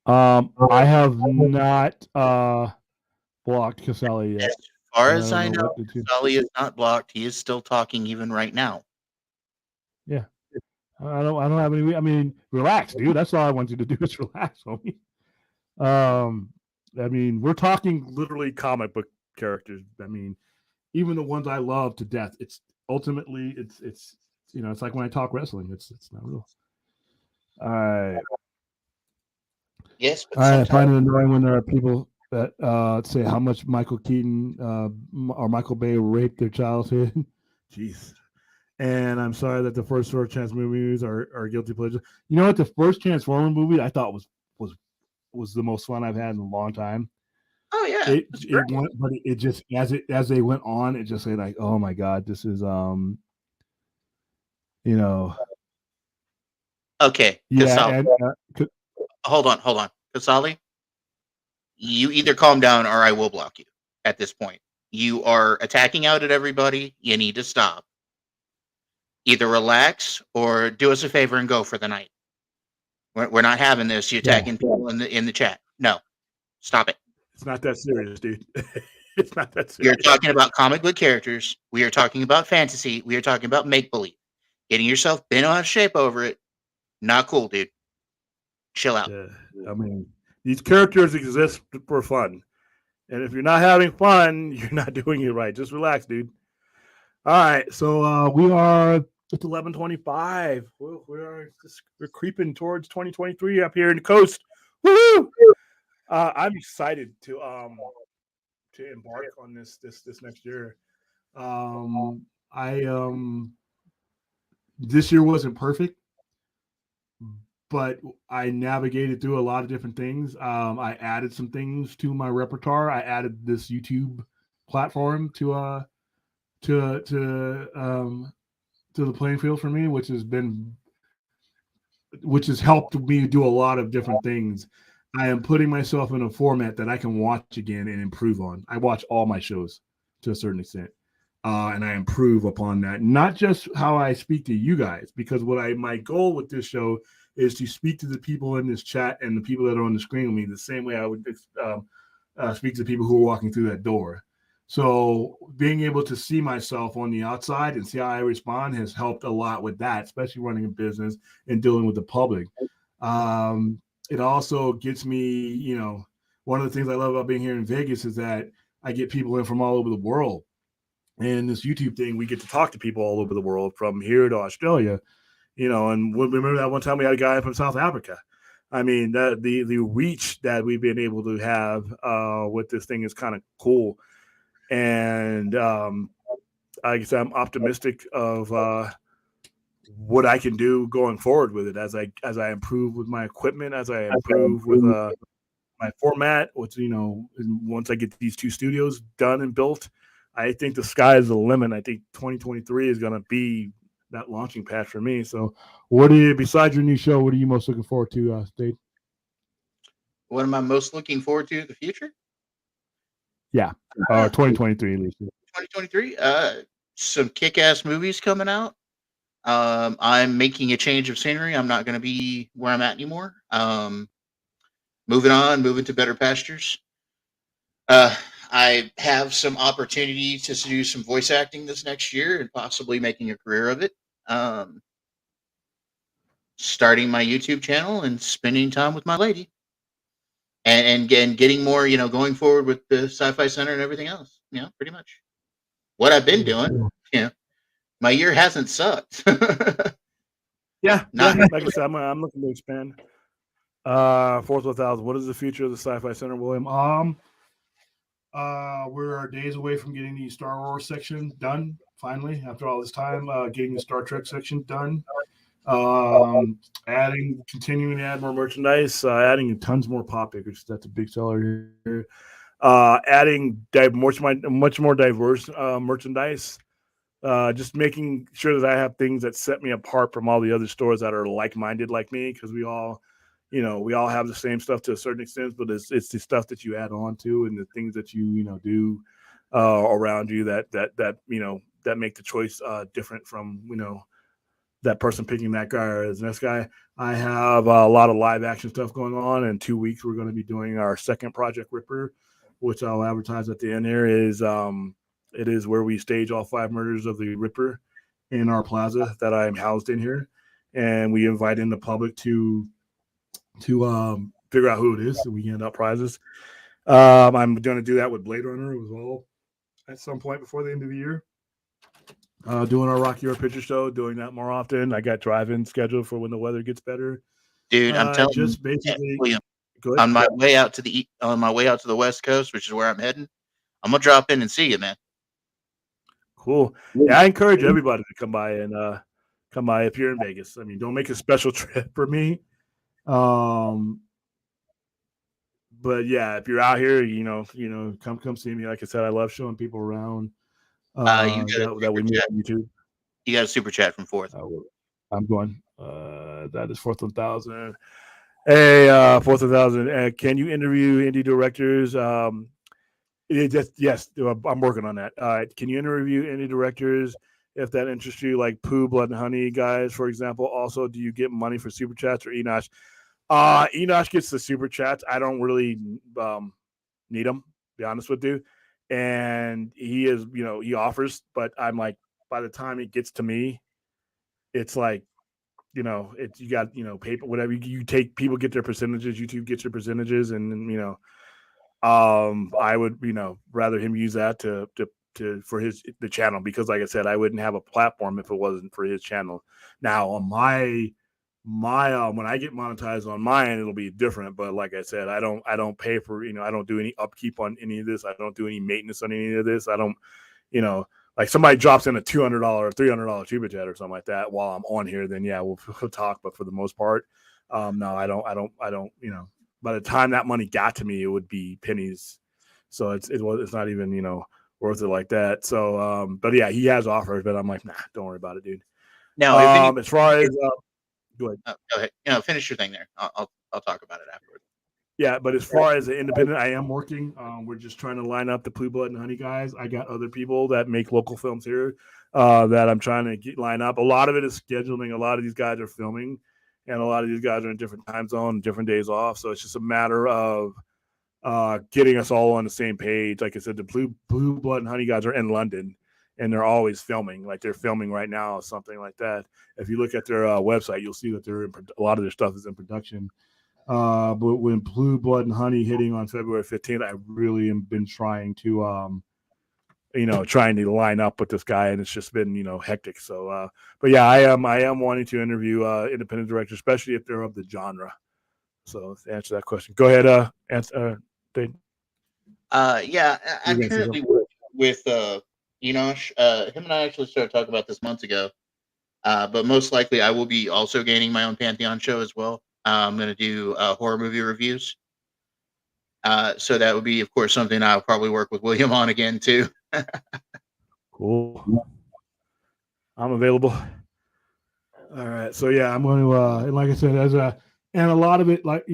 I have not blocked Casale yet. As far as I know, Casale is not blocked. He is still talking even right now. Yeah. I don't have any. I mean, relax, dude. That's all I want you to do is relax, homie. I mean, we're talking literally comic book characters. I mean, even the ones I love to death. It's ultimately it's like when I talk wrestling. It's not real. All right. Yes, but I find it annoying when there are people that say how much Michael Keaton or Michael Bay raped their childhood. Jeez. And I'm sorry that the first Transformer movies are guilty pleasure. You know what? The first Transformer movie I thought was the most fun I've had in a long time. Oh yeah. But it just as they went on, it just said like, oh my god, this is Okay. Yeah. Hold on. Casale, you either calm down or I will block you at this point. You are attacking out at everybody. You need to stop. Either relax or do us a favor and go for the night. We're not having this. You're attacking people in the chat. No. Stop it. It's not that serious, dude. It's not that serious. You're talking about comic book characters. We are talking about fantasy. We are talking about make-believe. Getting yourself bent out of shape over it. Not cool, dude. Chill out. I mean, these characters exist for fun. And if you're not having fun, you're not doing it right. Just relax, dude. All right. So we are at 11:25. We're creeping towards 2023 up here in the coast. Woo! I'm excited to embark on this next year. This year wasn't perfect, but I navigated through a lot of different things. I added some things to my repertoire. I added this YouTube platform to the playing field for me, which has helped me do a lot of different things. I am putting myself in a format that I can watch again and improve on. I watch all my shows to a certain extent. and I improve upon that. Not just how I speak to you guys, because my goal with this show is to speak to the people in this chat and the people that are on the screen with me the same way I would speak to people who are walking through that door. So being able to see myself on the outside and see how I respond has helped a lot with that, especially running a business and dealing with the public. It also gets me, one of the things I love about being here in Vegas is that I get people in from all over the world. And this YouTube thing, we get to talk to people all over the world, from here to Australia, and remember that one time we had a guy from South Africa. I mean, the reach that we've been able to have with this thing is kind of cool. And I guess I'm optimistic of what I can do going forward with it as I improve with my equipment, as I improve with my format. Once I get these 2 studios done and built, I think the sky is the limit. I think 2023 is going to be that launching pad for me. So, besides your new show, what are you most looking forward to, Stade? What am I most looking forward to in the future? Yeah, 2023 at least. 2023. Some kick-ass movies coming out. I'm making a change of scenery. I'm not going to be where I'm at anymore. Moving to better pastures. I have some opportunity to do some voice acting this next year and possibly making a career of it. Starting my YouTube channel and spending time with my lady. And getting more, going forward with the Sci-Fi Center and everything else. Pretty much what I've been doing. My year hasn't sucked. Yeah, like I said, I'm looking to expand. Fourth 1000. What is the future of the Sci-Fi Center, William? We're days away from getting the Star Wars section done. Finally, after all this time, getting the Star Trek section done. Continuing to add more merchandise, adding tons more pop pickers. That's a big seller here. Adding much more diverse merchandise. Just making sure that I have things that set me apart from all the other stores that are like-minded like me, because we all have the same stuff to a certain extent, but it's the stuff that you add on to and the things that you do around you that make the choice different from that person picking that guy or the next guy. I have a lot of live action stuff going on. In 2 weeks, we're going to be doing our second Project Ripper, which I'll advertise at the end here. It is where we stage all 5 murders of the Ripper in our plaza that I'm housed in here, and we invite in the public to figure out who it is, so we hand out prizes. I'm going to do that with Blade Runner as well at some point before the end of the year. Doing our Rocky Horror Picture Show, doing that more often. I got drive-in scheduled for when the weather gets better. Dude, I'm telling you, William, on my way out to the West Coast, which is where I'm heading, I'm gonna drop in and see you, man. Cool. Yeah, I encourage everybody to come by if you're in Vegas. I mean, don't make a special trip for me. But yeah, if you're out here, come see me. Like I said, I love showing people around. That we meet on YouTube. You got a super chat from Fourth. I'm going. That is Fourth 1000. Hey, Fourth 1000. Can you interview indie directors? Yes, I'm working on that. Can you interview indie directors if that interests you, like Pooh, Blood and Honey guys, for example? Also, do you get money for super chats or Enosh? Enosh gets the super chats. I don't really need them, to be honest with you. And he is, he offers, but I'm like, by the time it gets to me, it's like, you got, paper, whatever you take, people get their percentages, YouTube gets your percentages. And, I would, rather him use that for the channel, because like I said, I wouldn't have a platform if it wasn't for his channel. Now on my when I get monetized on my end, it'll be different. But like I said, I don't pay for, I don't do any upkeep on any of this. I don't do any maintenance on any of this. I don't, like somebody drops in a $200 or $300 super chat or something like that while I'm on here, then yeah, we'll talk. But for the most part, no, I don't, by the time that money got to me, it would be pennies. So it's not even, worth it like that. So, but yeah, he has offers, but I'm like, nah, don't worry about it, dude. Now, as far as, go ahead. Go ahead. Finish your thing there. I'll talk about it afterwards. Yeah, but as far as the independent, I am working. We're just trying to line up the Blue Blood and Honey guys. I got other people that make local films here that I'm trying to line up. A lot of it is scheduling. A lot of these guys are filming, and a lot of these guys are in different time zones, different days off. So it's just a matter of getting us all on the same page. Like I said, the Blue Blood and Honey guys are in London, and they're always filming. Like they're filming right now, or something like that. If you look at their website, you'll see that they're a lot of their stuff is in production. But when Blue Blood and Honey hitting on February 15th, I really have been trying to, trying to line up with this guy, and it's just been, hectic. So, but yeah, I am wanting to interview independent directors, especially if they're of the genre. So to answer that question, go ahead, answer, Dave. Yeah, I'm currently working with Enosh. Him and I actually started talking about this months ago. But most likely, I will be also gaining my own Pantheon show as well. I'm going to do horror movie reviews. So that would be, of course, something I'll probably work with William on again too. Cool. I'm available. All right. So yeah, I'm going to, and like I said, and a lot of it, like,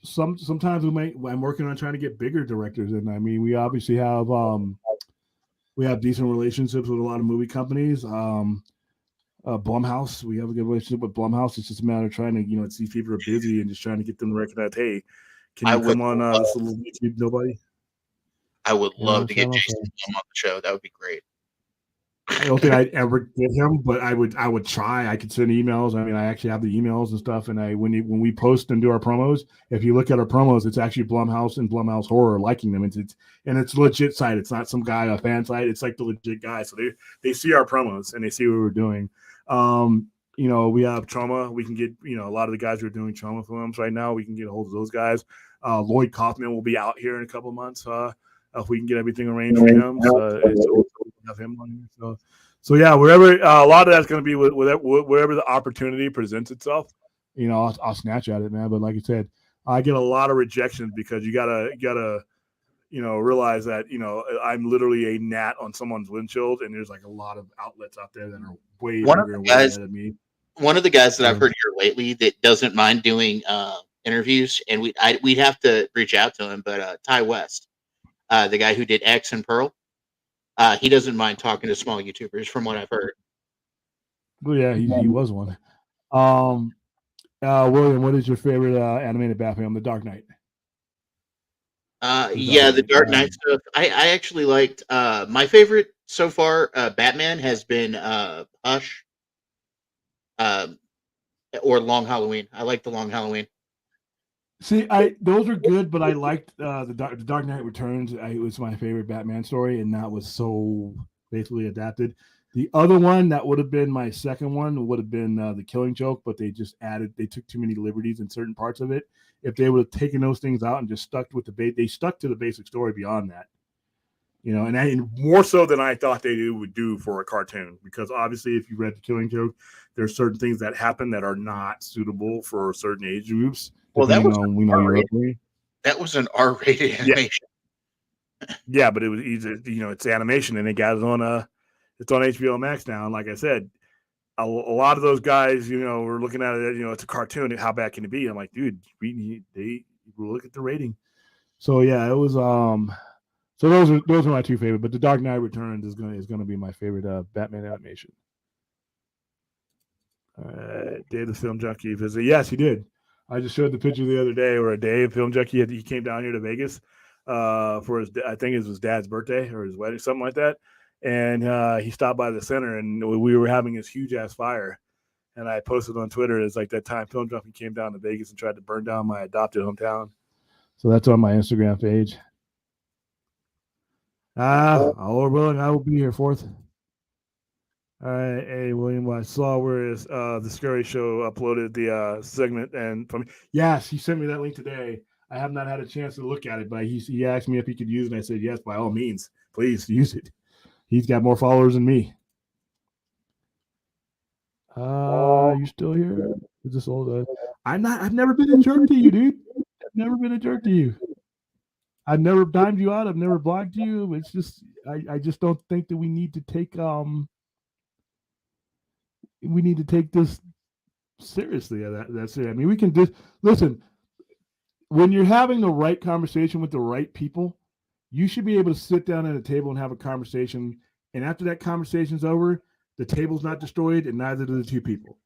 sometimes I'm working on trying to get bigger directors. And I mean, we obviously have decent relationships with a lot of movie companies. Blumhouse, we have a good relationship with Blumhouse. It's just a matter of trying to, see people are busy and just trying to get them to recognize, hey, can you come on this little YouTube nobody? I would love to get Jason Blum on the show. That would be great. I don't think I'd ever get him, but I would try. I could send emails. I mean, I actually have the emails and stuff. And when we post and do our promos, if you look at our promos, it's actually Blumhouse and Blumhouse Horror liking them. It's a legit site. It's not some guy, a fan site. It's like the legit guy. So they see our promos and they see what we're doing. We have Trauma. We can get, a lot of the guys who are doing Trauma films right now, we can get a hold of those guys. Lloyd Kaufman will be out here in a couple of months. If we can get everything arranged for him, so have him on here. So yeah, wherever a lot of that's going to be wherever the opportunity presents itself, I'll snatch at it, man. But like I said, I get a lot of rejections because you gotta realize that I'm literally a gnat on someone's windshield, and there's like a lot of outlets out there that are way bigger and way ahead of me. One of the guys that I've heard here lately that doesn't mind doing interviews, and we'd have to reach out to him, but Ty West. The guy who did X and Pearl, he doesn't mind talking to small YouTubers, from what I've heard. Well, yeah, he was one. William, what is your favorite animated Batman? The Dark Knight. The Dark Knight stuff. I actually liked my favorite so far. Batman has been Hush, or Long Halloween. I like the Long Halloween. See, those are good, but I liked the Dark Knight Returns. It was my favorite Batman story, and that was so basically adapted. The other one that would have been my second one would have been The Killing Joke, but they took too many liberties in certain parts of it. If they would have taken those things out and just stuck with they stuck to the basic story beyond that, and more so than I thought they would do for a cartoon. Because obviously, if you read The Killing Joke, there's certain things that happen that are not suitable for certain age groups. Well, that was an R-rated animation. Yeah, but it was easy. It's animation, and they got it on it's on HBO Max now. And like I said, a lot of those guys, were looking at it. It's a cartoon. How bad can it be? I'm like, dude, they look at the rating. So yeah, it was. So those are my two favorite. But The Dark Knight Returns is gonna be my favorite Batman animation. Dave the Film Junkie visit. Yes, he did. I just showed the picture the other day where Dave Film Junkie he came down here to Vegas for his, I think it was his dad's birthday or his wedding, something like that. And he stopped by the center, and we were having this huge ass fire. And I posted on Twitter, it's like that time Film Junkie came down to Vegas and tried to burn down my adopted hometown. So that's on my Instagram page. Lord willing, I will be here, 4th. All right, hey William, I saw where the Scary Show uploaded the segment, and yes, he sent me that link today. I have not had a chance to look at it, but he asked me if he could use it, and I said yes, by all means, please use it. He's got more followers than me. You still here? Is this old? I've never been a jerk to you, dude. I've never been a jerk to you. I've never dimed you out. I've never blocked you. It's just I just don't think that we need to take this seriously. That's it. I mean, we can just listen. when you're having the right conversation with the right people, you should be able to sit down at a table and have a conversation. And after that conversation's over, the table's not destroyed, and neither do the two people.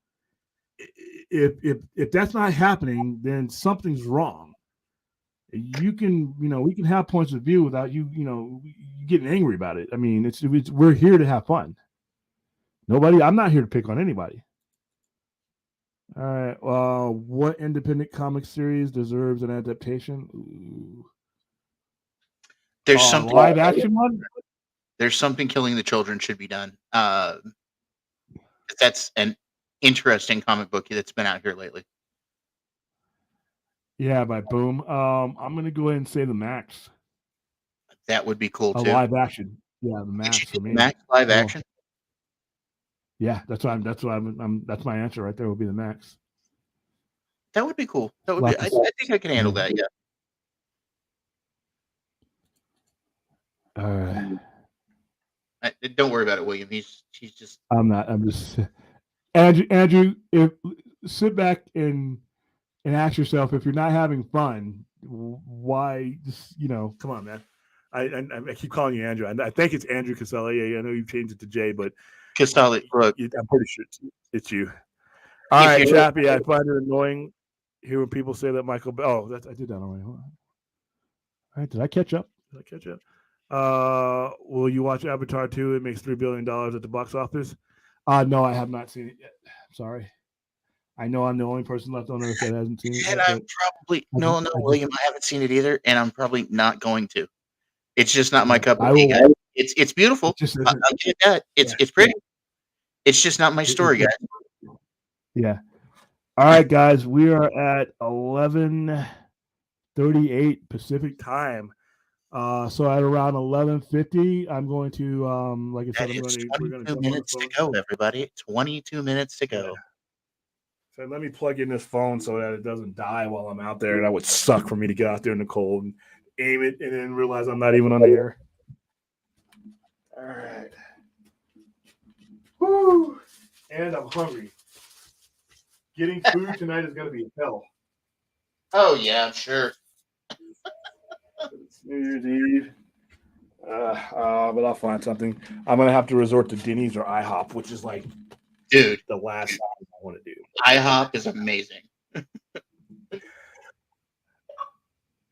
If that's not happening, then something's wrong. You can, we can have points of view without you getting angry about it. I mean, it's we're here to have fun. I'm not here to pick on anybody. All right. What independent comic series deserves an adaptation? Ooh. There's something live action one. There's something killing the children should be done. That's an interesting comic book that's been out here lately. Yeah, by Boom. I'm gonna go ahead and say the Max. That would be cool too. Live action. Yeah, the Max for me. Max live action. Yeah, that's my answer right there. Would be the Max. That would be cool. That would be. I think I can handle that. Yeah. All right. Don't worry about it, William. He's just. I'm not. I'm just. Andrew, sit back and ask yourself, if you're not having fun, why? Just come on, man. I keep calling you Andrew. I think it's Andrew Casella. Yeah, I know you've changed it to Jay, but Casella. Look, I'm pretty sure it's you. All right, Chappie. I find it annoying hearing people say that Michael. Oh, I did that already. Hold on. All right, did I catch up? Will you watch Avatar 2? It makes $3 billion at the box office. No, I have not seen it yet. Sorry. I know I'm the only person left on earth that hasn't seen it. And I'm probably William. I haven't seen it either, and I'm probably not going to. It's just not my cup of tea, guys. It's beautiful. I'll get that. It's pretty. It's just not my story, guys. Yeah. All right, guys. We are at 11:38 Pacific time. So at around 11:50, I'm going to like I said, we're going to 22 minutes to go, everybody. 22 minutes to go. Yeah. So let me plug in this phone so that it doesn't die while I'm out there. That would suck for me to get out there in the cold and aim it and then realize I'm not even on the air. All right. Woo! And I'm hungry. Getting food tonight is going to be hell. Oh, yeah, I'm sure. It's New Year's Eve. But I'll find something. I'm going to have to resort to Denny's or IHOP, which is like, dude, the last thing I want to do. IHOP is amazing.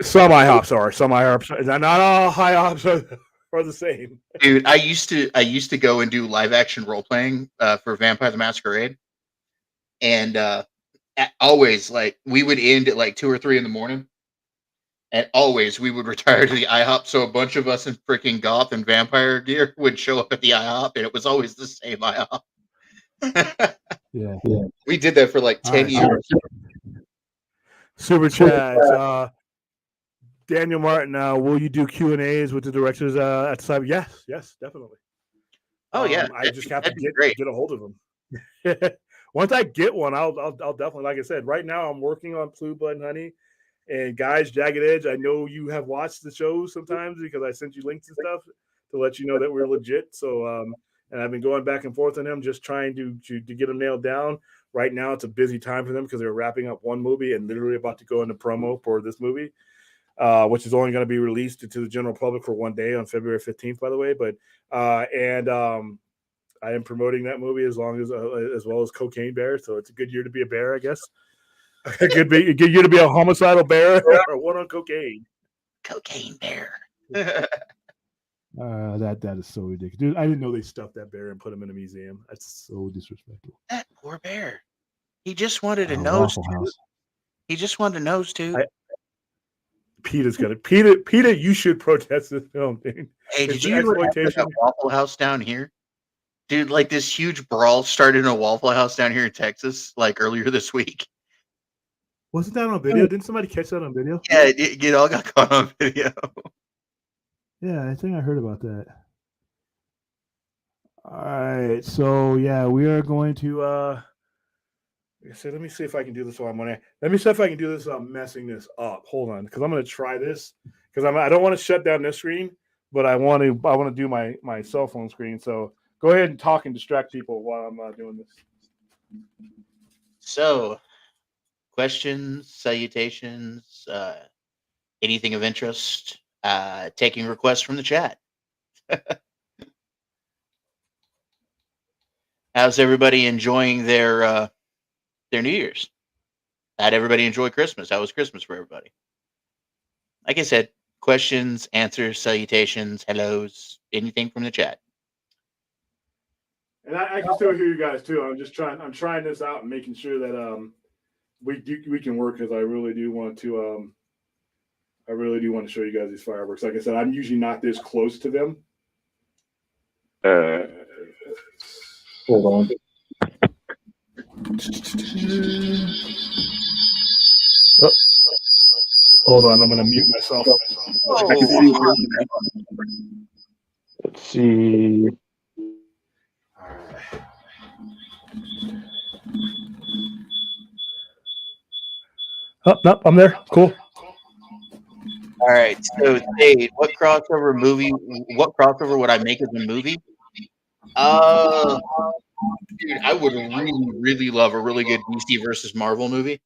Some IHOPs are. Not all IHOPs are the same. Dude, I used to go and do live action role playing for Vampire the Masquerade, and always like we would end at like 2 or 3 in the morning, and always we would retire to the IHOP. So a bunch of us in freaking goth and vampire gear would show up at the IHOP, and it was always the same IHOP. Yeah. We did that for like 10 years. Super chats. Daniel Martin, will you do Q&As with the directors at the side? Yes, definitely. Oh yeah, I just have to get a hold of them. Once I get one, I'll definitely, like I said, right now I'm working on Blue Blood and Honey and Guys Jagged Edge. I know you have watched the shows sometimes because I sent you links and stuff to let you know that we're legit. So and I've been going back and forth on them, just trying to get them nailed down. Right now, it's a busy time for them because they're wrapping up one movie and literally about to go into promo for this movie, which is only going to be released to the general public for one day on February 15th, by the way. But I am promoting that movie as well as Cocaine Bear. So it's a good year to be a bear, I guess. A good year to be a homicidal bear or one on cocaine. Cocaine Bear. That is so ridiculous, dude. I didn't know they stuffed that bear and put him in a museum. That's so disrespectful. That poor bear. He just wanted a nose. He just wanted a nose too. Peter's gonna. Peter, you should protest this film, dude. Hey, did you hear that Waffle House down here? Dude, like this huge brawl started in a Waffle House down here in Texas, like earlier this week. Wasn't that on video? Didn't somebody catch that on video? Yeah, it all got caught on video. Yeah, I think I heard about that. All right, so yeah, we are going to. Let me see if I can do this while I'm on air. Let me see if I can do this without messing this up. Hold on, because I'm going to try this because I don't want to shut down this screen, but I want to do my cell phone screen. So go ahead and talk and distract people while I'm doing this. So, questions, salutations, anything of interest, taking requests from the chat. How's everybody enjoying their New Year's? How'd everybody enjoy Christmas? How was Christmas for everybody? Like I said, questions, answers, salutations, hellos, anything from the chat. And I can still hear you guys too. I'm trying this out and making sure that we can work, because I really do want to show you guys these fireworks. Like I said, I'm usually not this close to them. Hold on. Oh, hold on, I'm going to mute myself. Let's see. Oh, no, I'm there. Cool. All right. So, Dave, what crossover would I make as a movie? Dude, I would really, really love a really good DC versus Marvel movie.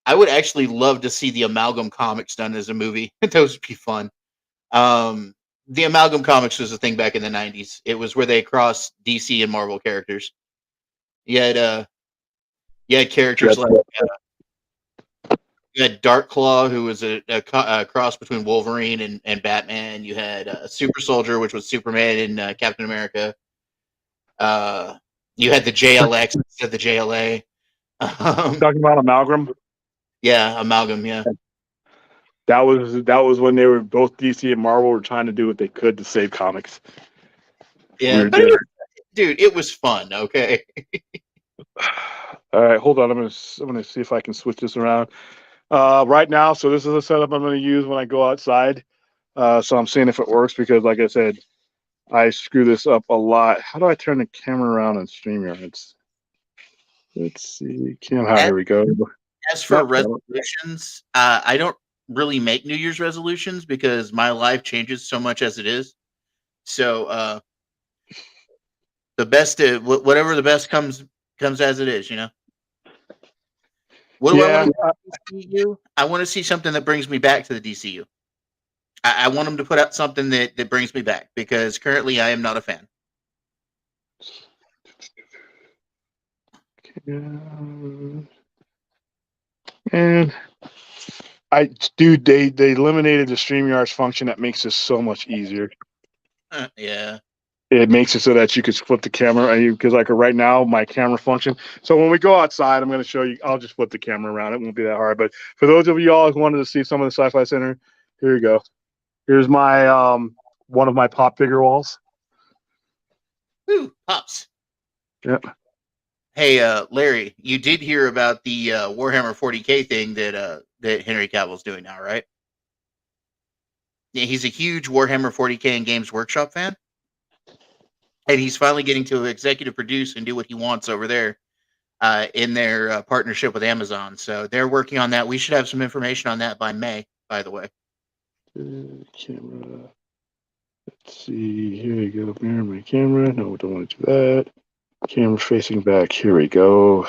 I would actually love to see the Amalgam comics done as a movie. Those would be fun. The Amalgam comics was a thing back in the 90s. It was where they crossed DC and Marvel characters. You had characters like you had Darkclaw, who was a cross between Wolverine and Batman. You had Super Soldier, which was Superman and Captain America. You had the JLX instead of the JLA. Talking about Amalgam? Yeah, Amalgam, yeah. That was when they were both DC and Marvel were trying to do what they could to save comics. Yeah, but it was fun, okay? All right, hold on. I'm gonna see if I can switch this around. Right now, so this is a setup I'm gonna use when I go outside. So I'm seeing if it works, because like I said, I screw this up a lot. How do I turn the camera around on StreamYard? Let's see. Here we go. As for resolutions, I don't really make New Year's resolutions because my life changes so much as it is. So the best, whatever the best comes as it is, you know. What do I want to DCU? I want to see something that brings me back to the DCU. I want them to put out something that brings me back, because currently I am not a fan. And they eliminated the StreamYard's function that makes this so much easier. Yeah. It makes it so that you could flip the camera, because like right now my camera function. So when we go outside, I'm going to show you. I'll just flip the camera around. It won't be that hard. But for those of y'all who wanted to see some of the Sci-Fi Center, here you go. Here's my one of my pop figure walls. Ooh, pops. Yep. Hey, Larry, you did hear about the Warhammer 40K thing that Henry Cavill's doing now, right? Yeah, he's a huge Warhammer 40K and Games Workshop fan. And he's finally getting to executive produce and do what he wants over there in their partnership with Amazon. So they're working on that. We should have some information on that by May, by the way. Camera. Let's see. Here we go. Mirror my camera. No, don't want to do that. Camera facing back. Here we go.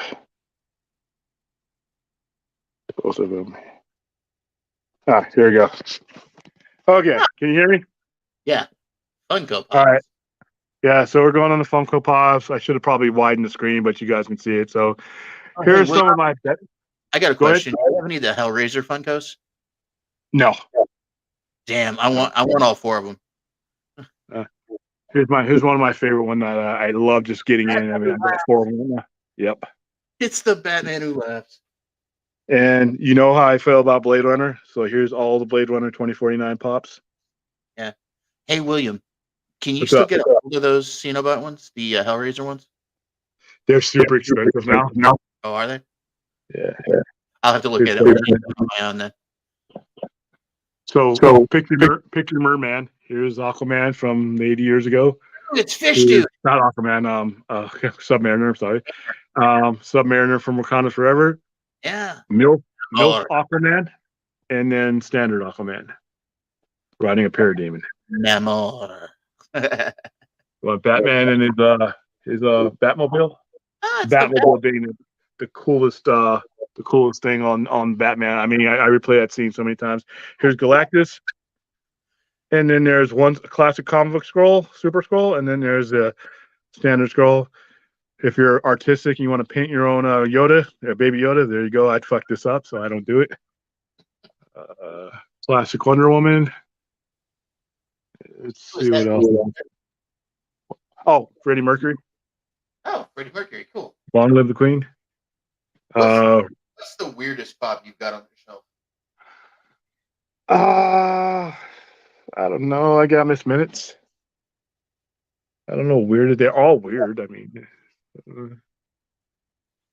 Both of them. Here we go. Okay. Can you hear me? Yeah. Funko Pops. All right. Yeah, so we're going on the Funko Pops. I should have probably widened the screen, but you guys can see it. So here's some of my. I got a question. Do you have any of the Hellraiser Funkos? No. Damn, I want all four of them. Here's one of my favorite one that I love just getting in. I mean, I've got four of them. Yep. It's the Batman Who Laughs. And you know how I feel about Blade Runner. So here's all the Blade Runner 2049 Pops. Yeah. Hey, William. Can you still get a hold of those Cenobite ones, the Hellraiser ones? They're super expensive now. No. Oh, are they? Yeah. I'll have to look at it on my own then. So picture Merman. Here's Aquaman from 80 years ago. It's Fish Dude. Not Aquaman. Submariner. Sorry. Submariner from Wakanda Forever. Yeah. Milk Aquaman, and then standard Aquaman riding a parademon. Namor. Well, Batman and his Batmobile. Batmobile being the coolest the coolest thing on Batman. I mean, I replay that scene so many times. Here's Galactus, and then there's one classic comic book scroll, Super Scroll, and then there's a standard scroll. If you're artistic, you want to paint your own Yoda, Baby Yoda. There you go. I'd fuck this up, so I don't do it. Classic Wonder Woman. Let's see what else. Oh, Freddie Mercury. Oh, Freddie Mercury, cool. Long live the Queen. What's the weirdest pop you've got on your shelf? I don't know. I got Miss Minutes. I don't know. Weird. They're all weird. I mean,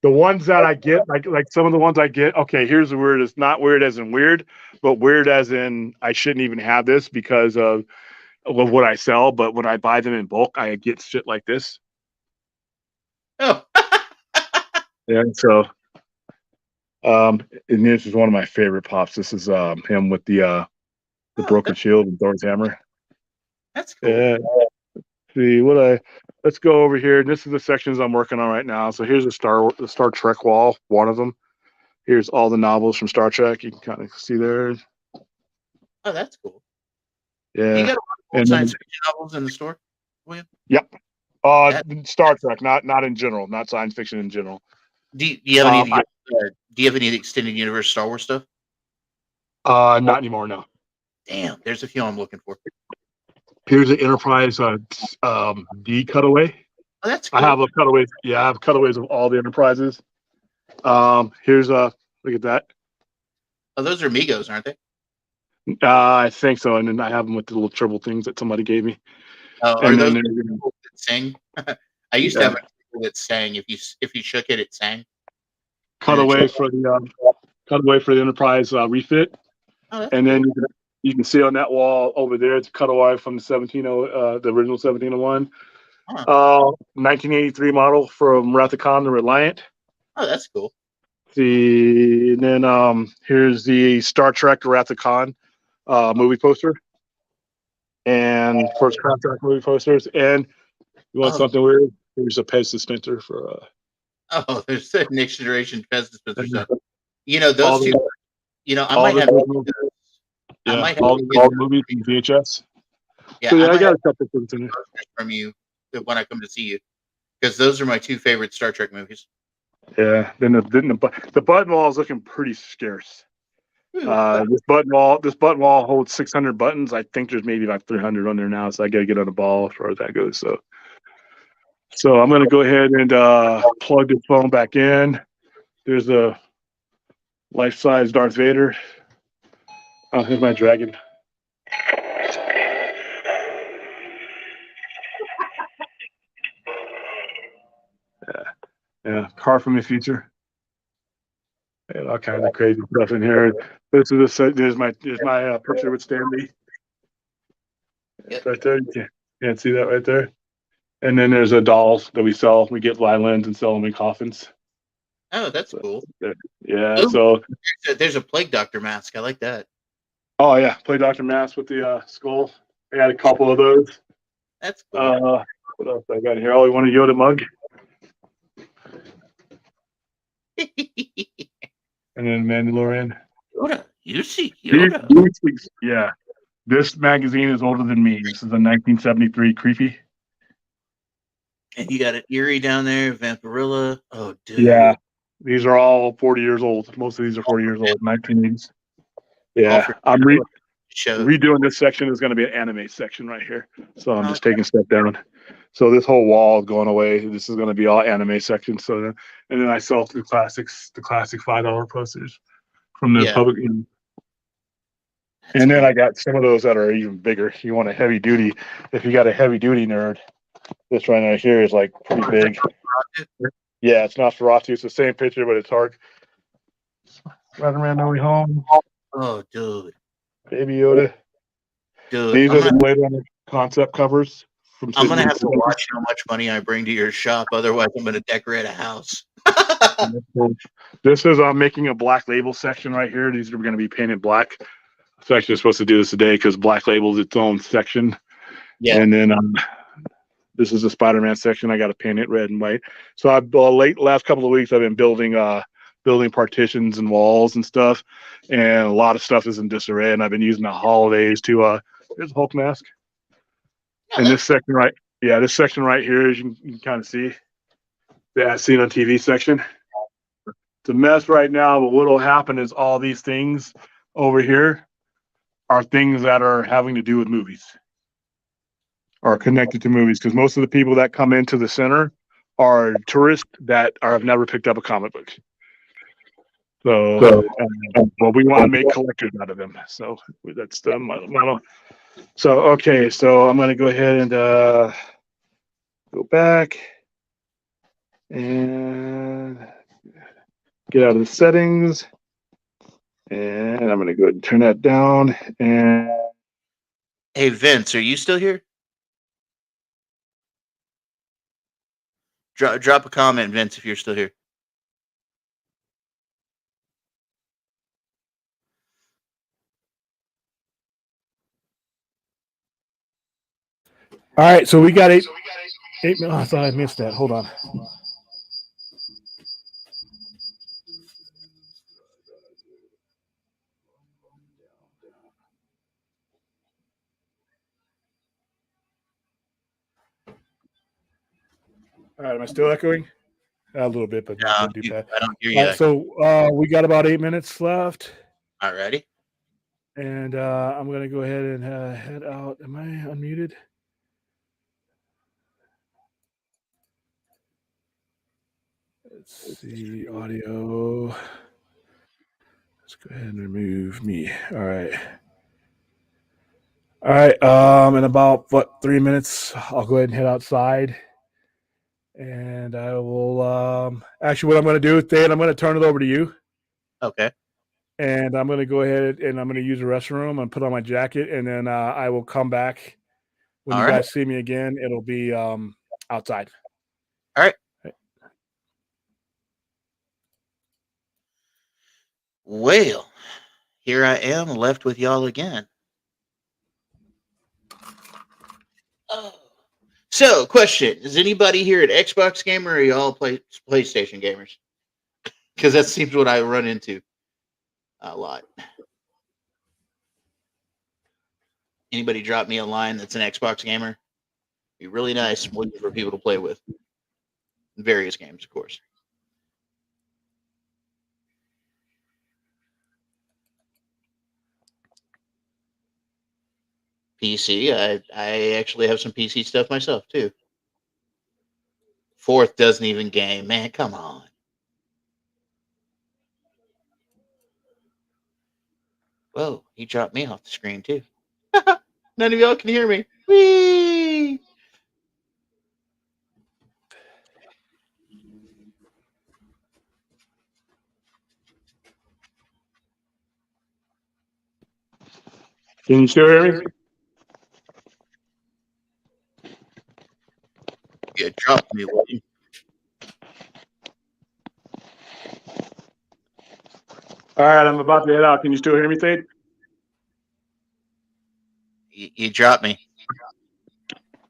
the ones that I get, like some of the ones I get. Okay, here's the weird. It's not weird as in weird, but weird as in I shouldn't even have this because of what I sell. But when I buy them in bulk, I get shit like this. Oh. Yeah. So, and this is one of my favorite pops. This is him with the broken shield and Thor's hammer. That's cool. Yeah. See let's go over here. This is the sections I'm working on right now. So here's the Star Trek wall, one of them. Here's all the novels from Star Trek. You can kind of see there. Oh, that's cool. Yeah. You got a lot of science fiction novels in the store, William? Yep. Star Trek, not in general, not science fiction in general. Do you have any? Do you have any extended universe Star Wars stuff? Not anymore. No. Damn, there's a few I'm looking for. Here's the Enterprise D cutaway. Oh, that's cool. I have a cutaways. Yeah, I have cutaways of all the Enterprises. Here's look at that. Oh, those are Migos, aren't they? I think so. And then I have them with the little triple things that somebody gave me. Oh, are those people that sing? I used to have a people that sang. If you shook it, it sang. Cutaway for the Enterprise refit. Oh, and then you can see on that wall over there, it's a cutaway from the the original 1701. 1983 model from Wrath of Khan, the Reliant. Oh, that's cool. And then here's the Star Trek Wrath of Khan movie poster. And first contract movie posters. And you want something weird? Here's a Pez dispenser for Oh, there's the next generation Pez dispenser stuff. You know, those two, I might have all the movies from VHS. Yeah, so, I got a couple things in from you when I come to see you, because those are my two favorite Star Trek movies. Yeah, then the button wall is looking pretty scarce. This button wall holds 600 buttons. I think there's maybe like 300 on there now, so I got to get on the ball as far as that goes. So I'm gonna go ahead and plug this phone back in. There's a life-size Darth Vader. Oh, here's my dragon. Yeah, car from the future. And all kinds of crazy stuff in here. There's my picture with Stanley. Right there, you can't see that right there. And then there's a dolls that we sell. We get violins and sell them in coffins. Oh, that's cool. Yeah. Ooh, so there's a Plague Doctor mask. I like that. Oh yeah, Plague Doctor mask with the skull. I got a couple of those. That's cool. What else I got here? Oh, you want a Yoda mug? And then Mandalorian. Yoda, you see Yoda. Yeah, this magazine is older than me. This is a 1973 Creepy. And you got an Eerie down there, Vampirilla. Oh, dude. Yeah, these are all 40 years old. Most of these are 40 years old, 1980s. Yeah, I'm redoing this section. Is going to be an anime section right here. So I'm just taking a step down. So this whole wall is going away. This is going to be all anime section. So and then I sell the classic $5 posters from the public. And then I got some of those that are even bigger. You want a heavy duty. If you got a heavy duty nerd, this right here is like pretty big. Yeah, it's not Nosferatu. It's the same picture, but it's hard. Right around No Way Home. Oh, dude. Baby Yoda. Dude, these are the Blade Runner concept covers. I'm going to have to watch how much money I bring to your shop. Otherwise, I'm going to decorate a house. This is making a black label section right here. These are going to be painted black. I was actually supposed to do this today because black label is its own section. Yeah. And then this is the Spider-Man section. I got to paint it red and white. So last couple of weeks, I've been building building partitions and walls and stuff, and a lot of stuff is in disarray. And I've been using the holidays to there's a Hulk mask. And this section this section right here, as you can kind of see, the seen on TV section. It's a mess right now, but what'll happen is all these things over here are things that are having to do with movies or connected to movies, because most of the people that come into the center are tourists that have never picked up a comic book. So, well, we want to make collectors out of them. So that's the model. So, okay, so I'm going to go ahead and go back and get out of the settings. And I'm going to go ahead and turn that down. And Hey, Vince, are you still here? Drop a comment, Vince, if you're still here. all right, so we got 8 minutes. Oh, I thought I missed that. Hold on. All right, am I still echoing? A little bit, but not too bad. I don't hear you. So we got about 8 minutes left. Alrighty. And I'm going to go ahead and head out. Am I unmuted? Let's see, audio. Let's go ahead and remove me. All right. All right. In about 3 minutes, I'll go ahead and head outside. And I will actually what I'm going to do, Thane, I'm going to turn it over to you. Okay. And I'm going to go ahead and I'm going to use the restroom and put on my jacket, and then I will come back when you guys see me again. It'll be outside. All right. Well, here I am left with y'all again. Oh. So, question: is anybody here an Xbox gamer, or are y'all PlayStation gamers? Because that seems what I run into a lot. Anybody drop me a line that's an Xbox gamer? Be really nice for people to play with. Various games, of course. PC. I actually have some PC stuff myself too. Fourth doesn't even game, man. Come on. Whoa, he dropped me off the screen too. None of y'all can hear me. Whee! Can you still hear me? Yeah, drop me. All right, I'm about to head out. Can you still hear me, Thade? You dropped me.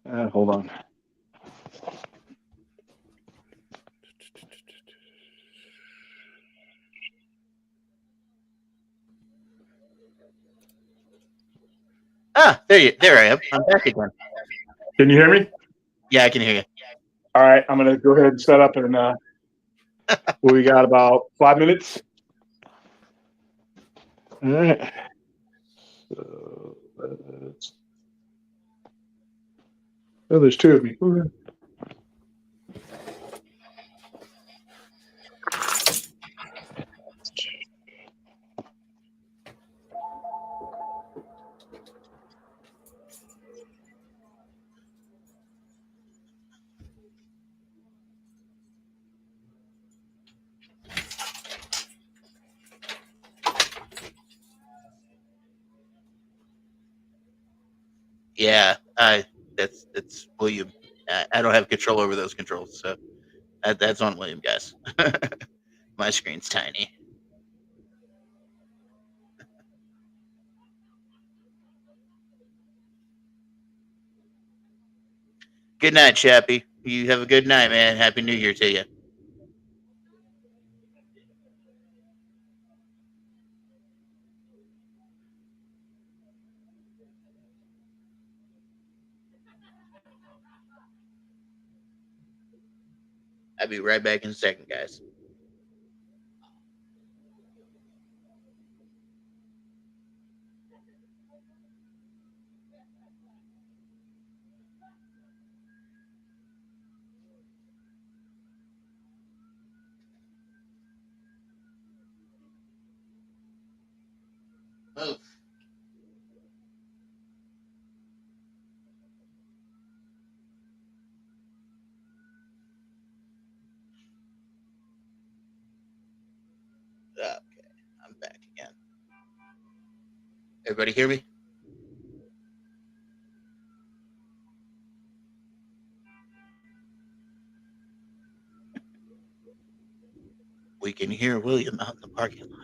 Hold on. There I am. I'm back again. Can you hear me? Yeah, I can hear you. All right, I'm gonna go ahead and set up, and we got about 5 minutes. All right. So there's 2 of me. Okay. Yeah, that's William. I don't have control over those controls, so that's on William, guys. My screen's tiny. Good night, Chappie. You have a good night, man. Happy New Year to you. I'll be right back in a second, guys. Move. Okay, I'm back again. Everybody hear me? We can hear William out in the parking lot.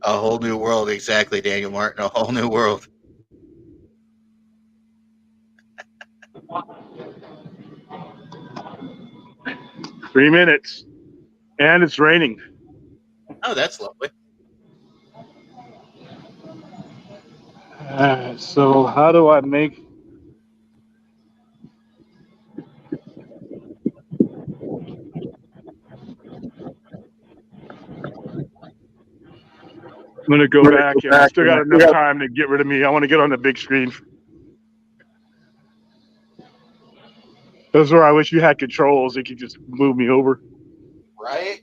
A whole new world, exactly, Daniel Martin. A whole new world. Three minutes, and it's raining. Oh, that's lovely. So how do I make? I'm gonna go back, and I still got enough time to get rid of me. I want to get on the big screen. That's where I wish you had controls. It could just move me over. Right?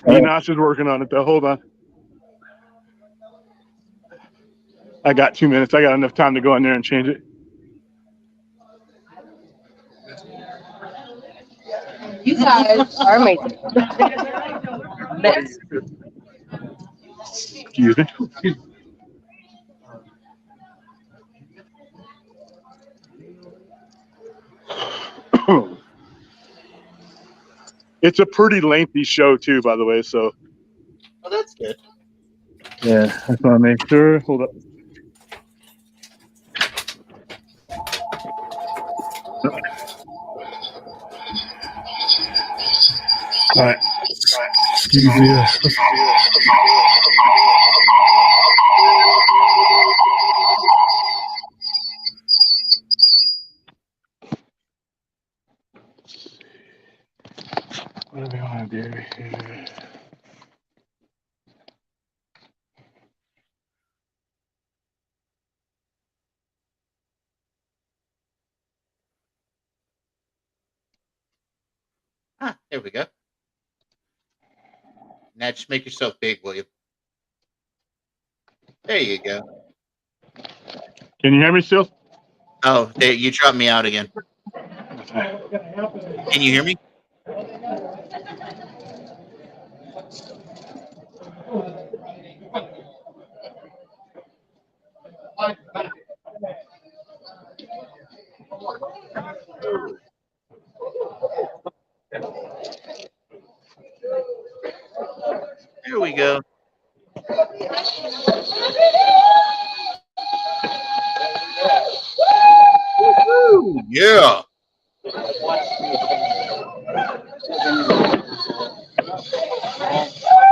Enos is working on it though. Hold on. I got 2 minutes. I got enough time to go in there and change it. You guys are amazing. Next. Excuse me. It's a pretty lengthy show too, by the way. So. Oh, that's good. Yeah, I just want to make sure. Hold up. All right. Excuse me. What do we want to do here? Ah, there we go. Now just make yourself big, William. There you go. Can you hear me still? Oh, you dropped me out again. Can you hear me? There we go. Woo-hoo, yeah.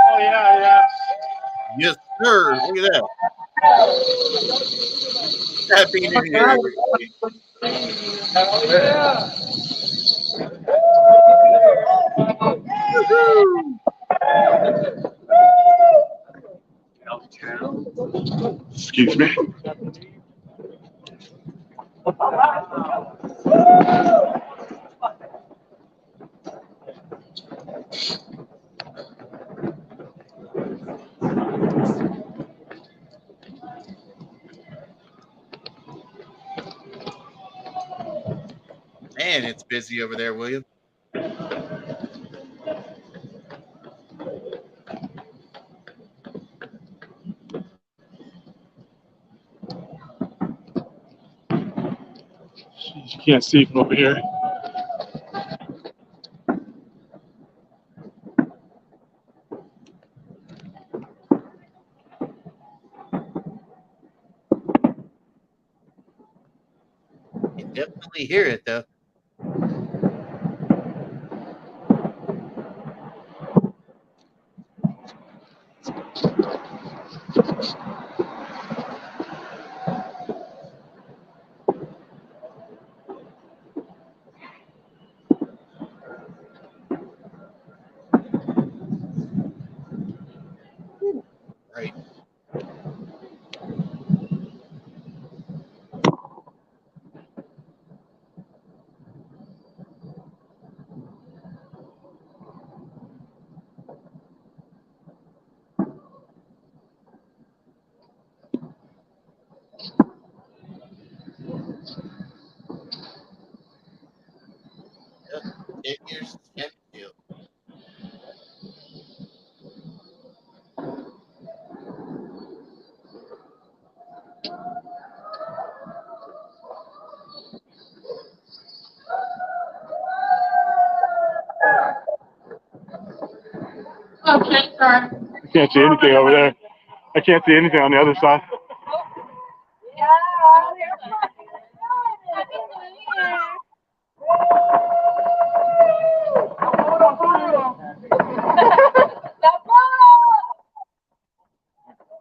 Oh yeah. Yes, sir. Look at that. Happy New Year, everybody. Woo-hoo. Excuse me. Man, it's busy over there, William. You can't see from over here. You definitely hear it, though. Right. Yep. 8 years since Canfield. Okay, sorry. I can't see anything over there. I can't see anything on the other side.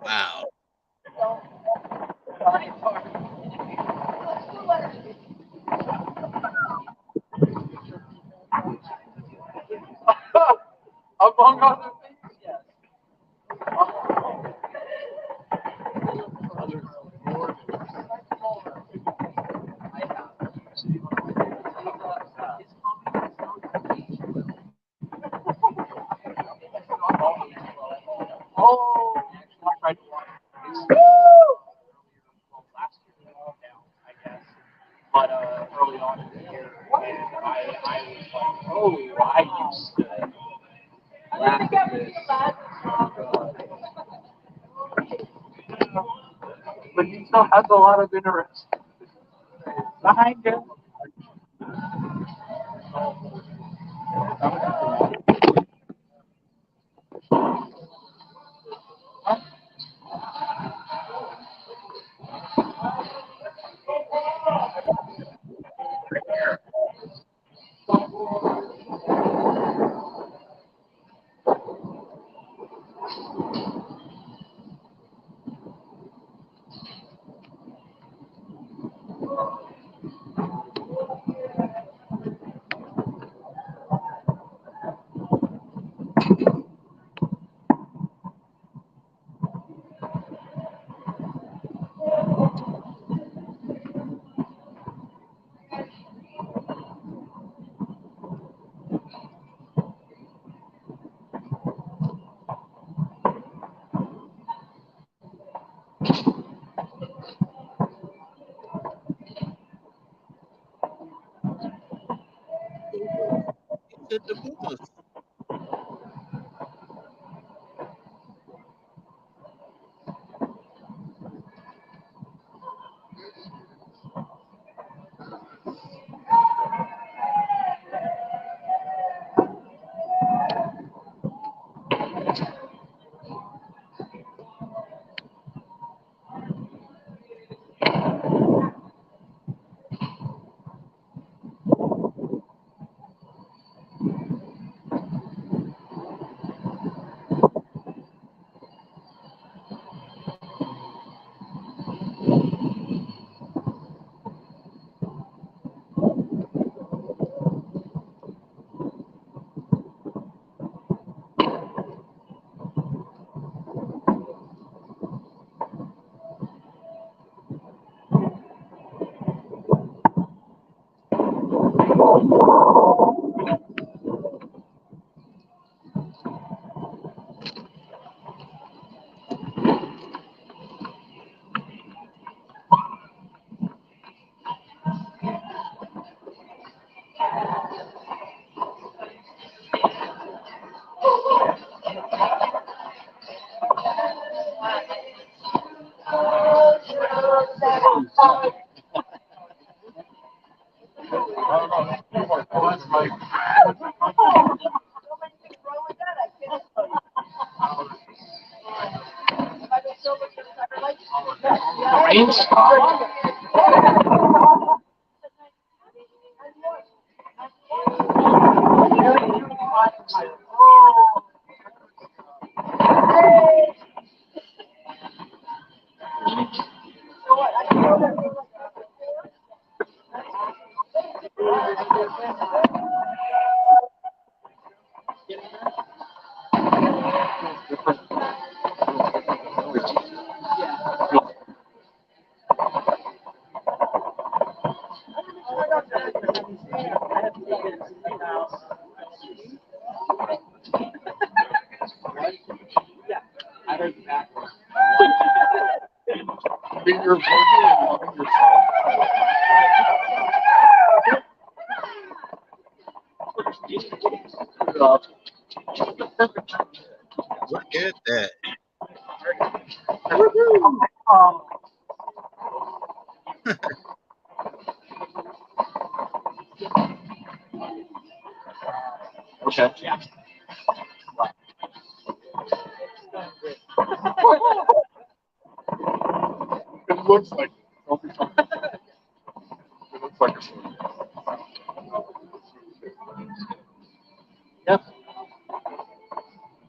Wow. Among other things, yes. Oh, I tried to watch last year, I guess, but early on in the year, and I was like, oh, I used to laugh at this. But he still has a lot of interest behind him. He said the booth. better than that one. Being your virgin and loving yourself. Look at that. Okay. It looks like it. It looks like a sword. Yep.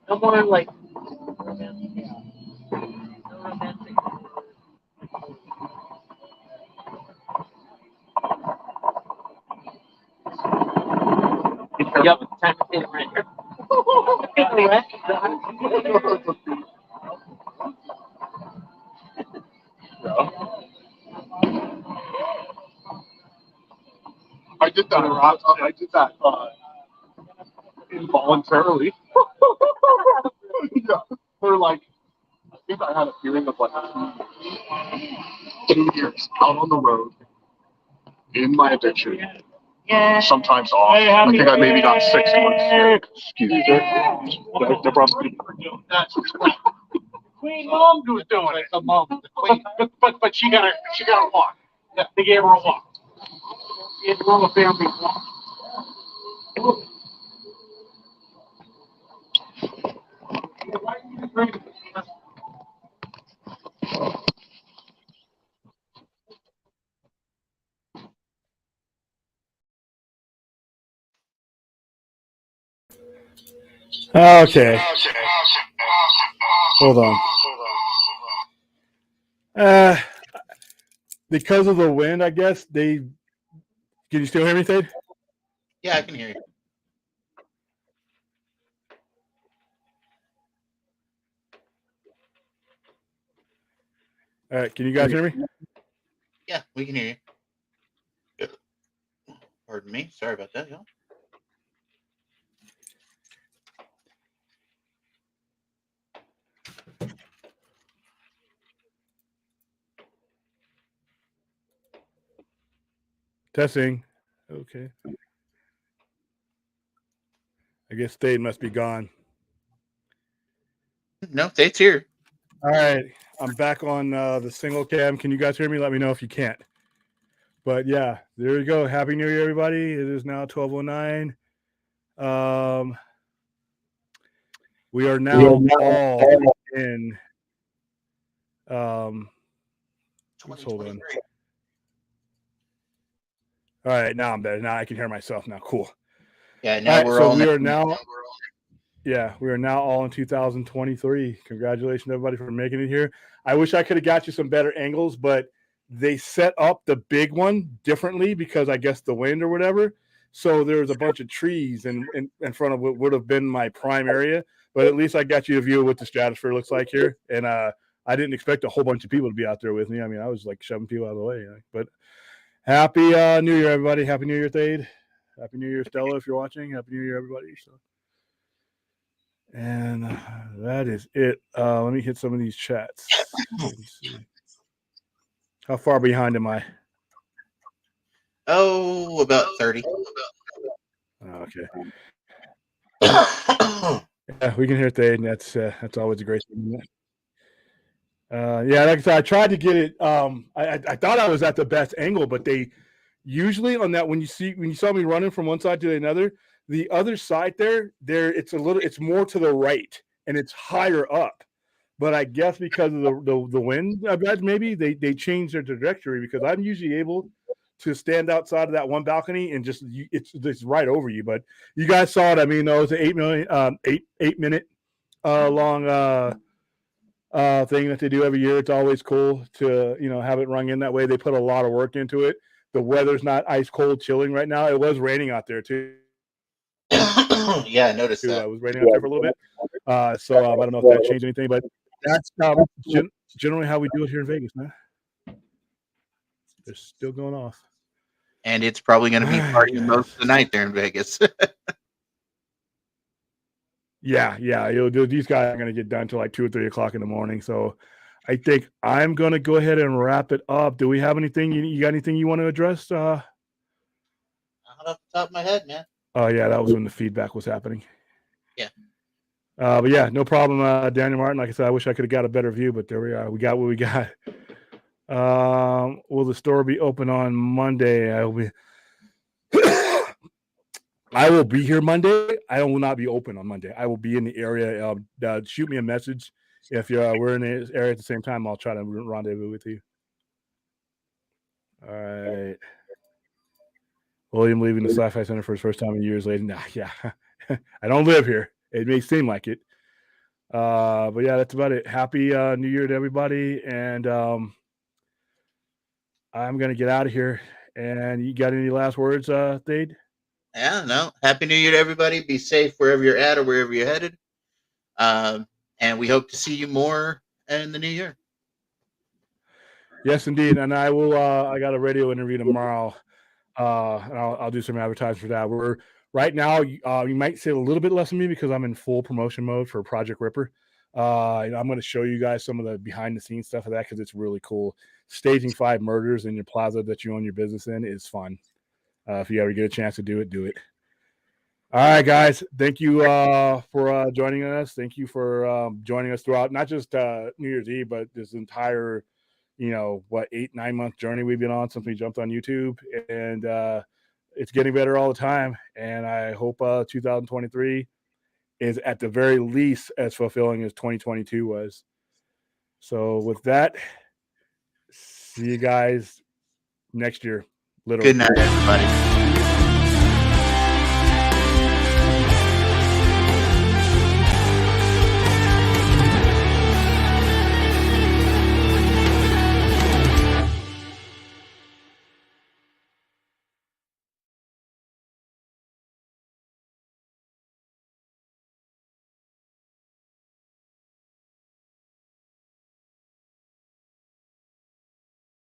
No more like yep, time to pay the rent. Pay the rent? I did that. I did that involuntarily. Yeah, for like, I think I had a feeling of like 2 years out on the road in my addiction. Yeah. Sometimes off. I think I maybe got 6 months. Excuse me. They're probably Queen Mom was doing it. The mom, the queen. But she got a walk. They gave her a walk. They gave her a family walk. Okay. Hold on. Because of the wind, I guess they. Can you still hear me, Thade? Yeah, I can hear you. All right. Can you guys hear me? Yeah, we can hear you. Pardon me. Sorry about that, y'all. Testing. Okay. I guess Thade must be gone. No, Thade's here. All right. I'm back on the single cam. Can you guys hear me? Let me know if you can't. But yeah, there you go. Happy New Year, everybody. It is now 12:09. We are now all in. Let's hold on. All right, now I'm better. Now I can hear myself now. Cool. Yeah, now we're all. We are now. Yeah, we are now all in 2023. Congratulations, everybody, for making it here. I wish I could have got you some better angles, but they set up the big one differently because I guess the wind or whatever. So there's a bunch of trees in front of what would have been my prime area. But at least I got you a view of what the stratosphere looks like here. And I didn't expect a whole bunch of people to be out there with me. I mean, I was like shoving people out of the way. But happy New Year, everybody. Happy New Year, Thade. Happy New Year, Stella, if you're watching. Happy New Year, everybody. So. And that is it. Let me hit some of these chats. Let's see. How far behind am I? Oh, about 30. Okay. Yeah, we can hear Thade, and that's always a great thing. Yeah, like I said, I tried to get it. I thought I was at the best angle, but they usually on that when you saw me running from one side to another, the other side it's more to the right and it's higher up. But I guess because of the wind, I bet maybe they changed their trajectory because I'm usually able to stand outside of that one balcony and it's right over you. But you guys saw it. I mean, it's an 8 minute long thing that they do every year. It's always cool to have it rung in that way. They put a lot of work into it. The weather's not ice cold chilling right now. It was raining out there too. Yeah, I noticed that. It was raining out there for a little bit. So I don't know if that changed anything, but that's generally how we do it here in Vegas, man. They're still going off. And it's probably going to be partying most of the night there in Vegas. Yeah. These guys are going to get done till like 2 or 3 o'clock in the morning. So I think I'm going to go ahead and wrap it up. Do we have anything? You got anything you want to address? Not off the top of my head, man. Oh, yeah, that was when the feedback was happening. Yeah. But yeah, no problem, Daniel Martin. Like I said, I wish I could have got a better view, but there we are. We got what we got. Will the store be open on Monday? I will be here Monday. I will not be open on Monday. I will be in the area. Shoot me a message if we're in the area at the same time. I'll try to rendezvous with you. All right. William leaving the Sci-Fi Center for his first time in years later. Nah, yeah, I don't live here. It may seem like it. But yeah, that's about it. Happy New Year to everybody. And I'm going to get out of here. And you got any last words, Thade? Yeah, no. Happy New Year to everybody. Be safe wherever you're at or wherever you're headed. And we hope to see you more in the new year. Yes, indeed. And I will. I got a radio interview tomorrow. And I'll do some advertising for that. We're right now. You might see a little bit less of me because I'm in full promotion mode for Project Ripper. I'm going to show you guys some of the behind the scenes stuff of that because it's really cool. Staging 5 murders in your plaza that you own your business in is fun. If you ever get a chance to do it, do it. All right, guys. Thank you for joining us. Thank you for joining us throughout not just New Year's Eve, but this entire, 8-9 month journey we've been on since we jumped on YouTube. And it's getting better all the time. And I hope 2023 is at the very least as fulfilling as 2022 was. So with that, see you guys next year. Literally. Good night, everybody.